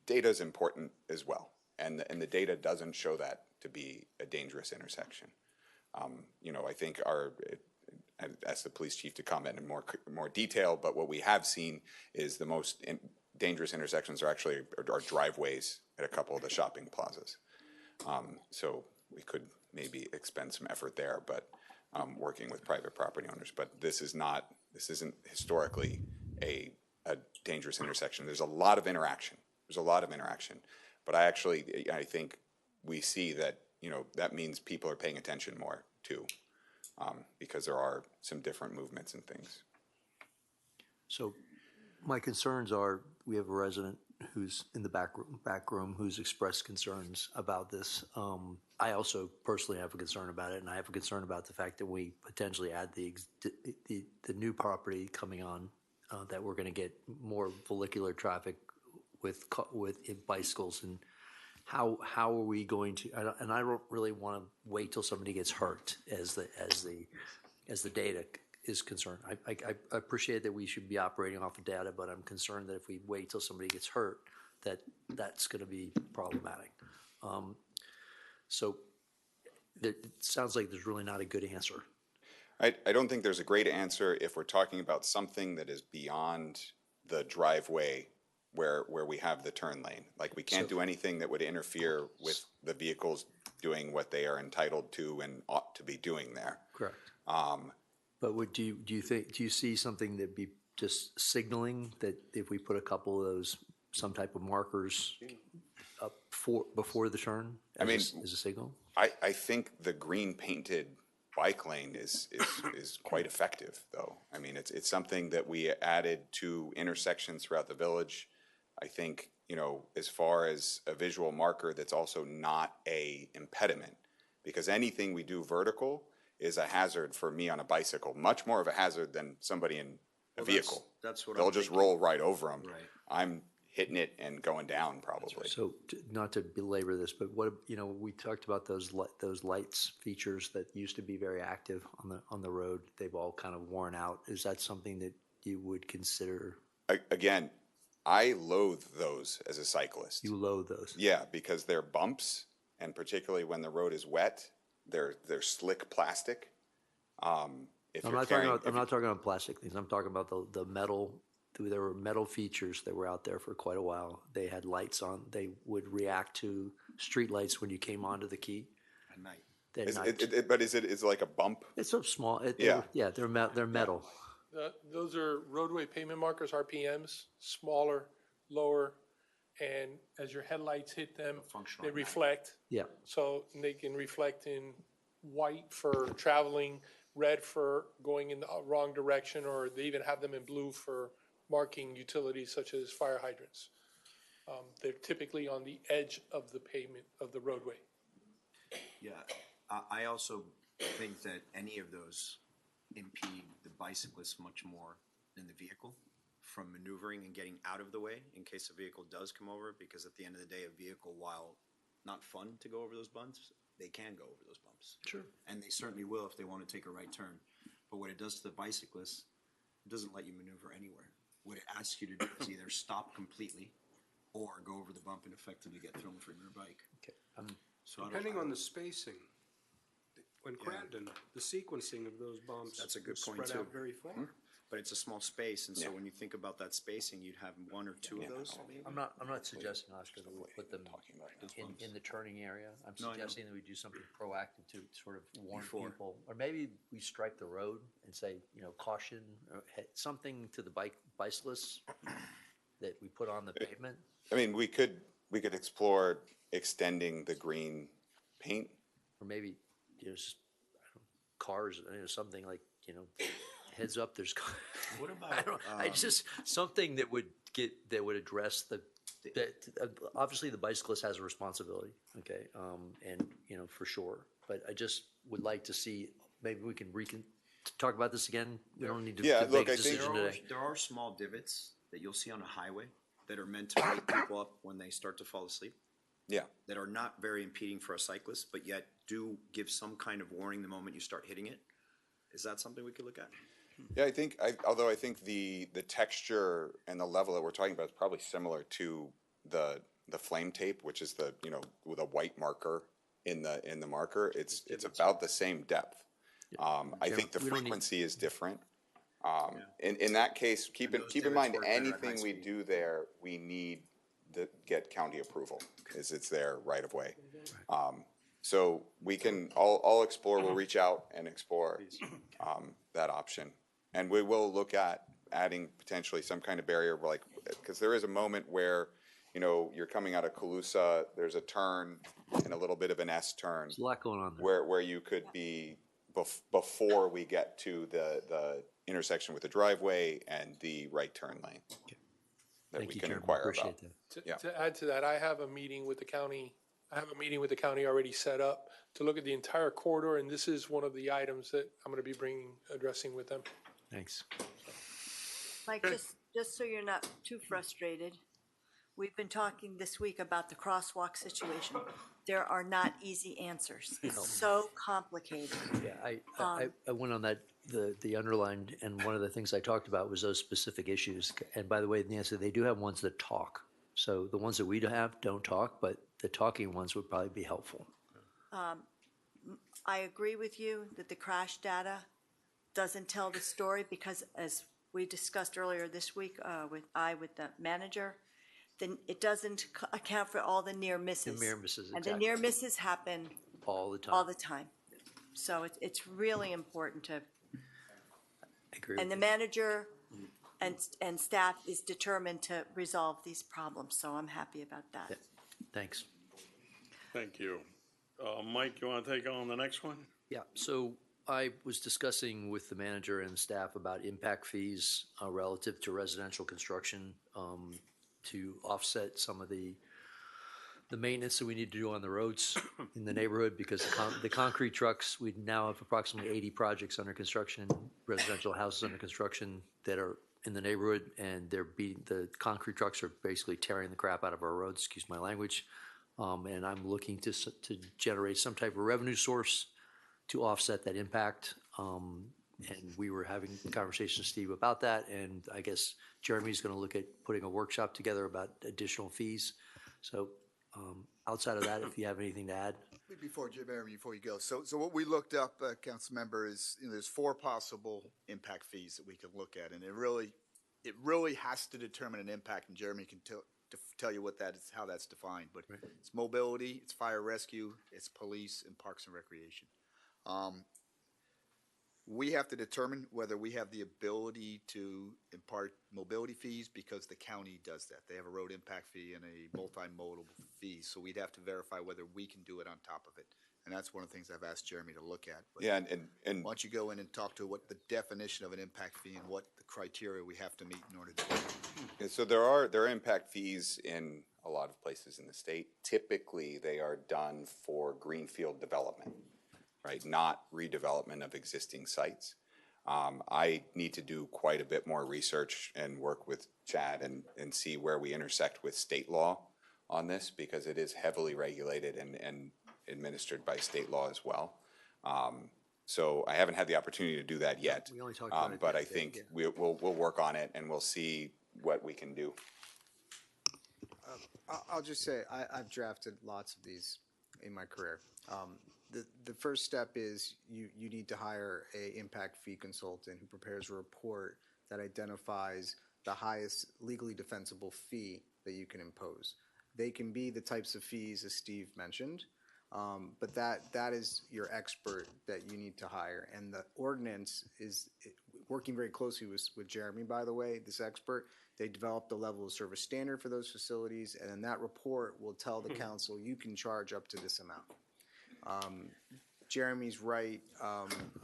Speaker 11: data is important as well. And the data doesn't show that to be a dangerous intersection. I think I asked the police chief to comment in more detail, but what we have seen is the most dangerous intersections are driveways at a couple of the shopping plazas. So we could maybe expend some effort there, but working with private property owners. But this isn't historically a dangerous intersection. There's a lot of interaction. But I think we see that, that means people are paying attention more too, because there are some different movements and things.
Speaker 13: So my concerns are, we have a resident who's in the back room who's expressed concerns about this. I also personally have a concern about it, and I have a concern about the fact that we potentially add the new property coming on, that we're going to get more vehicular traffic with bicycles, and how are we going to? I don't really want to wait till somebody gets hurt as the data is concerned. I appreciate that we should be operating off of data, but I'm concerned that if we wait till somebody gets hurt, that's going to be problematic. So it sounds like there's really not a good answer.
Speaker 11: I don't think there's a great answer if we're talking about something that is beyond the driveway where we have the turn lane. Like, we can't do anything that would interfere with the vehicles doing what they are entitled to and ought to be doing there.
Speaker 13: Correct. But do you see something that'd be just signaling that if we put a couple of those, some type of markers up before the turn as a signal?
Speaker 11: I think the green painted bike lane is quite effective, though. I mean, it's something that we added to intersections throughout the village. I think, as far as a visual marker, that's also not a impediment, because anything we do vertical is a hazard for me on a bicycle, much more of a hazard than somebody in a vehicle.
Speaker 14: That's what
Speaker 11: they'll
Speaker 14: I'm
Speaker 11: just
Speaker 14: thinking.
Speaker 11: roll right over them.
Speaker 14: Right.
Speaker 11: I'm hitting it and going down probably.
Speaker 13: So not to belabor this, but we talked about those lights features that used to be very active on the road. They've all kind of worn out. Is that something that you would consider?
Speaker 11: Again, I loathe those as a cyclist.
Speaker 13: You loathe those?
Speaker 11: Yeah, because they're bumps, and particularly when the road is wet, they're slick plastic. I'm not talking
Speaker 13: about plastic things. I'm talking about the metal. There were metal features that were out there for quite a while. They had lights on. They would react to street lights when you came onto the key.
Speaker 14: At night.
Speaker 11: But is it like a bump?
Speaker 13: It's so small. They're metal.
Speaker 9: Those are roadway pavement markers, RPMs, smaller, lower, and as your headlights hit them, they reflect.
Speaker 13: Yeah.
Speaker 9: So they can reflect in white for traveling, red for going in the wrong direction, or they even have them in blue for marking utilities such as fire hydrants. They're typically on the edge of the pavement of the roadway.
Speaker 14: Yeah, I also think that any of those impede the bicyclist much more than the vehicle from maneuvering and getting out of the way in case a vehicle does come over, because at the end of the day, a vehicle, while not fun to go over those bumps, they can go over those bumps.
Speaker 13: Sure.
Speaker 14: And they certainly will if they want to take a right turn. But what it does to the bicyclist, it doesn't let you maneuver anywhere. What it asks you to do is either stop completely or go over the bump and effectively get thrown from your bike.
Speaker 13: Okay.
Speaker 17: Depending on the spacing, when Crandon, the sequencing of those bumps
Speaker 14: That's a good
Speaker 17: was
Speaker 14: point,
Speaker 17: spread
Speaker 14: too.
Speaker 17: out very far.
Speaker 14: But it's a small space, and so
Speaker 11: Yeah.
Speaker 14: when you think about that spacing, you'd have one or two of those, maybe?
Speaker 13: I'm not suggesting, Oscar, that we put them in the turning area. I'm
Speaker 14: No, I know.
Speaker 13: suggesting that we do something proactive to sort of warn
Speaker 14: Before.
Speaker 13: people. Or maybe we stripe the road and say, caution, or something to the bicyclists that we put on the pavement.
Speaker 11: I mean, we could explore extending the green paint.
Speaker 13: Or maybe, just, I don't know, cars, something like, heads up, there's.
Speaker 14: What about,
Speaker 13: I don't, just something that would address obviously the bicyclist has a responsibility, okay, and, for sure. But I just would like to see, maybe we can talk about this again. We don't need to
Speaker 11: Yeah,
Speaker 13: make
Speaker 11: look,
Speaker 13: a
Speaker 11: I think
Speaker 13: decision today.
Speaker 14: there are small divots that you'll see on a highway that are meant to wake people up when they start to fall asleep,
Speaker 11: Yeah.
Speaker 14: that are not very impeding for a cyclist, but yet do give some kind of warning the moment you start hitting it. Is that something we could look at?
Speaker 11: Yeah, although I think the texture and the level that we're talking about is probably similar to the flame tape, which is with a white marker in the marker. It's about the same depth. I think the frequency is different. In that case, keep in mind, anything we do there, we need to get county approval, because it's their right of way. So I'll explore, we'll reach out and explore that option. And we will look at adding potentially some kind of barrier, because there is a moment where, you're coming out of Calusa, there's a turn and a little bit of an S turn.
Speaker 13: There's a lot going on there.
Speaker 11: Where you could be before we get to the intersection with the driveway and the right turn lane. That
Speaker 13: Thank
Speaker 11: we
Speaker 13: you,
Speaker 11: can
Speaker 13: Chairman.
Speaker 11: inquire
Speaker 13: Appreciate
Speaker 11: about.
Speaker 13: that.
Speaker 9: To add to that, I have a meeting with the county. Already set up to look at the entire corridor, and this is one of the items that I'm going to be addressing with them.
Speaker 13: Thanks.
Speaker 15: Mike, just so you're not too frustrated, we've been talking this week about the crosswalk situation. There are not easy answers. It's so complicated.
Speaker 13: Yeah, I went on that, the underlined, and one of the things I talked about was those specific issues. And by the way, Nancy, they do have ones that talk. So the ones that we have don't talk, but the talking ones would probably be helpful.
Speaker 15: I agree with you that the crash data doesn't tell the story, because as we discussed earlier this week with the manager, then it doesn't account for all the near misses.
Speaker 13: The near misses,
Speaker 15: And the
Speaker 13: exactly.
Speaker 15: near misses happen
Speaker 13: All the time.
Speaker 15: all the time. So it's really important to,
Speaker 13: I agree
Speaker 15: and
Speaker 13: with
Speaker 15: the
Speaker 13: you.
Speaker 15: manager and staff is determined to resolve these problems, so I'm happy about that.
Speaker 13: Thanks.
Speaker 2: Thank you. Mike, you want to take on the next one?
Speaker 13: Yeah, so I was discussing with the manager and staff about impact fees relative to residential construction to offset some of the maintenance that we need to do on the roads in the neighborhood, because the concrete trucks, we now have approximately 80 projects under construction, residential houses under construction that are in the neighborhood, and the concrete trucks are basically tearing the crap out of our roads, excuse my language. And I'm looking to generate some type of revenue source to offset that impact. And we were having conversations with Steve about that, and I guess Jeremy's going to look at putting a workshop together about additional fees. So outside of that, if you have anything to add.
Speaker 16: Before you go, so what we looked up, council member, is there's 4 possible impact fees that we can look at, and it really has to determine an impact, and Jeremy can tell you what that is, how that's defined. But it's mobility, it's fire rescue, it's police, and parks and recreation. We have to determine whether we have the ability to impart mobility fees, because the county does that. They have a road impact fee and a multimodal fee, so we'd have to verify whether we can do it on top of it. And that's one of the things I've asked Jeremy to look at. But
Speaker 11: Yeah, and
Speaker 16: why don't you go in and talk to what the definition of an impact fee and what the criteria we have to meet in order to do it.
Speaker 11: Yeah, so there are impact fees in a lot of places in the state. Typically, they are done for greenfield development, right? Not redevelopment of existing sites. I need to do quite a bit more research and work with Chad and see where we intersect with state law on this, because it is heavily regulated and administered by state law as well. So I haven't had the opportunity to do that yet.
Speaker 13: We only talked about it
Speaker 11: but
Speaker 13: the
Speaker 11: I
Speaker 13: other day,
Speaker 11: think
Speaker 13: yeah.
Speaker 11: we'll work on it, and we'll see what we can do.
Speaker 18: I'll just say, I've drafted lots of these in my career. The first step is you need to hire a impact fee consultant who prepares a report that identifies the highest legally defensible fee that you can impose. They can be the types of fees as Steve mentioned, but that is your expert that you need to hire. And the ordinance is working very closely with Jeremy, by the way, this expert. They developed the level of service standard for those facilities, and then that report will tell the council you can charge up to this amount. Jeremy's right.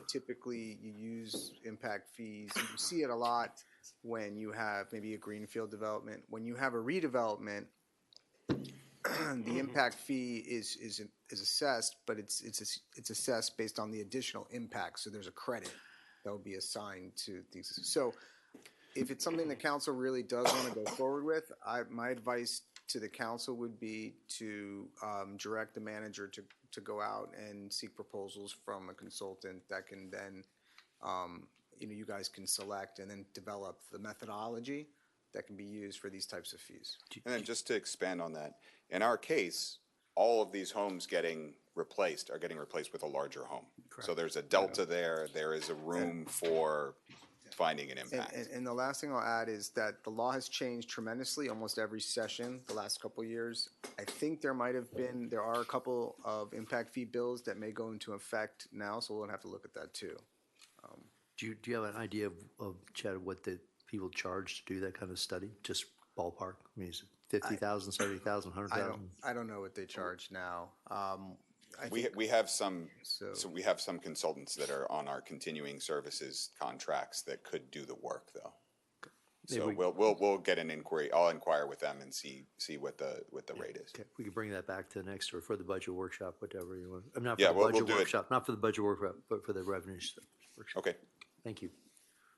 Speaker 18: Typically, you use impact fees. You see it a lot when you have maybe a greenfield development. When you have a redevelopment, the impact fee is assessed, but it's assessed based on the additional impact. So there's a credit that will be assigned to these. So if it's something the council really does want to go forward with, my advice to the council would be to direct the manager to go out and seek proposals from a consultant that can then, you guys can select and then develop the methodology that can be used for these types of fees.
Speaker 11: And then just to expand on that, in our case, all of these homes getting replaced are getting replaced with a larger home. So there's a delta there. There is a room for finding an impact.
Speaker 18: And the last thing I'll add is that the law has changed tremendously almost every session the last couple of years. I think there are a couple of impact fee bills that may go into effect now, so we'll have to look at that too.
Speaker 13: Do you have an idea of Chad, what the people charge to do that kind of study? Just ballpark? I mean, is it 50,000, 70,000, 100,000?
Speaker 18: I don't know what they charge now.
Speaker 11: We have some we have some consultants that are on our continuing services contracts that could do the work though. So we'll get an inquiry. I'll inquire with them and see what the rate is.
Speaker 13: Okay, we could bring that back to next or for the budget workshop, whatever you want. I'm not
Speaker 11: Yeah,
Speaker 13: for the
Speaker 11: we'll
Speaker 13: budget
Speaker 11: do it.
Speaker 13: workshop, not for the budget workshop, but for the revenue stuff. Workshop.
Speaker 11: Okay.
Speaker 13: Thank you.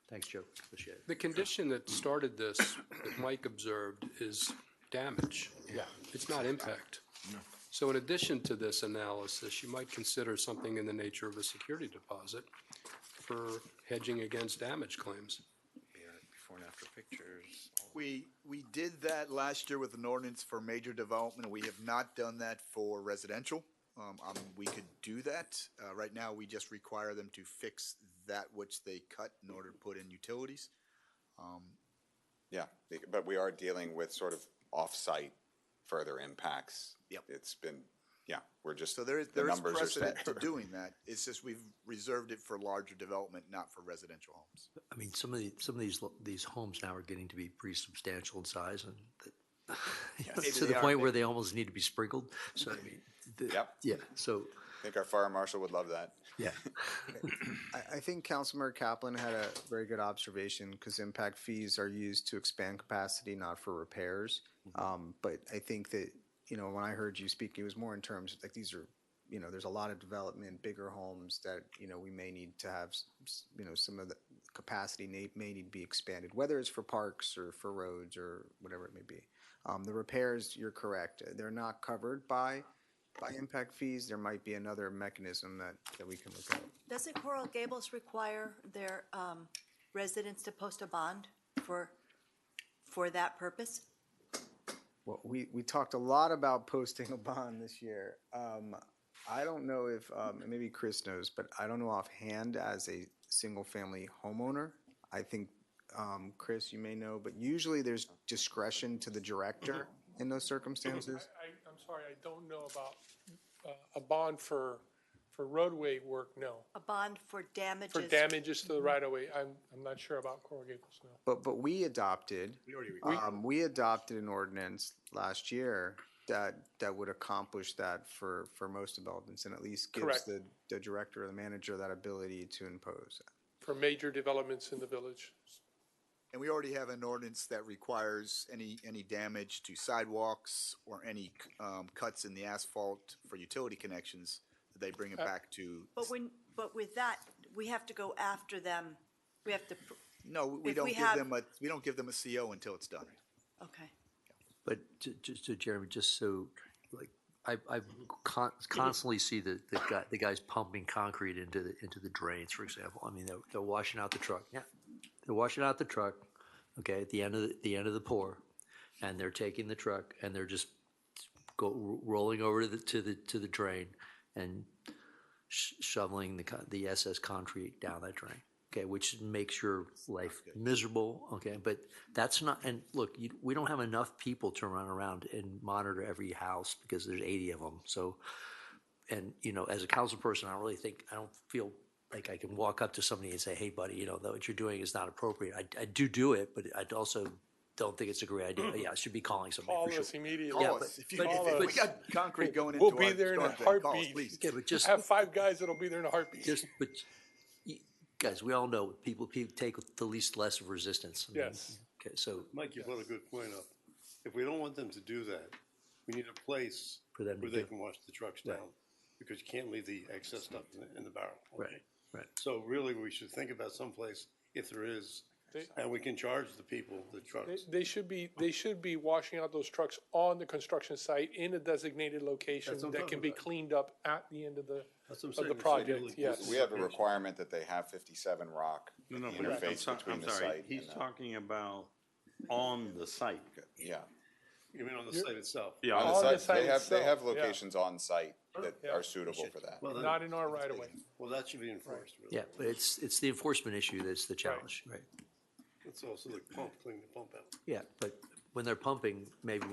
Speaker 13: Thanks, Joe. Appreciate it.
Speaker 17: The condition that started this, that Mike observed, is damage.
Speaker 13: Yeah.
Speaker 17: It's not impact. So in addition to this analysis, you might consider something in the nature of a security deposit for hedging against damage claims.
Speaker 14: Before and after pictures.
Speaker 16: We did that last year with an ordinance for major development. We have not done that for residential. We could do that. Right now, we just require them to fix that which they cut in order to put in utilities.
Speaker 11: Yeah, but we are dealing with sort of off-site further impacts.
Speaker 16: Yep.
Speaker 11: It's been, we're just,
Speaker 16: So there is
Speaker 11: the numbers are set.
Speaker 16: precedent to doing that. It's just we've reserved it for larger development, not for residential homes.
Speaker 13: I mean, some of these homes now are getting to be pretty substantial in size and to the point where they almost need to be sprinkled. So, I mean, yeah, so.
Speaker 11: I think our fire marshal would love that.
Speaker 13: Yeah.
Speaker 18: I think Councilmember Kaplan had a very good observation because impact fees are used to expand capacity, not for repairs. But I think that, when I heard you speak, it was more in terms of like these are, there's a lot of development, bigger homes that, we may need to have, some of the capacity may need to be expanded, whether it's for parks or for roads or whatever it may be. The repairs, you're correct. They're not covered by impact fees. There might be another mechanism that we can look at.
Speaker 15: Doesn't Coral Gables require their residents to post a bond for that purpose?
Speaker 18: Well, we talked a lot about posting a bond this year. I don't know if, maybe Chris knows, but I don't know offhand as a single-family homeowner. I think, Chris, you may know, but usually there's discretion to the director in those circumstances.
Speaker 9: I'm sorry, I don't know about a bond for roadway work, no.
Speaker 15: A bond for damages?
Speaker 9: For damages to the right-of-way, I'm not sure about Coral Gables, no.
Speaker 18: But we adopted, we adopted an ordinance last year that would accomplish that for most developments and at least gives the director or the manager that ability to impose that.
Speaker 9: For major developments in the village.
Speaker 16: And we already have an ordinance that requires any damage to sidewalks or any cuts in the asphalt for utility connections, they bring it back to.
Speaker 15: But with that, we have to go after them. We have to.
Speaker 16: No, we don't give them a CO until it's done.
Speaker 15: Okay.
Speaker 13: But just to Jeremy, just so like I constantly see the guys pumping concrete into the drains, for example. I mean, they're washing out the truck. Yeah, they're washing out the truck. Okay, at the end of the pour, and they're taking the truck and they're just rolling over to the drain and shoveling the SS concrete down that drain. okay, which makes your life miserable, okay? But that's not, and look, we don't have enough people to run around and monitor every house because there's 80 of them. So, and, as a council person, I don't feel like I can walk up to somebody and say, hey, buddy, what you're doing is not appropriate. I do it, but I also don't think it's a great idea. Yeah, I should be calling somebody
Speaker 9: Call
Speaker 13: for
Speaker 9: us
Speaker 13: sure.
Speaker 9: immediately.
Speaker 13: Yeah,
Speaker 16: Call
Speaker 13: but-
Speaker 16: us. If
Speaker 13: but-
Speaker 16: we got concrete going into
Speaker 9: We'll be
Speaker 16: our
Speaker 9: there in a
Speaker 16: storm drain, call us,
Speaker 9: heartbeat.
Speaker 16: please.
Speaker 13: Yeah, but just,
Speaker 9: Have 5 guys that'll be there in a heartbeat.
Speaker 13: but guys, we all know people take the least less of resistance. I mean,
Speaker 9: Yes.
Speaker 13: Okay, so
Speaker 10: Mike, you brought a good point up. If we don't want them to do that, we need a place
Speaker 13: For them to
Speaker 10: where they
Speaker 13: do.
Speaker 10: can wash the trucks
Speaker 13: Right.
Speaker 10: down, because you can't leave the excess stuff in the barrel.
Speaker 13: Right,
Speaker 10: okay?
Speaker 13: right.
Speaker 10: So really, we should think about someplace, if there is, and we can charge the people, the trucks.
Speaker 9: They should be washing out those trucks on the construction site in a designated location
Speaker 10: That's what I'm
Speaker 9: that
Speaker 10: talking
Speaker 9: can be
Speaker 10: about.
Speaker 9: cleaned up at the end of the
Speaker 10: That's what I'm
Speaker 9: of
Speaker 10: saying.
Speaker 9: the
Speaker 10: It's
Speaker 9: project,
Speaker 10: like-
Speaker 9: yes.
Speaker 11: We have a requirement that they have 57 rock
Speaker 2: No,
Speaker 11: at
Speaker 2: no,
Speaker 11: the
Speaker 2: but I'm
Speaker 11: interface between
Speaker 2: I'm
Speaker 11: the
Speaker 2: sorry.
Speaker 11: site
Speaker 2: He's
Speaker 11: and
Speaker 2: talking about on the site.
Speaker 11: yeah.
Speaker 10: You mean on the site itself?
Speaker 2: Yeah,
Speaker 11: On
Speaker 2: on
Speaker 11: the
Speaker 2: the
Speaker 11: site, they have
Speaker 9: itself, yeah.
Speaker 11: locations on site that
Speaker 9: Yeah.
Speaker 11: are suitable for that.
Speaker 10: Well, then-
Speaker 9: Not in our right of way.
Speaker 10: Well, that should be enforced, really.
Speaker 13: yeah, but it's the enforcement issue that's the challenge, right?
Speaker 10: It's also the pump, clean the pump out.
Speaker 13: Yeah, but when they're pumping, maybe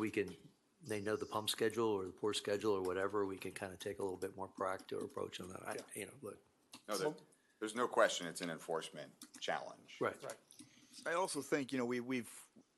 Speaker 13: they know the pump schedule or the pour schedule or whatever, we can kind of take a little bit more proactive approach on that. Look.
Speaker 11: No, there's no question it's an enforcement challenge.
Speaker 13: Right.
Speaker 16: I also think, we've,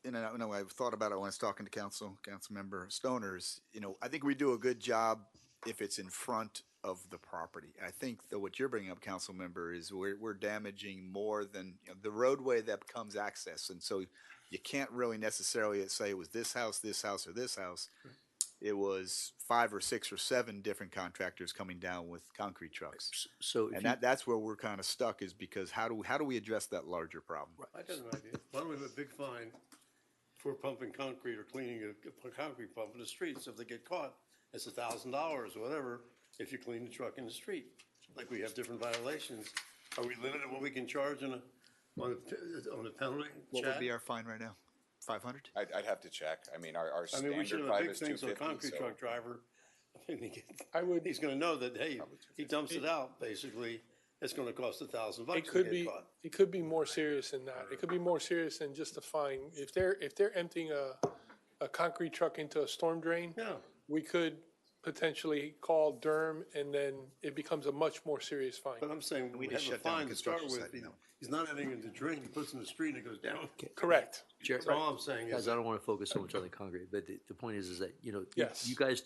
Speaker 16: I've thought about it when I was talking to council member Stoners, I think we do a good job if it's in front of the property. I think that what you're bringing up, council member, is we're damaging more than the roadway that becomes access. And so you can't really necessarily say it was this house, or this house. It was 5 or 6 or 7 different contractors coming down with concrete trucks.
Speaker 13: So if
Speaker 16: And
Speaker 13: you-
Speaker 16: that's where we're kind of stuck, is because how do we address that larger problem?
Speaker 10: I got an idea. Why don't we have a big fine for pumping concrete or cleaning a concrete pump in the streets? If they get caught, it's $1,000 or whatever if you clean the truck in the street. Like we have different violations. Are we limited what we can charge on a penalty?
Speaker 16: What would
Speaker 10: Chad?
Speaker 16: be our fine right now? 500?
Speaker 11: I'd have to check. I mean, our
Speaker 10: I mean, we should
Speaker 11: standard
Speaker 10: have a
Speaker 11: five
Speaker 10: big
Speaker 11: is
Speaker 10: thing so a
Speaker 11: 250,
Speaker 10: concrete
Speaker 11: so.
Speaker 10: truck driver, he's gonna know that, hey, he dumps it out, basically, it's gonna cost $1,000
Speaker 9: It
Speaker 10: to
Speaker 9: could
Speaker 10: get
Speaker 9: be,
Speaker 10: caught.
Speaker 9: it could be more serious than that. It could be more serious than just a fine. If they're emptying a concrete truck into a storm drain,
Speaker 10: Yeah.
Speaker 9: we could potentially call Durham, and then it becomes a much more serious fine.
Speaker 10: But I'm saying, we
Speaker 16: need to
Speaker 10: have a
Speaker 16: shut down
Speaker 10: fine
Speaker 16: the
Speaker 10: to start
Speaker 16: construction
Speaker 10: with,
Speaker 16: site now.
Speaker 10: he's not having in the drain, he puts it in the street and it goes down.
Speaker 9: Correct.
Speaker 10: That's all I'm saying
Speaker 13: Guys,
Speaker 10: is,
Speaker 13: I don't want to focus so much on the concrete, but the point is that,
Speaker 9: Yes.
Speaker 13: you guys,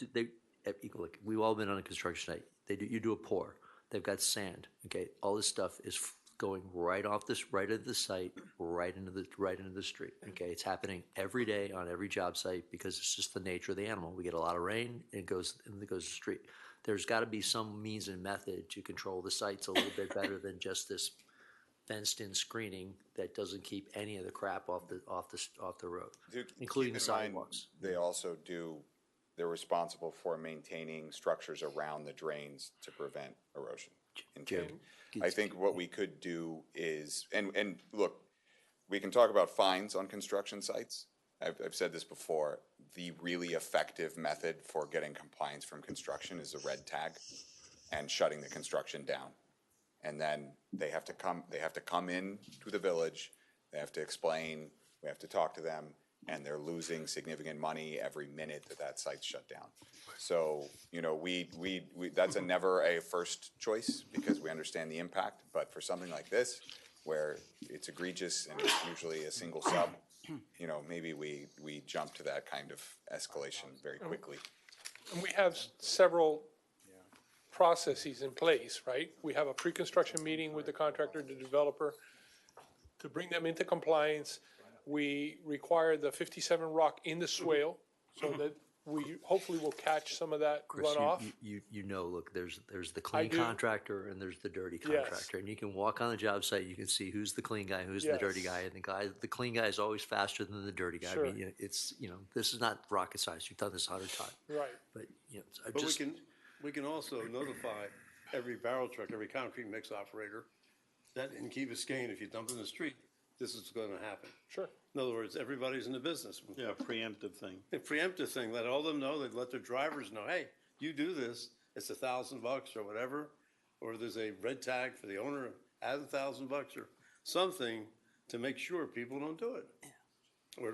Speaker 13: look, we've all been on a construction site. You do a pour. They've got sand, okay? All this stuff is going right into the site, right into the street, okay? It's happening every day on every job site because it's just the nature of the animal. We get a lot of rain, and it goes to the street. There's got to be some means and method to control the sites a little bit better than just this fenced-in screening that doesn't keep any of the crap off the road, including the
Speaker 11: Keep in mind,
Speaker 13: sidewalks.
Speaker 11: They're responsible for maintaining structures around the drains to prevent erosion.
Speaker 13: Jim,
Speaker 11: I think what we could do is, and look, we can talk about fines on construction sites. I've said this before, the really effective method for getting compliance from construction is a red tag and shutting the construction down. And then they have to come in to the village, they have to explain, we have to talk to them, and they're losing significant money every minute that site's shut down. So, that's never a first choice because we understand the impact, but for something like this, where it's egregious and it's usually a single sub, maybe we jump to that kind of escalation very quickly.
Speaker 9: And we have several processes in place, right? We have a pre-construction meeting with the contractor, the developer, to bring them into compliance. We require the 57 rock in the swale so that we hopefully will catch some of that
Speaker 13: Chris,
Speaker 9: runoff.
Speaker 13: look, there's the clean
Speaker 9: do.
Speaker 13: contractor and there's the dirty
Speaker 9: Yes.
Speaker 13: contractor. And you can walk on the job site, you can see who's the clean guy, who's the
Speaker 9: Yes.
Speaker 13: dirty guy. And the clean guy is always faster than the dirty guy.
Speaker 9: Sure.
Speaker 13: I mean, this is not rocket science. You've done this 100 times.
Speaker 9: Right.
Speaker 13: But, I
Speaker 10: but
Speaker 13: just,
Speaker 10: we can also notify every barrel truck, every concrete mix operator, that in Key Biscayne, if you dump in the street, this is gonna happen.
Speaker 9: Sure.
Speaker 10: In other words, everybody's in the business.
Speaker 2: Yeah, preemptive thing.
Speaker 10: A preemptive thing, let all them know, they let their drivers know, hey, you do this, it's $1,000 or whatever, or there's a red tag for the owner, add $1,000 or something to make sure people don't do it. Or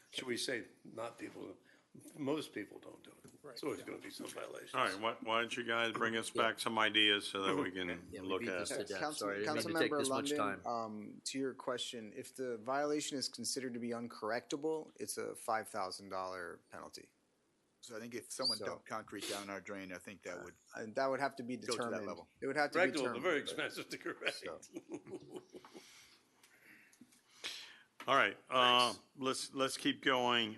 Speaker 10: should we say, not people, most people don't do it. It's always going to be some violations.
Speaker 2: All right, why don't you guys bring us back some ideas so that we can look
Speaker 13: beat
Speaker 2: at
Speaker 13: this to
Speaker 2: it?
Speaker 13: death. Sorry, I didn't mean to take
Speaker 18: Councilmember
Speaker 13: this much
Speaker 18: London,
Speaker 13: time.
Speaker 18: to your question, if the violation is considered to be uncorrectable, it's a $5,000 penalty.
Speaker 16: So I think if someone
Speaker 18: So-
Speaker 16: dumped concrete down our drain, I think that would
Speaker 18: And that would have to be
Speaker 16: go to that
Speaker 18: determined.
Speaker 16: level.
Speaker 18: It would have to be
Speaker 10: Correctable,
Speaker 18: determined.
Speaker 10: but very
Speaker 18: but-
Speaker 10: expensive to correct.
Speaker 2: All right, let's keep going.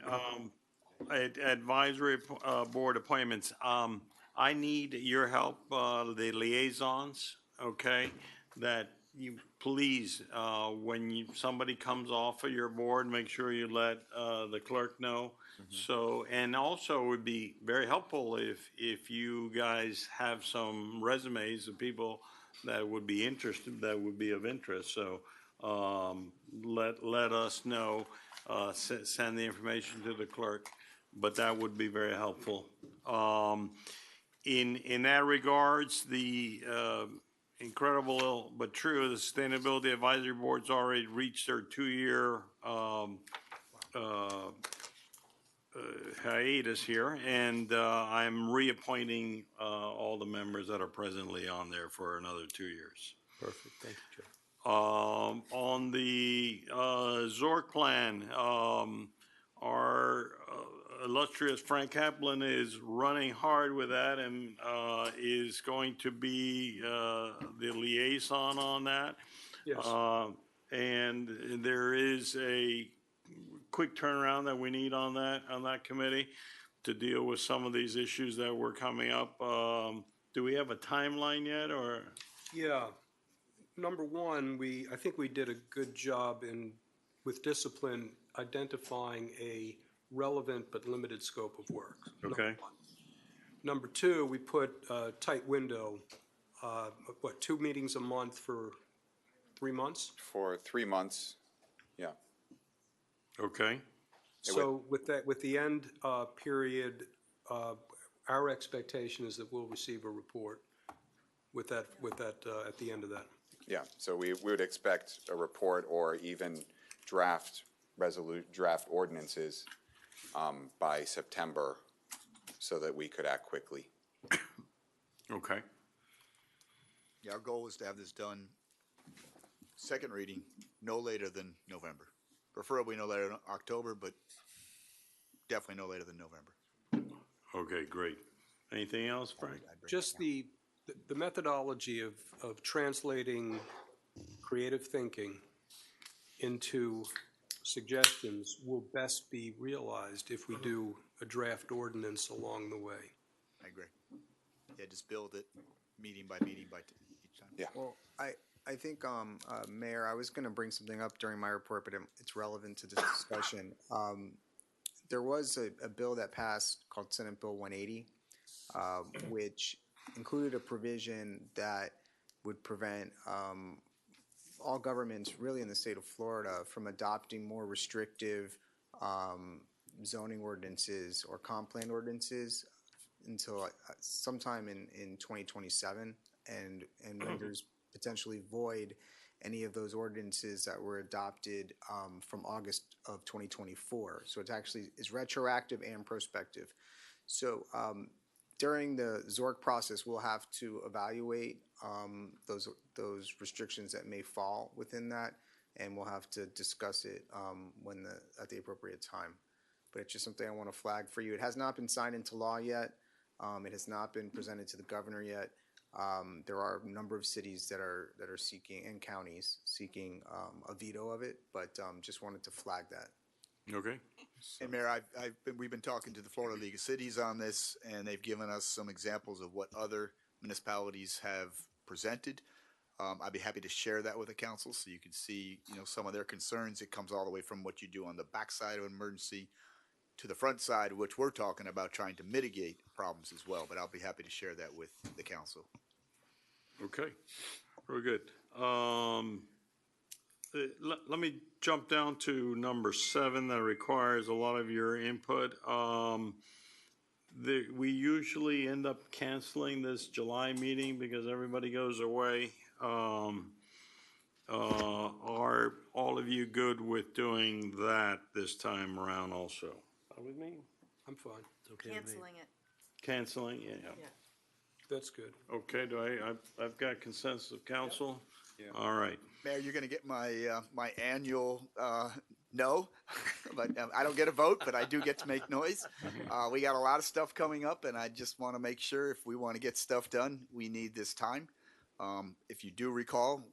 Speaker 2: Advisory board appointments. I need your help, the liaisons, okay? That you please, when somebody comes off of your board, make sure you let the clerk know. So, and also it would be very helpful if you guys have some resumes of people that would be interested, that would be of interest. So, let us know, send the information to the clerk, but that would be very helpful. In that regards, the incredible but true, the Sustainability Advisory Board's already reached their 2-year hiatus here, and I'm reappointing all the members that are presently on there for another 2 years.
Speaker 13: Perfect, thank you, Joe.
Speaker 2: On the Zork plan, our illustrious Frank Kaplan is running hard with that and is going to be the liaison on that.
Speaker 17: Yes.
Speaker 2: And there is a quick turnaround that we need on that committee to deal with some of these issues that were coming up. Do we have a timeline yet, or?
Speaker 17: Yeah. Number one, I think we did a good job with discipline, identifying a relevant but limited scope of work.
Speaker 2: Okay.
Speaker 17: Number two, we put a tight window, 2 meetings a month for 3 months?
Speaker 11: For 3 months, yeah.
Speaker 2: Okay.
Speaker 17: So with the end period, our expectation is that we'll receive a report with that at the end of that.
Speaker 11: Yeah, so we would expect a report or even draft ordinances by September so that we could act quickly.
Speaker 2: Okay.
Speaker 16: Yeah, our goal is to have this done, second reading, no later than November. Preferably no later than October, but definitely no later than November.
Speaker 2: Okay, great. Anything else, Frank?
Speaker 17: Just the methodology of translating creative thinking into suggestions will best be realized if we do a draft ordinance along the way.
Speaker 16: I agree. Yeah, just build it meeting by meeting each time.
Speaker 11: Yeah.
Speaker 18: Well, I think, Mayor, I was going to bring something up during my report, but it's relevant to this discussion. There was a bill that passed called Senate Bill 180, which included a provision that would prevent all governments, really in the state of Florida, from adopting more restrictive zoning ordinances or comp plan ordinances until sometime in 2027, and renders potentially void any of those ordinances that were adopted from August of 2024. So it actually is retroactive and prospective. So during the Zork process, we'll have to evaluate those restrictions that may fall within that, and we'll have to discuss it at the appropriate time. But it's just something I want to flag for you. It has not been signed into law yet. It has not been presented to the governor yet. There are a number of cities that are seeking, and counties seeking a veto of it, but just wanted to flag that.
Speaker 2: Okay.
Speaker 16: And Mayor, we've been talking to the Florida League of Cities on this, and they've given us some examples of what other municipalities have presented. I'd be happy to share that with the council so you can see, some of their concerns. It comes all the way from what you do on the backside of an emergency to the front side, which we're talking about trying to mitigate problems as well. But I'll be happy to share that with the council.
Speaker 2: Okay, very good. Let me jump down to number 7 that requires a lot of your input. We usually end up canceling this July meeting because everybody goes away. Are all of you good with doing that this time around also?
Speaker 10: Fine with me?
Speaker 17: I'm fine.
Speaker 15: Canceling it.
Speaker 2: Canceling, yeah.
Speaker 17: That's good.
Speaker 2: Okay, I've got consensus of council?
Speaker 16: Yeah.
Speaker 2: All right.
Speaker 16: Mayor, you're going to get my, my annual, no, but I don't get a vote, but I do get to make noise. We got a lot of stuff coming up, and I just want to make sure if we want to get stuff done, we need this time. If you do recall,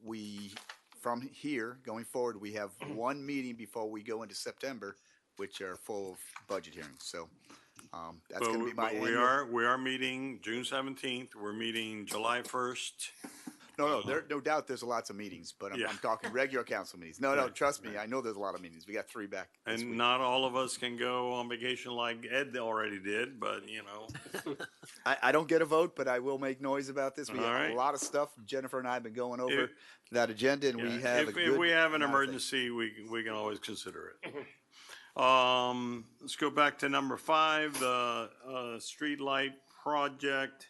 Speaker 16: from here going forward, we have one meeting before we go into September, which are full of budget hearings. So that's going to be my
Speaker 2: But
Speaker 16: annual.
Speaker 2: we are meeting June 17th. We're meeting July 1st.
Speaker 16: No, no doubt there's lots of meetings, but I'm talking regular council meetings. No, trust me, I know there's a lot of meetings. We got 3 back this
Speaker 2: And
Speaker 16: week.
Speaker 2: not all of us can go on vacation like Ed already did, but you know.
Speaker 16: I don't get a vote, but I will make noise about this. We
Speaker 2: All
Speaker 16: have
Speaker 2: right.
Speaker 16: a lot of stuff. Jennifer and I have been going over that agenda, and we
Speaker 2: Yeah,
Speaker 16: have
Speaker 2: if we have an emergency, we can always consider it. Let's go back to number 5, the street light project.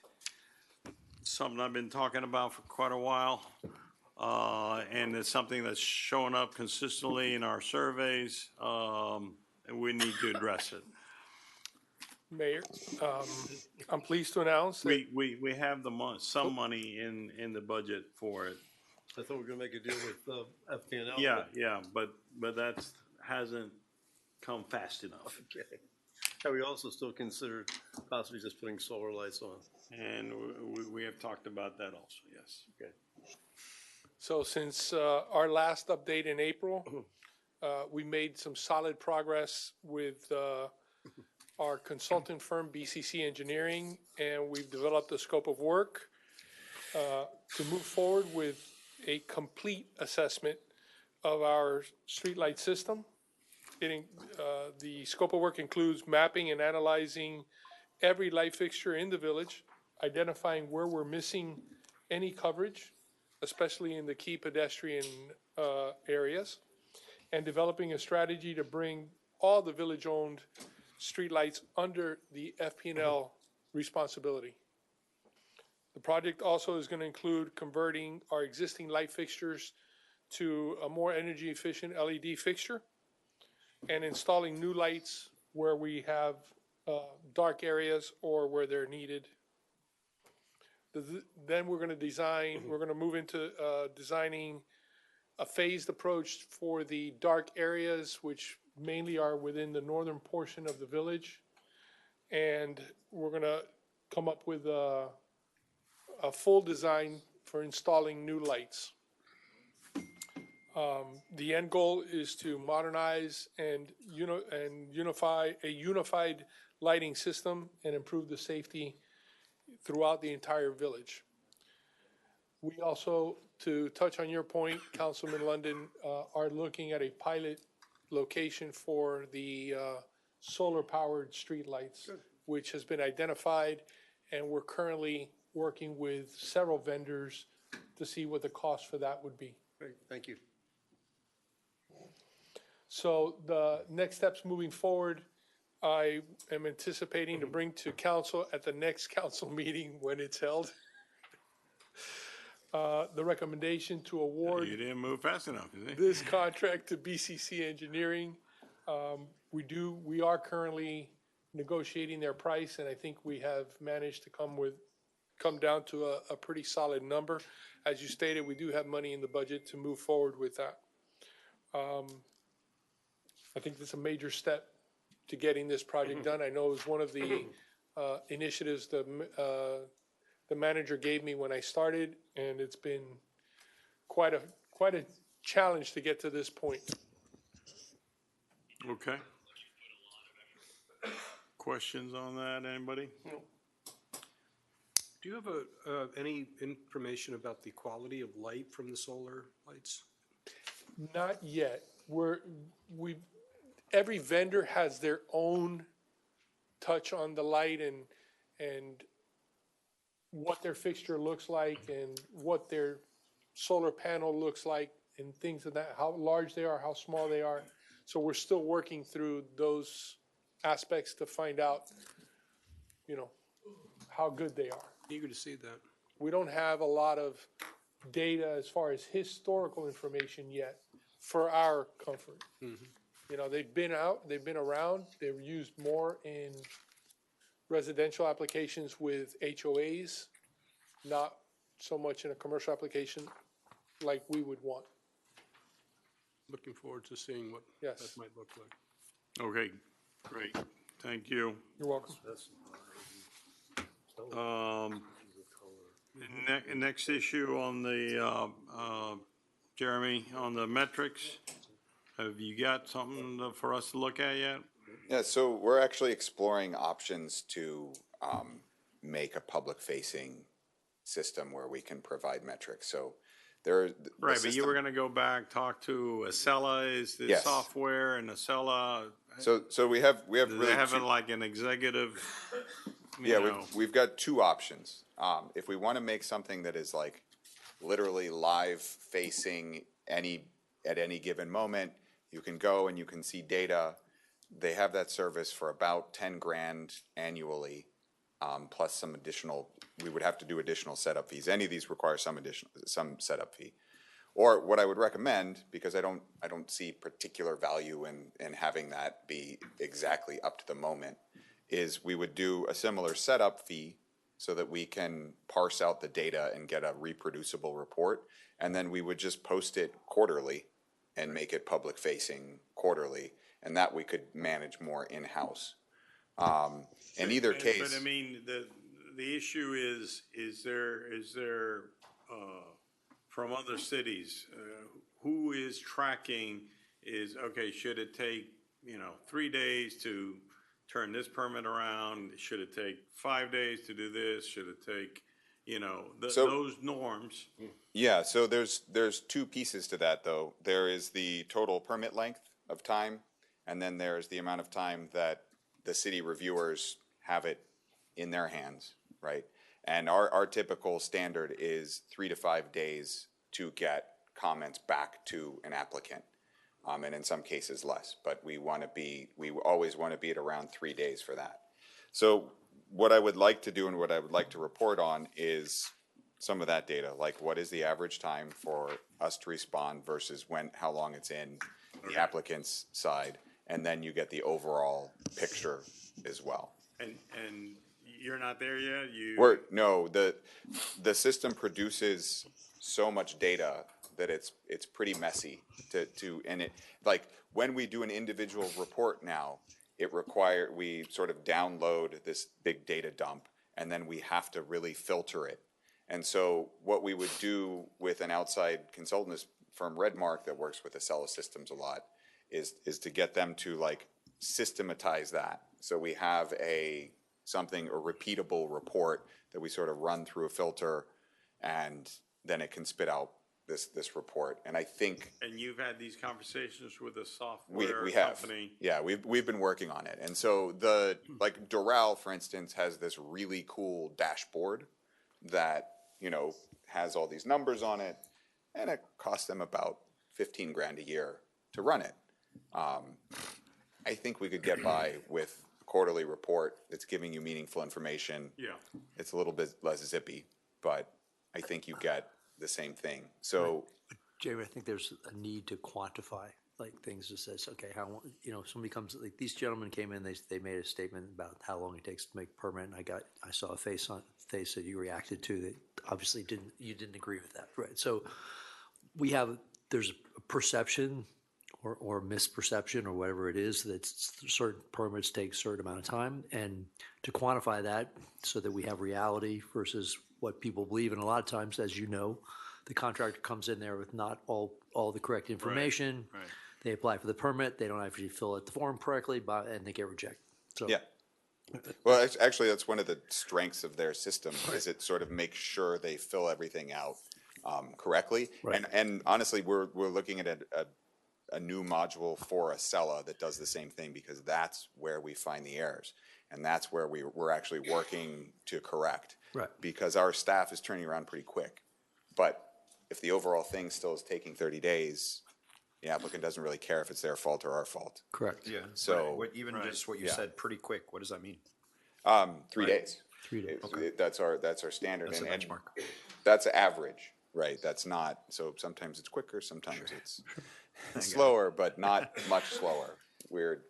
Speaker 2: Something I've been talking about for quite a while. And it's something that's showing up consistently in our surveys, and we need to address it.
Speaker 9: Mayor, I'm pleased to announce that
Speaker 2: We have some money in the budget for it.
Speaker 10: I thought we were gonna make a deal with FPNL.
Speaker 2: Yeah, but that hasn't come fast enough.
Speaker 10: Okay. Have we also still considered possibly just putting solar lights on?
Speaker 2: And we have talked about that also, yes.
Speaker 10: Okay.
Speaker 9: So since our last update in April, we made some solid progress with our consultant firm, BCC Engineering, and we've developed a scope of work to move forward with a complete assessment of our streetlight system. The scope of work includes mapping and analyzing every light fixture in the village, identifying where we're missing any coverage, especially in the key pedestrian areas, and developing a strategy to bring all the village-owned streetlights under the FPNL responsibility. The project also is going to include converting our existing light fixtures to a more energy-efficient LED fixture and installing new lights where we have dark areas or where they're needed. Then we're going to move into designing a phased approach for the dark areas, which mainly are within the northern portion of the village. And we're going to come up with a full design for installing new lights. The end goal is to modernize and unify a unified lighting system and improve the safety throughout the entire village. We also, to touch on your point, Councilman London, are looking at a pilot location for the solar-powered streetlights, which has been identified, and we're currently working with several vendors to see what the cost for that would be.
Speaker 10: Great, thank you.
Speaker 9: So the next steps moving forward, I am anticipating to bring to council at the next council meeting when it's held, the recommendation to award
Speaker 2: You didn't move fast enough, you see?
Speaker 9: this contract to BCC Engineering. We are currently negotiating their price, and I think we have managed to come down to a pretty solid number. As you stated, we do have money in the budget to move forward with that. I think that's a major step to getting this project done. I know it was one of the initiatives the manager gave me when I started, and it's been quite a challenge to get to this point.
Speaker 2: Okay. Questions on that, anybody?
Speaker 17: Do you have any information about the quality of light from the solar lights?
Speaker 9: Not yet. Every vendor has their own touch on the light and what their fixture looks like and what their solar panel looks like and things of that, how large they are, how small they are. So we're still working through those aspects to find out, how good they are.
Speaker 17: Eager to see that.
Speaker 9: We don't have a lot of data as far as historical information yet for our comfort. You know, they've been out, they've been around, they're used more in residential applications with HOAs, not so much in a commercial application like we would want.
Speaker 17: Looking forward to seeing what
Speaker 9: Yes.
Speaker 17: that might look like.
Speaker 2: Okay, great, thank you.
Speaker 9: You're welcome.
Speaker 2: Next issue on the, Jeremy, on the metrics, have you got something for us to look at yet?
Speaker 11: Yeah, so we're actually exploring options to make a public-facing system where we can provide metrics. So there,
Speaker 2: Right, but you were gonna go back, talk to Acela, is the
Speaker 11: Yes.
Speaker 2: software and Acela?
Speaker 11: So we have
Speaker 2: Do
Speaker 11: really
Speaker 2: they have
Speaker 11: two-
Speaker 2: like an executive? you
Speaker 11: Yeah,
Speaker 2: know,
Speaker 11: we've got two options. If we want to make something that is like literally live facing at any given moment, you can go and you can see data. They have that service for about 10 grand annually, plus some additional, we would have to do additional setup fees. Any of these require some setup fee. Or what I would recommend, because I don't see particular value in having that be exactly up to the moment, is we would do a similar setup fee so that we can parse out the data and get a reproducible report. And then we would just post it quarterly and make it public facing quarterly. And that we could manage more in-house. In either case.
Speaker 2: But I mean, the issue is there, from other cities, who is tracking okay, should it take, 3 days to turn this permit around? Should it take 5 days to do this? Should it take, those norms?
Speaker 11: Yeah, so there's two pieces to that, though. There is the total permit length of time, and then there's the amount of time that the city reviewers have it in their hands, right? And our typical standard is 3 to 5 days to get comments back to an applicant, and in some cases less. But we always want to be at around 3 days for that. So what I would like to do and what I would like to report on is some of that data, like what is the average time for us to respond versus how long it's in the applicant's side, and then you get the overall picture as well.
Speaker 2: And you're not there yet?
Speaker 11: No, the system produces so much data that it's pretty messy and it, like, when we do an individual report now, we sort of download this big data dump, and then we have to really filter it. And so what we would do with an outside consultant firm, Redmark, that works with Acela Systems a lot, is to get them to like systematize that. So we have a repeatable report that we sort of run through a filter, and then it can spit out this report. And I think. And
Speaker 2: you've had these conversations with a software
Speaker 11: we have.
Speaker 2: company?
Speaker 11: Yeah, we've been working on it. And so like Doral, for instance, has this really cool dashboard that, has all these numbers on it, and it costs them about 15 grand a year to run it. I think we could get by with a quarterly report that's giving you meaningful information.
Speaker 2: Yeah.
Speaker 11: It's a little bit less zippy, but I think you get the same thing. So,
Speaker 13: Jamie, I think there's a need to quantify like things that says, okay, how long, somebody comes, like these gentlemen came in, they made a statement about how long it takes to make a permit, and I saw a face that you reacted to that obviously you didn't agree with that, right? So there's a perception or misperception or whatever it is that certain permits take a certain amount of time, and to quantify that so that we have reality versus what people believe. And a lot of times, as you know, the contractor comes in there with not all the correct information.
Speaker 2: Right.
Speaker 13: They apply for the permit, they don't actually fill out the form correctly, and they get rejected. So
Speaker 11: yeah. Well, actually, that's one of the strengths of their system, is it sort of makes sure they fill everything out correctly.
Speaker 13: Right.
Speaker 11: And honestly, we're looking at a new module for Acela that does the same thing, because that's where we find the errors, and that's where we're actually working to correct.
Speaker 13: Right.
Speaker 11: Because our staff is turning around pretty quick. But if the overall thing still is taking 30 days, the applicant doesn't really care if it's their fault or our fault.
Speaker 13: Correct.
Speaker 14: Yeah.
Speaker 11: So
Speaker 14: Even just what you
Speaker 11: yeah.
Speaker 14: said, pretty quick, what does that mean?
Speaker 11: 3 days.
Speaker 13: 3 days.
Speaker 11: That's our standard.
Speaker 14: That's the
Speaker 11: and
Speaker 14: benchmark.
Speaker 11: That's average. right? That's not, so sometimes it's quicker, sometimes it's slower, but not much slower. We're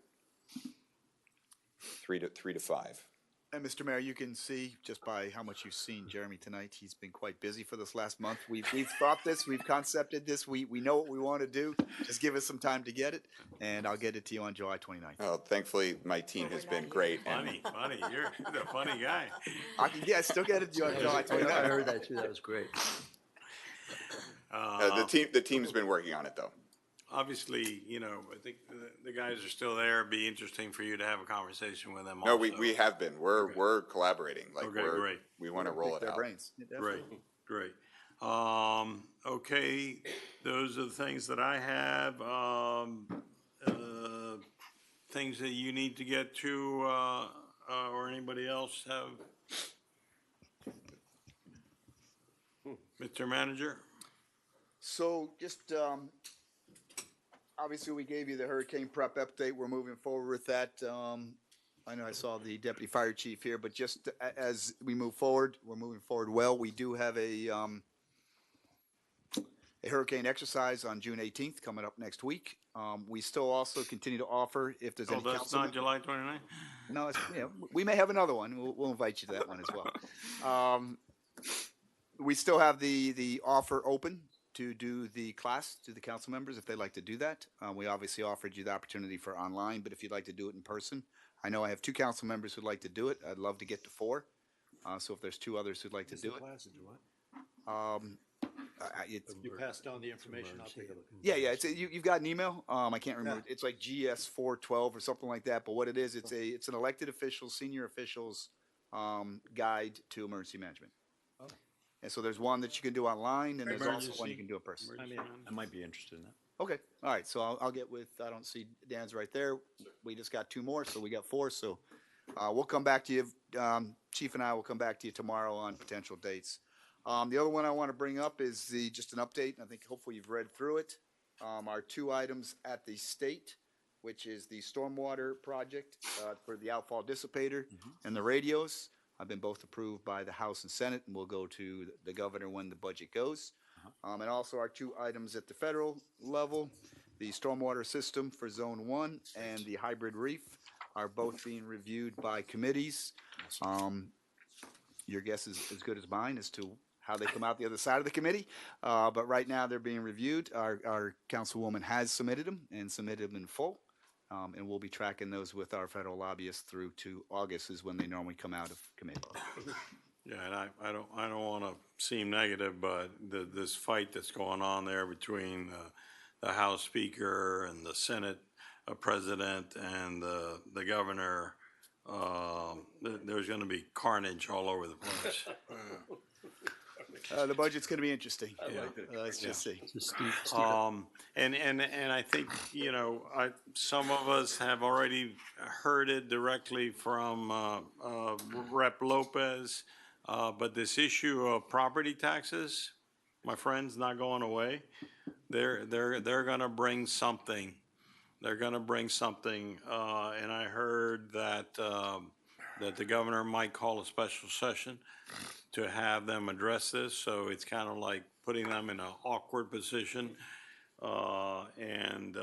Speaker 11: 3 to 5.
Speaker 16: And Mr. Mayor, you can see just by how much you've seen Jeremy tonight, he's been quite busy for this last month. We've thought this, we've concepted this, we know what we want to do. Just give us some time to get it, and I'll get it to you on July 29th.
Speaker 11: Well, thankfully, my team has been great. and-
Speaker 2: Funny, you're a funny guy.
Speaker 16: I still get it to you on July 29th.
Speaker 13: I heard that too, that was great.
Speaker 11: The team's been working on it, though.
Speaker 2: Obviously, I think the guys are still there. It'd be interesting for you to have a conversation with them.
Speaker 11: No,
Speaker 2: also.
Speaker 11: we have been. We're collaborating. Like
Speaker 2: Okay, great.
Speaker 11: we want to roll it
Speaker 16: Their
Speaker 11: out.
Speaker 16: brains. Yeah, definitely.
Speaker 2: Great. Okay, those are the things that I have. Things that you need to get to, or anybody else have? Mr. Manager?
Speaker 16: So just, obviously, we gave you the hurricane prep update. We're moving forward with that. I know I saw the deputy fire chief here, but just as we move forward, we're moving forward well. We do have a hurricane exercise on June 18th coming up next week. We still also continue to offer, if there's any
Speaker 2: That's
Speaker 16: council.
Speaker 2: not July 29th?
Speaker 16: No, we may have another one. We'll invite you to that one as well. We still have the offer open to do the class to the council members if they'd like to do that. We obviously offered you the opportunity for online, but if you'd like to do it in person, I know I have 2 council members who'd like to do it. I'd love to get to 4. So if there's 2 others who'd like to do it.
Speaker 7: You passed on the information, I'll take a look.
Speaker 16: Yeah, you've got an email. I can't remember. It's like GS 412 or something like that. But what it is, it's an elected officials, senior officials guide to emergency management.
Speaker 7: Oh.
Speaker 16: And so there's one that you can do online, and there's also one you can do in person.
Speaker 7: I mean, I might be interested in that.
Speaker 16: Okay, all right. So I'll get with. I don't see Dan's right there. We just got 2 more, so we got 4. So we'll come back to you. Chief and I will come back to you tomorrow on potential dates. The other one I want to bring up is just an update, and I think hopefully you've read through it. Our 2 items at the state, which is the stormwater project for the outfall dissipator and the radios. Have been both approved by the House and Senate, and will go to the governor when the budget goes. And also our 2 items at the federal level, the stormwater system for Zone 1 and the hybrid reef are both being reviewed by committees. Your guess is as good as mine as to how they come out the other side of the committee. But right now, they're being reviewed. Our councilwoman has submitted them and submitted them in full. And we'll be tracking those with our federal lobbyists through to August is when they normally come out of committee.
Speaker 2: Yeah, and I don't want to seem negative, but this fight that's going on there between the House Speaker and the Senate President and the governor, there's going to be carnage all over the place.
Speaker 16: The budget's going to be interesting. Let's just see.
Speaker 2: And I think, some of us have already heard it directly from Rep. Lopez, but this issue of property taxes, my friends, not going away. They're going to bring something. They're going to bring something, and I heard that the governor might call a special session to have them address this, so it's kind of like putting them in an awkward position. And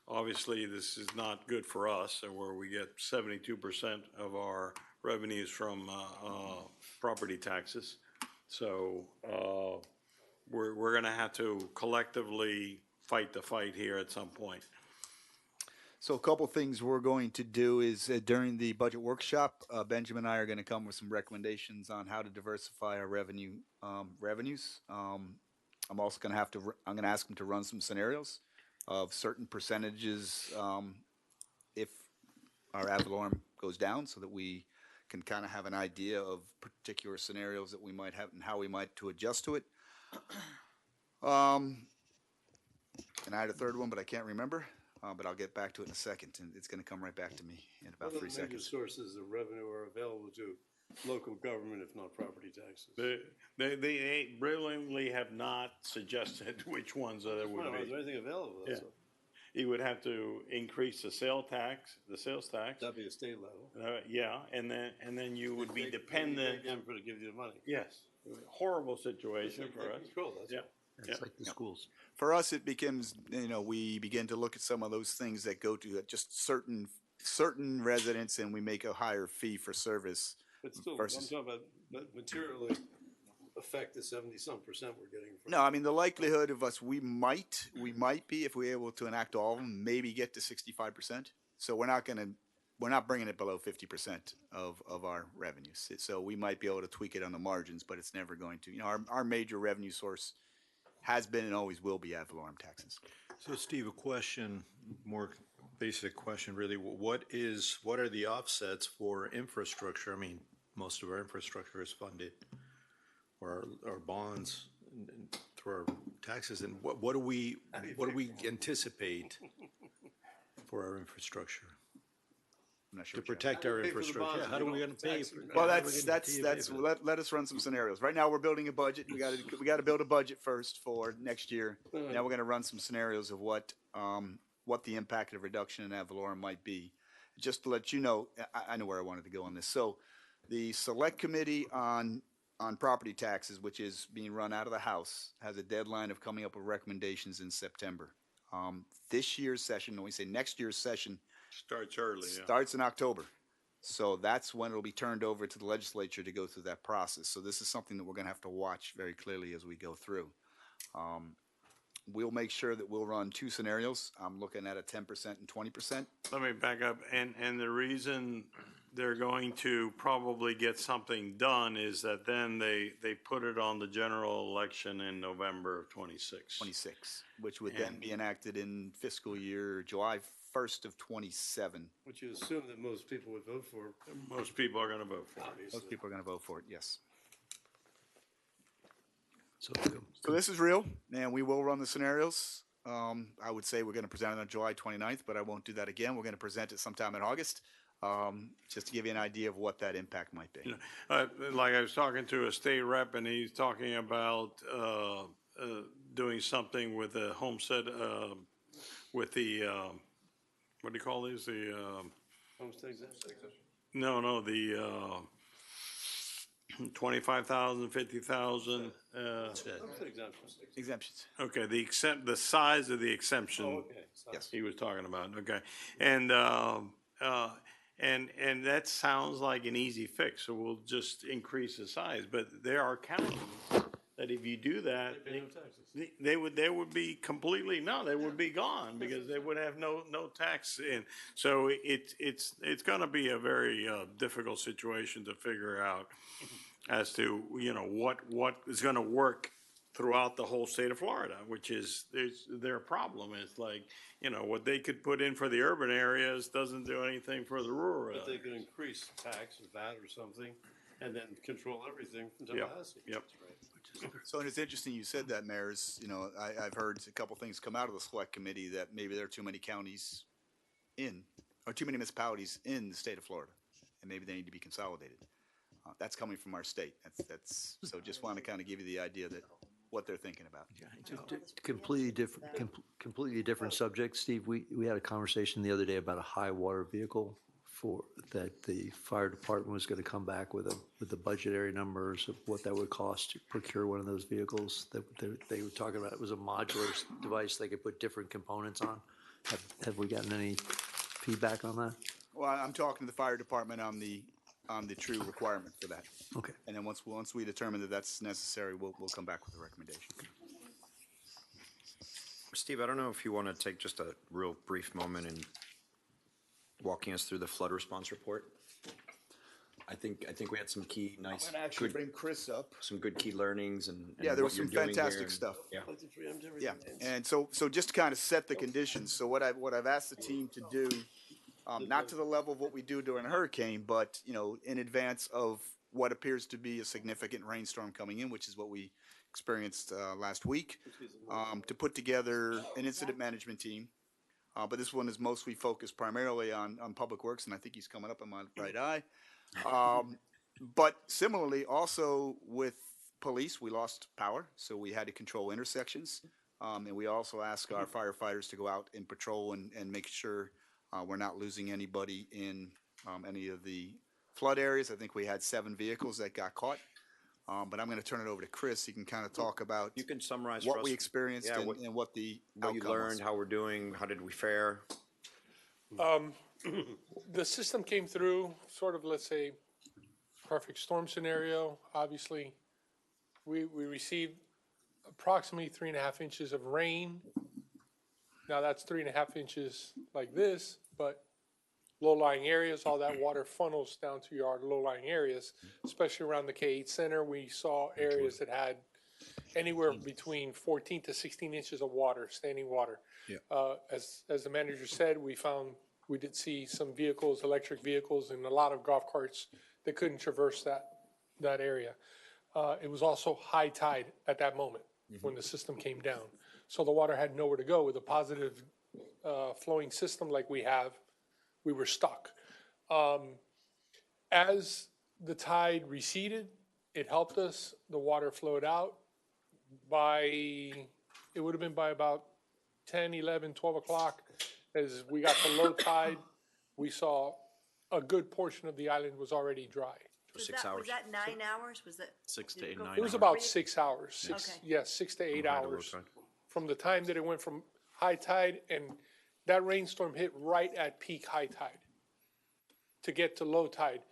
Speaker 2: obviously, this is not good for us, where we get 72% of our revenues from property taxes. So we're going to have to collectively fight the fight here at some point.
Speaker 16: So a couple things we're going to do is during the budget workshop, Benjamin and I are going to come with some recommendations on how to diversify our revenues. I'm also going to I'm going to ask him to run some scenarios of certain percentages if our ad valorem goes down, so that we can kind of have an idea of particular scenarios that we might have and how we might to adjust to it. And I had a third one, but I can't remember. But I'll get back to it in a second, and it's going to come right back to me in about 3 seconds.
Speaker 10: Major sources of revenue are available to local government, if not property taxes.
Speaker 2: They brilliantly have not suggested which ones there would
Speaker 10: Well,
Speaker 2: be.
Speaker 10: is there anything available?
Speaker 2: Yeah. he would have to increase the sales tax.
Speaker 10: That'd be a state level.
Speaker 2: Yeah, and then you would be dependent.
Speaker 10: Again, for to give you the money.
Speaker 2: Yes, horrible situation for us.
Speaker 10: Control, that's
Speaker 2: Yeah.
Speaker 10: all.
Speaker 13: It's like the schools.
Speaker 16: For us, it becomes, we begin to look at some of those things that go to just certain residents, and we make a higher fee for service.
Speaker 10: But still, I'm
Speaker 16: versus.
Speaker 10: talking about, but materially affect the 70-some% we're getting from.
Speaker 16: No, I mean, the likelihood of us, we might be, if we're able to enact all of them, maybe get to 65%. So we're not bringing it below 50% of our revenues. So we might be able to tweak it on the margins, but it's never going to, our major revenue source has been and always will be ad valorem taxes.
Speaker 7: So Steve, a question, more basic question really, what are the offsets for infrastructure? I mean, most of our infrastructure is funded, or our bonds through our taxes, and what do we anticipate for our infrastructure?
Speaker 16: I'm not sure.
Speaker 7: To protect our infrastructure, yeah, how do we gonna pay for?
Speaker 16: Well, let us run some scenarios. Right now, we're building a budget. We got to build a budget first for next year. Now we're going to run some scenarios of what the impact of reduction in ad valorem might be. Just to let you know, I know where I wanted to go on this. So, the Select Committee on Property Taxes, which is being run out of the House, has a deadline of coming up with recommendations in September. This year's session, when we say next year's session,
Speaker 2: Starts early, yeah.
Speaker 16: starts in October. So that's when it'll be turned over to the legislature to go through that process. So this is something that we're going to have to watch very clearly as we go through. We'll make sure that we'll run two scenarios. I'm looking at a 10% and 20%.
Speaker 2: Let me back up, and the reason they're going to probably get something done is that then they put it on the general election in November of 26.
Speaker 16: 26, which would then be enacted in fiscal year July 1st of 27.
Speaker 10: Which you assume that most people would vote for.
Speaker 2: Most people are going to vote for it.
Speaker 16: Most people are going to vote for it, yes.
Speaker 13: So
Speaker 16: this is real, and we will run the scenarios. I would say we're going to present it on July 29th, but I won't do that again. We're going to present it sometime in August, just to give you an idea of what that impact might be.
Speaker 2: Like I was talking to a state rep, and he's talking about doing something with the homestead, with the, what do you call these? The
Speaker 10: Homestead exemption.
Speaker 2: no, the 25,000, 50,000.
Speaker 16: Exemptions.
Speaker 2: Okay, the size of the exemption.
Speaker 10: Oh, okay.
Speaker 16: Yes.
Speaker 2: He was talking about. Okay, and that sounds like an easy fix. So we'll just increase the size. But there are counties that if you do that, they would be completely they would be gone because they would have no tax in. So it's going to be a very difficult situation to figure out as to what is going to work throughout the whole state of Florida, which is their problem. It's like what they could put in for the urban areas doesn't do anything for the rural.
Speaker 10: But they could increase tax or VAT or something, and then control everything from Tallahassee.
Speaker 2: Yep.
Speaker 16: So it's interesting you said that, Mayor. I've heard a couple things come out of the Select Committee that maybe there are too many counties or too many municipalities in the state of Florida, and maybe they need to be consolidated. That's coming from our state. So just want to kind of give you the idea that what they're thinking about.
Speaker 13: Completely different subject, Steve. We had a conversation the other day about a high water vehicle that the fire department was going to come back with the budgetary numbers of what that would cost to procure one of those vehicles. That they were talking about. It was a modular device they could put different components on. Have we gotten any feedback on that?
Speaker 16: Well, I'm talking to the fire department on the true requirement for that.
Speaker 13: Okay.
Speaker 16: And then once we determine that that's necessary, we'll come back with a recommendation.
Speaker 14: Steve, I don't know if you want to take just a real brief moment and walking us through the flood response report. I think we had some key, nice,
Speaker 16: I'm gonna actually
Speaker 14: good,
Speaker 16: bring Chris up.
Speaker 14: some good key learnings and
Speaker 16: Yeah, there
Speaker 14: what
Speaker 16: was
Speaker 14: you're
Speaker 16: some
Speaker 14: doing
Speaker 16: fantastic
Speaker 14: here.
Speaker 16: stuff.
Speaker 14: Yeah.
Speaker 16: Yeah, and so just to kind of set the conditions, so what I've asked the team to do, not to the level of what we do during a hurricane, but in advance of what appears to be a significant rainstorm coming in, which is what we experienced last week, to put together an incident management team. But this one is mostly focused primarily on public works, and I think he's coming up on my right eye. But similarly, also with police, we lost power, so we had to control intersections. And we also ask our firefighters to go out and patrol and make sure we're not losing anybody in any of the flood areas. I think we had 7 vehicles that got caught. But I'm going to turn it over to Chris. He can kind of talk about
Speaker 14: You can summarize for
Speaker 16: what
Speaker 14: us.
Speaker 16: we experienced
Speaker 14: Yeah,
Speaker 16: and what the
Speaker 14: What you
Speaker 16: outcome was.
Speaker 14: learned, how we're doing, how did we fare?
Speaker 9: The system came through, sort of, let's say, perfect storm scenario. Obviously, we received approximately 3.5 inches of rain. Now, that's 3.5 inches like this, but low-lying areas, all that water funnels down to our low-lying areas, especially around the K-8 Center. We saw areas that had anywhere between 14 to 16 inches of water, standing water. As the manager said, we did see some vehicles, electric vehicles, and a lot of golf carts that couldn't traverse that area. It was also high tide at that moment when the system came down. So the water had nowhere to go. With a positive flowing system like we have, we were stuck. As the tide receded, it helped us. The water flowed out. It would have been by about 10, 11, 12 o'clock. As we got to low tide, we saw a good portion of the island was already dry.
Speaker 15: Was that 9 hours? Was that?
Speaker 14: 6
Speaker 15: did
Speaker 14: to
Speaker 15: it
Speaker 14: 8,
Speaker 15: go
Speaker 14: 9
Speaker 9: It was
Speaker 15: from
Speaker 9: about
Speaker 15: 3
Speaker 9: 6 hours.
Speaker 15: Okay.
Speaker 9: 6 to 8
Speaker 14: High to low
Speaker 9: hours
Speaker 14: tide.
Speaker 9: from the time that it went from high tide, and that rainstorm hit right at peak high tide. To get to low tide,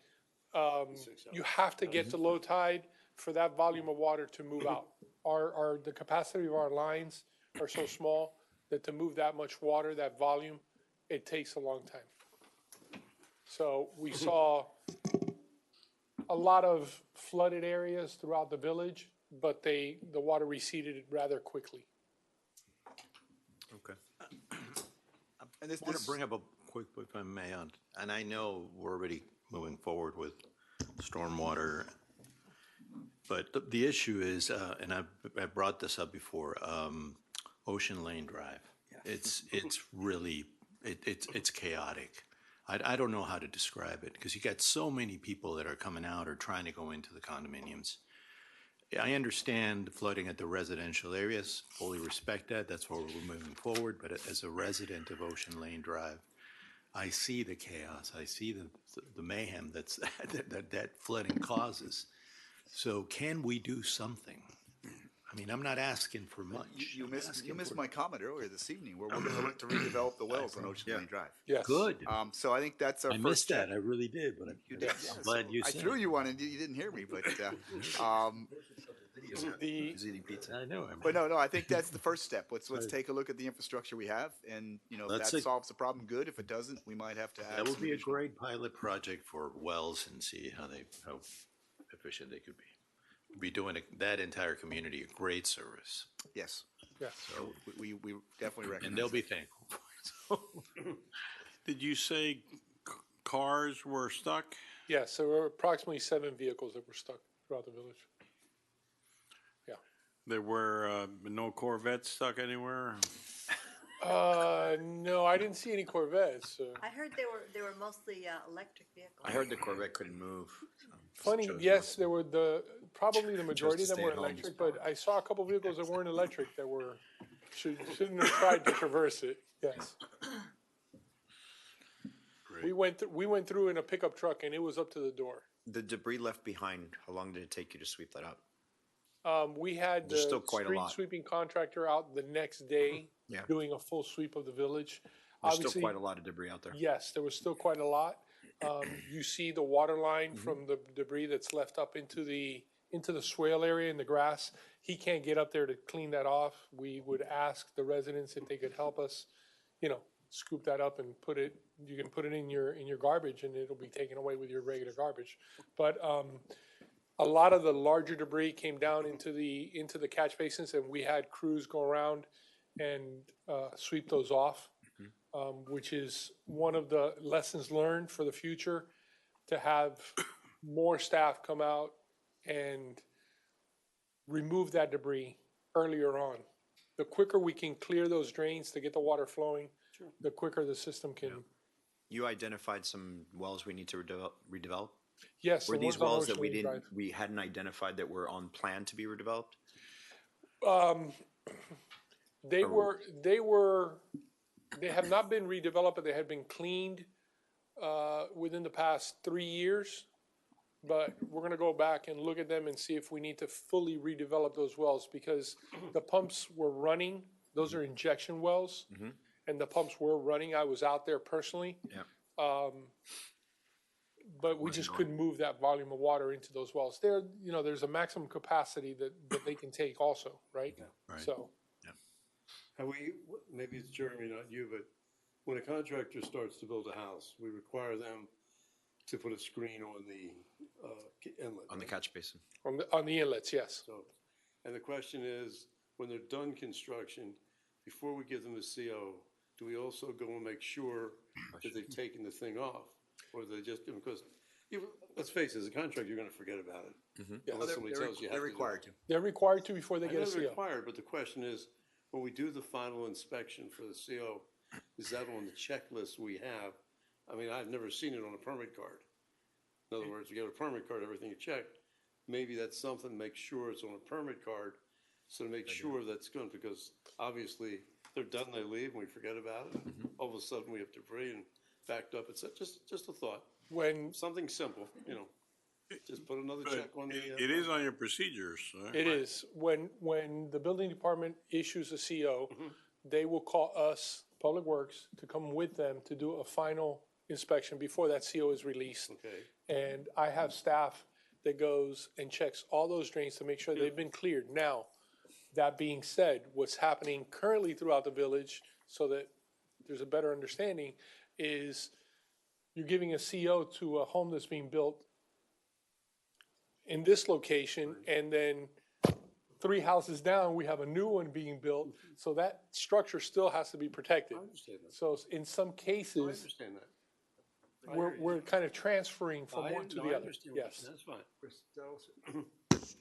Speaker 9: you have to get to low tide for that volume of water to move out. The capacity of our lines are so small that to move that much water, that volume, it takes a long time. So we saw a lot of flooded areas throughout the village, but the water receded rather quickly.
Speaker 7: Okay.
Speaker 16: And
Speaker 7: I want to bring up a quick, if I may, and I know we're already moving forward with stormwater, but the issue is, and I brought this up before, Ocean Lane Drive. It's really, it's chaotic. I don't know how to describe it, because you got so many people that are coming out or trying to go into the condominiums. I understand the flooding at the residential areas, fully respect that, that's where we're moving forward, but as a resident of Ocean Lane Drive, I see the chaos, I see the mayhem that flooding causes. So can we do something? I mean, I'm not asking for much.
Speaker 16: You missed my comment earlier this evening, where we're going to look to redevelop the wells on Ocean Lane Drive.
Speaker 9: Yes.
Speaker 7: Good.
Speaker 16: So I think that's our
Speaker 7: I
Speaker 16: first
Speaker 7: missed
Speaker 16: step.
Speaker 7: that, I really did, but I'm glad you
Speaker 16: I
Speaker 7: said
Speaker 16: threw
Speaker 7: it.
Speaker 16: you one and you didn't hear me, but
Speaker 7: He's eating pizza. I know.
Speaker 16: but no, I think that's the first step. Let's take a look at the infrastructure we have, and if
Speaker 7: That's
Speaker 16: that
Speaker 7: it.
Speaker 16: solves the problem, good. If it doesn't, we might have to add.
Speaker 7: That would
Speaker 16: some
Speaker 7: be a
Speaker 16: additional-
Speaker 7: great pilot project for wells and see how efficient they could be. Be doing that entire community a great service.
Speaker 16: Yes.
Speaker 9: Yes.
Speaker 16: So we definitely recognize.
Speaker 7: And they'll be
Speaker 16: that.
Speaker 7: thankful for it.
Speaker 2: Did you say cars were stuck?
Speaker 9: Yes, there were approximately 7 vehicles that were stuck throughout the village.
Speaker 2: There were no Corvettes stuck anywhere?
Speaker 9: No, I didn't see any Corvettes.
Speaker 15: I heard they were mostly electric vehicles.
Speaker 14: I heard the Corvette couldn't move.
Speaker 9: Funny, yes, there were probably the majority of
Speaker 14: to
Speaker 9: them were
Speaker 14: stay at home.
Speaker 9: electric, but I saw a couple vehicles that weren't electric that shouldn't have tried to traverse it, yes. We went through in a pickup truck and it was up to the door.
Speaker 14: The debris left behind, how long did it take you to sweep that up?
Speaker 9: We had the
Speaker 14: There's still quite a
Speaker 9: street
Speaker 14: lot.
Speaker 9: sweeping contractor out the next day
Speaker 14: Yeah.
Speaker 9: doing a full sweep of the village.
Speaker 14: There's
Speaker 9: Obviously,
Speaker 14: still quite a lot of debris out there.
Speaker 9: yes, there was still quite a lot. You see the water line from the debris that's left up into the swale area in the grass. He can't get up there to clean that off. We would ask the residents if they could help us, scoop that up and you can put it in your garbage and it'll be taken away with your regular garbage. But a lot of the larger debris came down into the catch basins, and we had crews go around and sweep those off, which is one of the lessons learned for the future, to have more staff come out and remove that debris earlier on. The quicker we can clear those drains to get the water flowing, the quicker the system can.
Speaker 14: You identified some wells we need to redevelop?
Speaker 9: Yes.
Speaker 14: Were
Speaker 9: the
Speaker 14: these
Speaker 9: ones on
Speaker 14: wells that
Speaker 9: Ocean Lane Drive.
Speaker 14: we hadn't identified that were on plan to be redeveloped?
Speaker 9: They have not been redeveloped, but they had been cleaned within the past 3 years. But we're gonna go back and look at them and see if we need to fully redevelop those wells, because the pumps were running. Those are injection wells, and the pumps were running. I was out there personally.
Speaker 14: Yeah.
Speaker 9: But we just couldn't move that volume of water into those wells. There's a maximum capacity that they can take also, right?
Speaker 10: Right.
Speaker 9: So,
Speaker 10: Have we, maybe it's Jeremy, not you, but when a contractor starts to build a house, we require them to put a screen on the inlet.
Speaker 14: On the catch basin.
Speaker 9: on the inlets, yes.
Speaker 10: So, and the question is, when they're done construction, before we give them a CO, do we also go and make sure that they've taken the thing off? Or they just, because, let's face it, as a contractor, you're gonna forget about it. Unless somebody tells you.
Speaker 18: They're required to.
Speaker 9: They're required to before they
Speaker 10: I
Speaker 9: get
Speaker 10: know
Speaker 9: a
Speaker 10: they're
Speaker 9: CO.
Speaker 10: required, but the question is, when we do the final inspection for the CO, is that on the checklist we have? I mean, I've never seen it on a permit card. In other words, you get a permit card, everything you check. Maybe that's something, make sure it's on a permit card, so to make sure that's good, because obviously, they're done, they leave, and we forget about it. All of a sudden, we have debris and backed up. It's just a thought.
Speaker 9: When
Speaker 10: Something simple, just put another check on the.
Speaker 2: It is on your procedures.
Speaker 9: It is. When the building department issues a CO, they will call us, Public Works, to come with them to do a final inspection before that CO is released.
Speaker 10: Okay.
Speaker 9: And I have staff that goes and checks all those drains to make sure they've been cleared. Now, that being said, what's happening currently throughout the village, so that there's a better understanding, is you're giving a CO to a home that's being built in this location, and then 3 houses down, we have a new one being built, so that structure still has to be protected.
Speaker 10: I understand that.
Speaker 9: So in some
Speaker 10: I
Speaker 9: cases,
Speaker 10: understand that.
Speaker 9: we're kind of transferring from one to the other.
Speaker 10: Understand what you're
Speaker 9: Yes.
Speaker 10: saying. That's fine.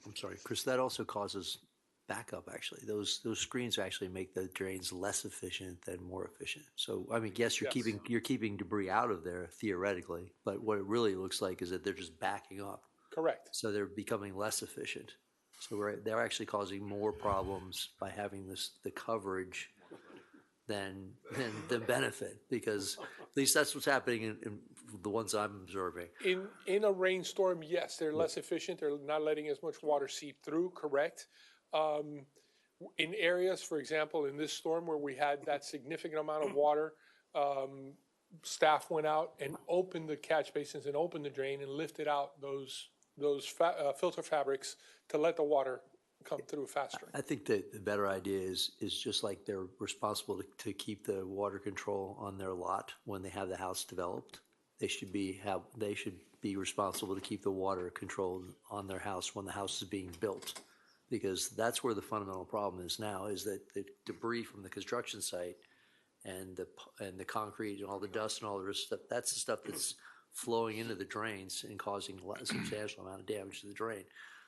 Speaker 13: I'm sorry, Chris, that also causes backup, actually. Those screens actually make the drains less efficient than more efficient. So, I mean, yes, you're keeping debris out of there theoretically, but what it really looks like is that they're just backing up.
Speaker 9: Correct.
Speaker 13: So they're becoming less efficient. So they're actually causing more problems by having the coverage than benefit, because at least that's what's happening in the ones I'm observing.
Speaker 9: In a rainstorm, yes, they're less efficient. They're not letting as much water seep through, correct? In areas, for example, in this storm where we had that significant amount of water, staff went out and opened the catch basins and opened the drain and lifted out those filter fabrics to let the water come through faster.
Speaker 13: I think that the better idea is just like they're responsible to keep the water control on their lot when they have the house developed. They should be responsible to keep the water controlled on their house when the house is being built, because that's where the fundamental problem is now, is that the debris from the construction site and the concrete and all the dust and all the rest of stuff, that's the stuff that's flowing into the drains and causing a substantial amount of damage to the drain.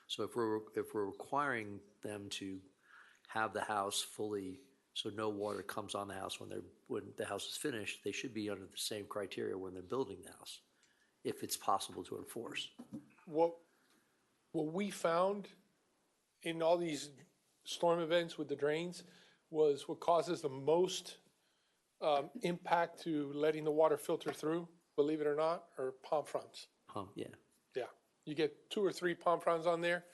Speaker 13: So if we're requiring them to have the house fully, so no water comes on the house when the house is finished, they should be under the same criteria when they're building the house, if it's possible to enforce.
Speaker 9: What we found in all these storm events with the drains was what causes the most impact to letting the water filter through, believe it or not, are palm fronds.
Speaker 13: Yeah.
Speaker 9: Yeah, you get 2 or 3 palm fronds on there,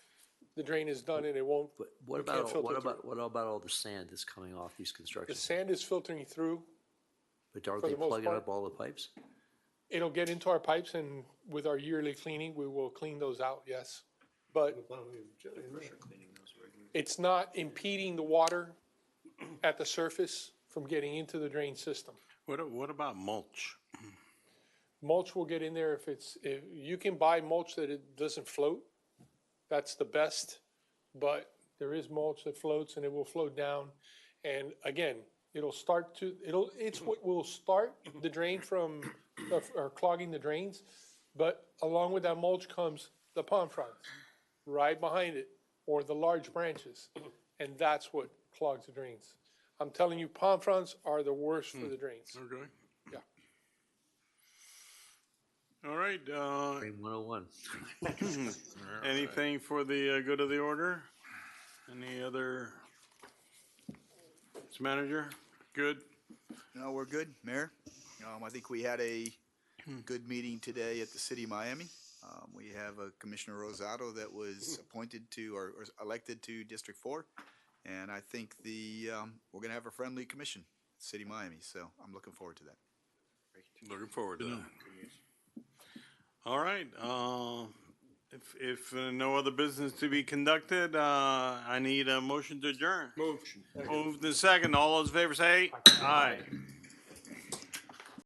Speaker 9: the drain is done and it won't.
Speaker 13: But what
Speaker 9: it can't
Speaker 13: about
Speaker 9: filter through.
Speaker 13: all the sand that's coming off these
Speaker 9: The
Speaker 13: constructions?
Speaker 9: sand is filtering through.
Speaker 13: But aren't
Speaker 9: for
Speaker 13: they
Speaker 9: the most
Speaker 13: plugging
Speaker 9: part.
Speaker 13: up all the pipes?
Speaker 9: It'll get into our pipes, and with our yearly cleaning, we will clean those out, yes. But it's not impeding the water at the surface from getting into the drain system.
Speaker 2: What about mulch?
Speaker 9: Mulch will get in there if you can buy mulch that it doesn't float. That's the best, but there is mulch that floats and it will float down. And again, it's what will start the drain from, or clogging the drains. But along with that mulch comes the palm fronds right behind it, or the large branches. And that's what clogs the drains. I'm telling you, palm fronds are the worst for the drains.
Speaker 2: Okay.
Speaker 9: Yeah.
Speaker 2: All right.
Speaker 13: Drain 101.
Speaker 2: Anything for the good of the order? Any other Mr. Manager, good?
Speaker 16: No, we're good, Mayor. I think we had a good meeting today at the City of Miami. We have Commissioner Rosado that was appointed to, or elected to District 4. And I think we're going to have a friendly commission, City of Miami, so I'm looking forward to that.
Speaker 2: Looking forward to that. All right, if no other business to be conducted, I need a motion to adjourn. Moved in second. All those in favor say aye. Aye.